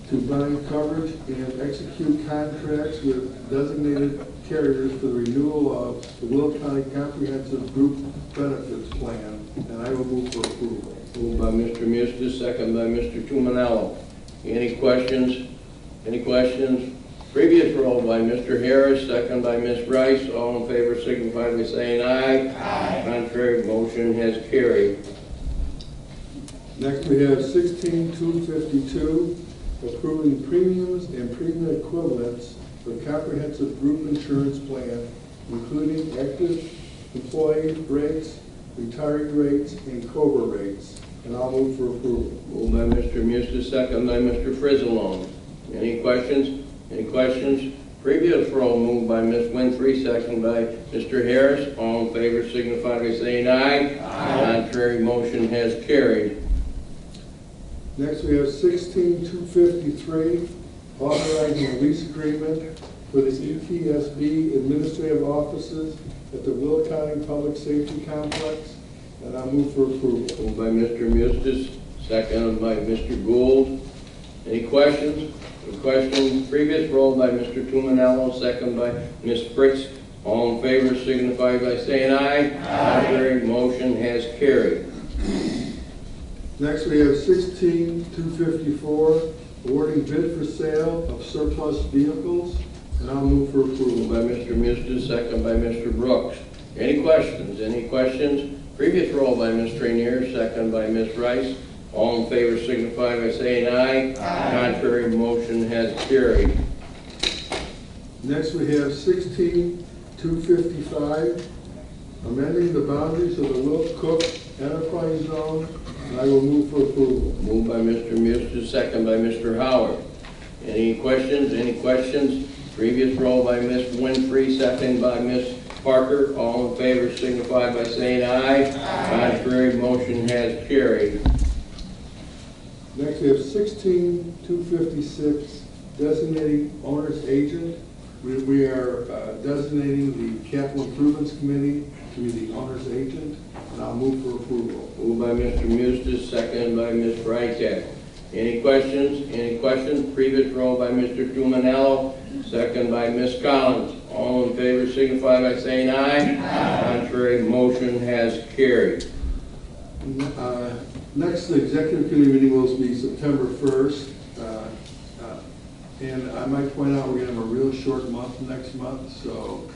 to bind coverage and execute contracts with designated carriers for the renewal of the Will County Comprehensive Group Benefits Plan, and I will move for approval. Moved by Mr. Mister, second by Mr. Tumanello. Any questions? Any questions? Previous roll by Mr. Harris, second by Ms. Rice. All in favor signify by saying aye. Aye. Contrary, motion has carried. Next, we have 16-252, approving premiums and premium equivalents for comprehensive group insurance plan, including active employee rates, retiree rates, and COBRA rates. And I'll move for approval. Moved by Mr. Musta, second by Mr. Frizzalone. Any questions? Any questions? Previous roll moved by Ms. Winfrey, second by Mr. Harris. All in favor signify by saying aye. Aye. Contrary motion has carried. Next, we have 16253, authorizing a lease agreement for the ETSB administrative offices at the Will County Public Safety Complex, and I move for approval. Moved by Mr. Mustis, second by Mr. Gould. Any questions? Any questions? Previous roll by Mr. Tumanello, second by Ms. Fritz. All in favor signify by saying aye. Aye. Contrary motion has carried. Next, we have 16254, awarding bid for sale of surplus vehicles, and I'll move for approval. By Mr. Mustis, second by Mr. Brooks. Any questions? Any questions? Previous roll by Ms. Trainier, second by Ms. Rice. All in favor signify by saying aye. Aye. Contrary motion has carried. Next, we have 16255, amending the boundaries of the Will Cook Enterprise Zone, and I will move for approval. Moved by Mr. Mustis, second by Mr. Howard. Any questions? Any questions? Previous roll by Ms. Winfrey, second by Ms. Parker. All in favor signify by saying aye. Aye. Contrary motion has carried. Next, we have 16256, designating owner's agent. We are designating the Capital Improvements Committee to be the owner's agent, and I'll move for approval. Moved by Mr. Mustis, second by Ms. Freitag. Any questions? Any questions? Previous roll by Mr. Tumanello, second by Ms. Collins. All in favor signify by saying aye. Aye. Contrary motion has carried. Next, the executive committee meeting will be September 1st. And I might point out we're going to have a real short month next month, so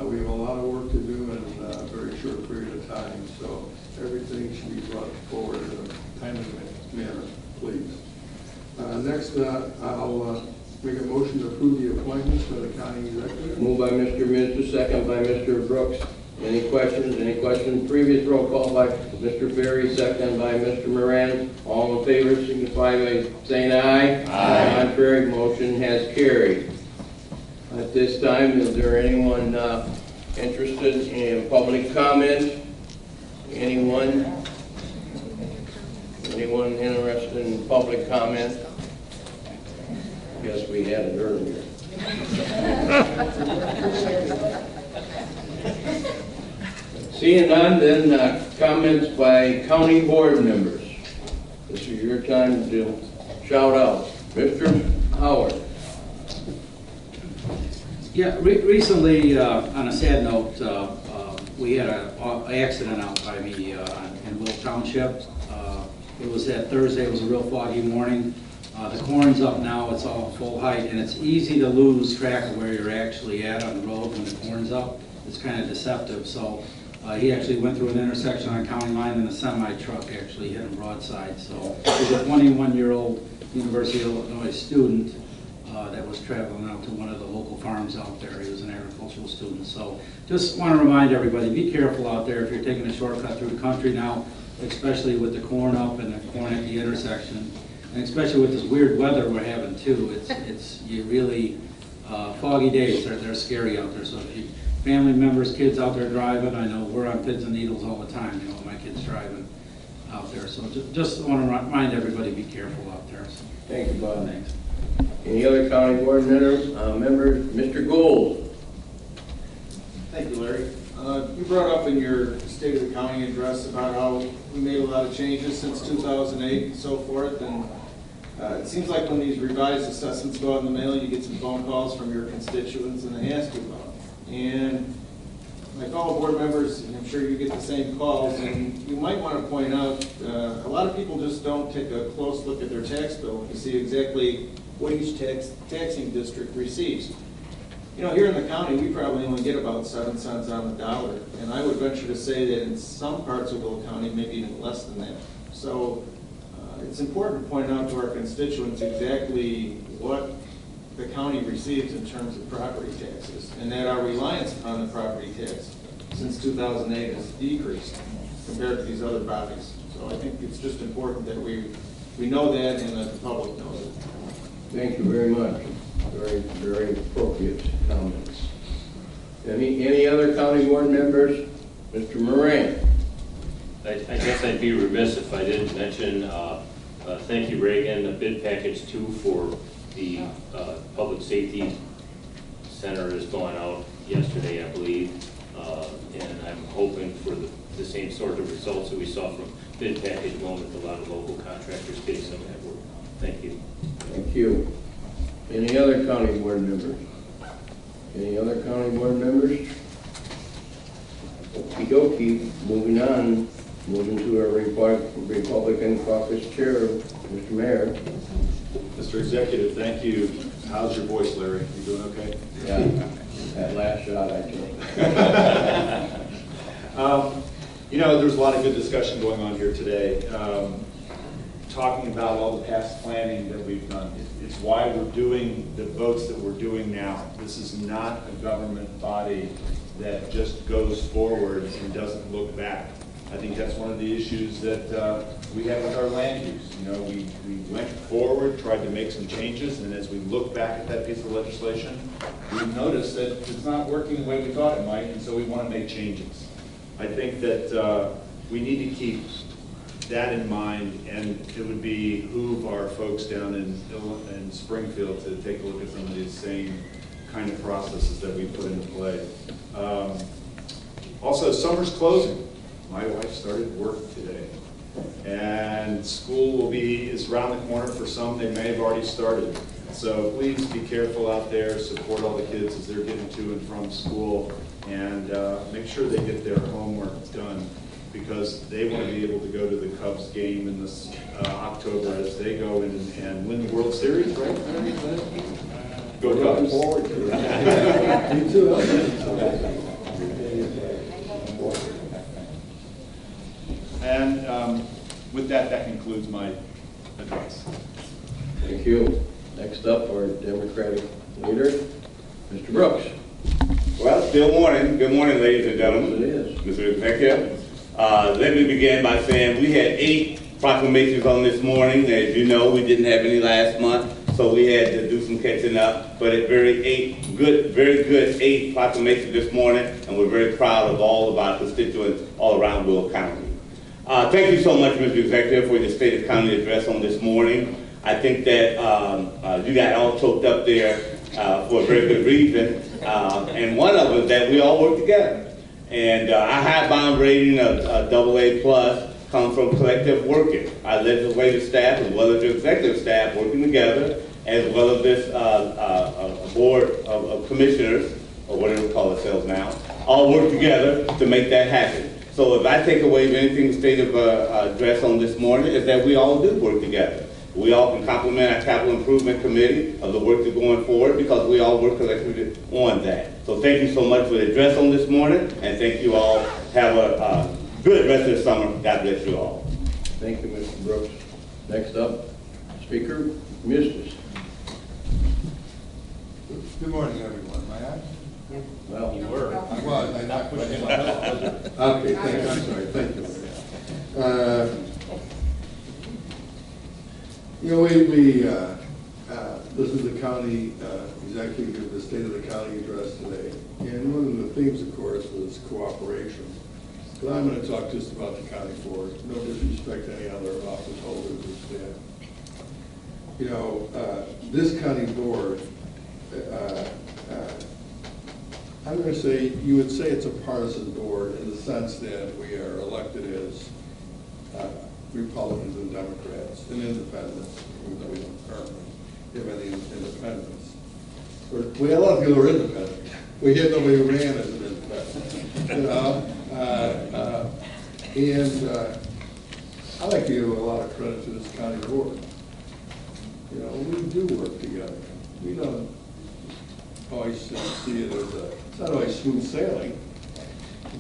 we have a lot of work to do in a very short period of time. So everything should be brought forward in a timely manner, please. Next, I'll make a motion to approve the appointments for the county executive. Moved by Mr. Minster, second by Mr. Brooks. Any questions? Any questions? Previous roll call by Mr. Ferry, second by Mr. Moran. All in favor signify by saying aye. Aye. Contrary motion has carried. At this time, is there anyone interested in public comment? Anyone? Anyone interested in public comment? Guess we had it earlier. Seeing none, then comments by county board members. This is your time to shout out. Mr. Howard. Yeah, recently, on a sad note, we had an accident out by me in Will Township. It was that Thursday. It was a real foggy morning. The corn's up now. It's all full height, and it's easy to lose track of where you're actually at on the road when the corn's up. It's kind of deceptive. So he actually went through an intersection on county line, and a semi-truck actually hit him broadside. So he's a 21-year-old University of Illinois student that was traveling out to one of the local farms out there. He was an agricultural student. So just want to remind everybody, be careful out there if you're taking a shortcut through the country now, especially with the corn up and the corn at the intersection, and especially with this weird weather we're having too. It's you really foggy days. They're scary out there. So if you family members, kids out there driving, I know we're on pins and needles all the time. You know, my kids driving out there. So just want to remind everybody, be careful out there. So, thank you, Bob. Thanks. Any other county board members? Mr. Gould. Thank you, Larry. You brought up in your State of the County address about how we made a lot of changes since 2008 and so forth, and it seems like when these revised assessments go out in the mail, you get some phone calls from your constituents and they ask you about them. And like all board members, and I'm sure you get the same calls, and you might want to point out, a lot of people just don't take a close look at their tax bill to see exactly what each taxing district receives. You know, here in the county, we probably only get about 7 cents on the dollar, and I would venture to say that in some parts of Will County, maybe even less than that. So it's important to point out to our constituents exactly what the county receives in terms of property taxes, and that our reliance upon the property tax since 2008 has decreased compared to these other bodies. So I think it's just important that we know that and that the public knows it. Thank you very much. Very appropriate comments. Any other county board members? Mr. Moran. I guess I'd be remiss if I didn't mention, thank you, Reagan, the bid package 2 for the Public Safety Center has gone out yesterday, I believe, and I'm hoping for the same sort of results that we saw from bid package 1 with a lot of local contractors getting some of that work. Thank you. Thank you. Any other county board members? Any other county board members? Okie dokie, moving on. Moving to our Republican caucus chair, Mr. Mayor. Mr. Executive, thank you. How's your voice, Larry? You doing okay? Yeah, that last shot I took. You know, there's a lot of good discussion going on here today, talking about all the past planning that we've done. It's why we're doing the votes that we're doing now. This is not a government body that just goes forward and doesn't look back. I think that's one of the issues that we have with our land use. You know, we went forward, tried to make some changes, and as we look back at that piece of legislation, we noticed that it's not working the way we thought it might, and so we want to make changes. I think that we need to keep that in mind, and it would behoove our folks down in Springfield to take a look at some of these same kind of processes that we put into play. Also, summer's closing. My wife started work today, and school is around the corner for some. They may have already started. So please be careful out there, support all the kids as they're getting to and from school, and make sure they get their homework done, because they want to be able to go to the Cubs game in this October as they go in and win the World Series, right? Go Cubs. Forward to it. Me too. And with that, that concludes my address. Thank you. Next up, our Democratic leader, Mr. Brooks. Well, still morning. Good morning, ladies and gentlemen. Yes, it is. Mr. Executive. Let me begin by saying we had 8 proclamations on this morning. As you know, we didn't have any last month, so we had to do some catching up. But it very good 8 proclamations this morning, and we're very proud of all of our constituents all around Will County. Thank you so much, Mr. Executive, for your State of County address on this morning. I think that you got all choked up there for a very good reason, and one of them is that we all work together. And our high bond rating of AA+ comes from collective working. Our legislative staff, as well as the executive staff, working together, as well as this board of commissioners, or whatever we call ourselves now, all work together to make that happen. So if I take away anything the state of address on this morning, is that we all do work together. We all can compliment our capital improvement committee of the work that's going forward, because we all work collectively on that. So thank you so much for the address on this morning, and thank you all. Have a good rest of the summer. God bless you all. Thank you, Mr. Brooks. Next up, Speaker Mustis. Good morning, everyone. Am I on? Well, you were. I was. I not pushing my bell. Okay, thank you. I'm sorry. Thank you. You know, we listened to the county executive give the state of the county address today, and one of the themes, of course, was cooperation. But I'm going to talk just about the county board. No disrespect to any other office holders or staff. You know, this county board, I'm going to say, you would say it's a partisan board in the sense that we are elected as Republicans and Democrats and independents, even though we don't currently have any independents. We have a lot of people who are independent. We had nobody who ran as an independent. You know? I like to give a lot of credit to this county board. You know, we do work together. We don't always see it as it's not always smooth sailing,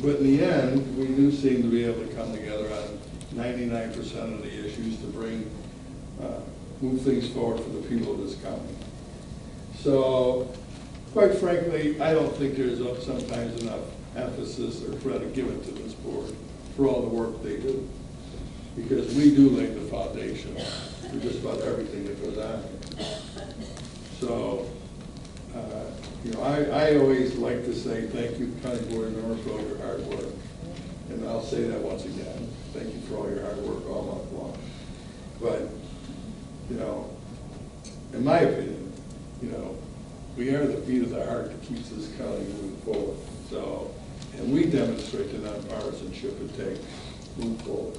but in the end, we do seem to be able to come together on 99% of the issues to bring, move things forward for the people of this county. So, quite frankly, I don't think there's sometimes enough emphasis or credit given to this board for all the work they do, because we do lay the foundation for just about everything that goes on. So, You know, I always like to say thank you, County Board members, for all your hard work. And I'll say that once again. Thank you for all your hard work all month long. But, you know, in my opinion, you know, we are the beat of the heart that keeps this county moving forward. So, and we demonstrate the nonpartisanship it takes to move forward.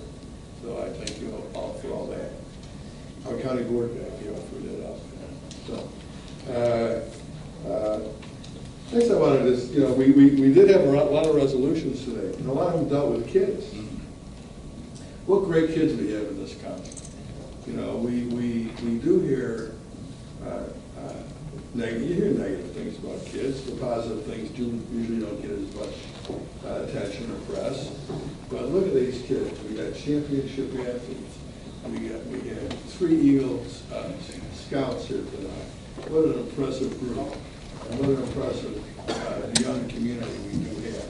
So I thank you all for all that. Our county board back here for that up. So, next I wanted to, you know, we did have a lot of resolutions today, and a lot of them dealt with kids. What great kids we have in this county. You know, we do hear, you hear negative things about kids. The positive things usually don't get as much attention or press. But look at these kids. We got championship athletes. We had 3 Eagles scouts here tonight. What an impressive group. And what an impressive young community we do have.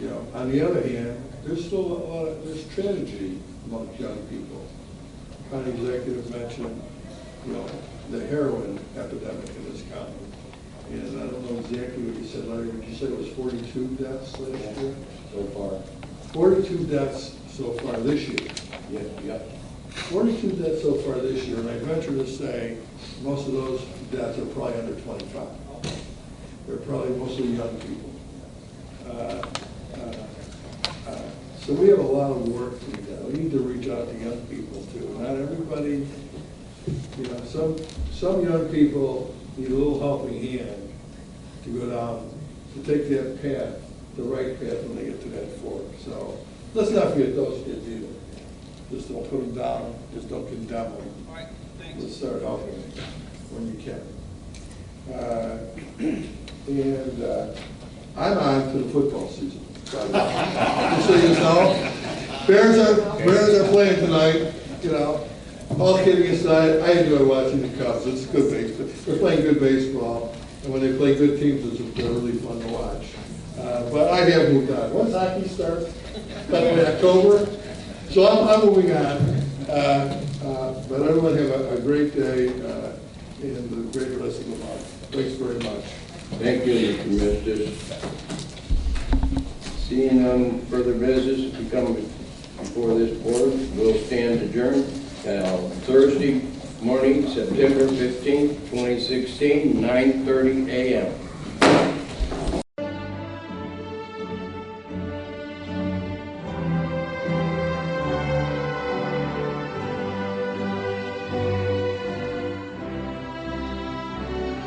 You know, on the other hand, there's still there's tragedy among young people. County executive mentioned, you know, the heroin epidemic in this county. And I don't know exactly what you said, Larry. Would you say it was 42 deaths last year? So far. 42 deaths so far this year. Yeah. 42 deaths so far this year, and I venture to say most of those deaths are probably under 25. They're probably mostly young people. So we have a lot of work to do. We need to reach out to young people too. Not everybody, you know, some young people need a little helping hand to go down, to take that path, the right path when they get to that fork. So let's not forget those kids either. Just don't put them down, just don't condemn them. All right, thanks. Let's start helping them when you can. I'm on to the football season. Just so you know, Bears are playing tonight. You know, all kidding aside, I enjoy watching the Cubs. It's good baseball. They're playing good baseball, and when they play good teams, they're really fun to watch. But I have moved on. When's hockey start? In October. So I'm moving on. But everyone have a great day and a great rest of the month. Thanks very much. Thank you, Mr. Commissioners. Seeing further business to come before this board, we'll stand adjourned. Thursday morning, September 15th, 2016, 9:30 a.m.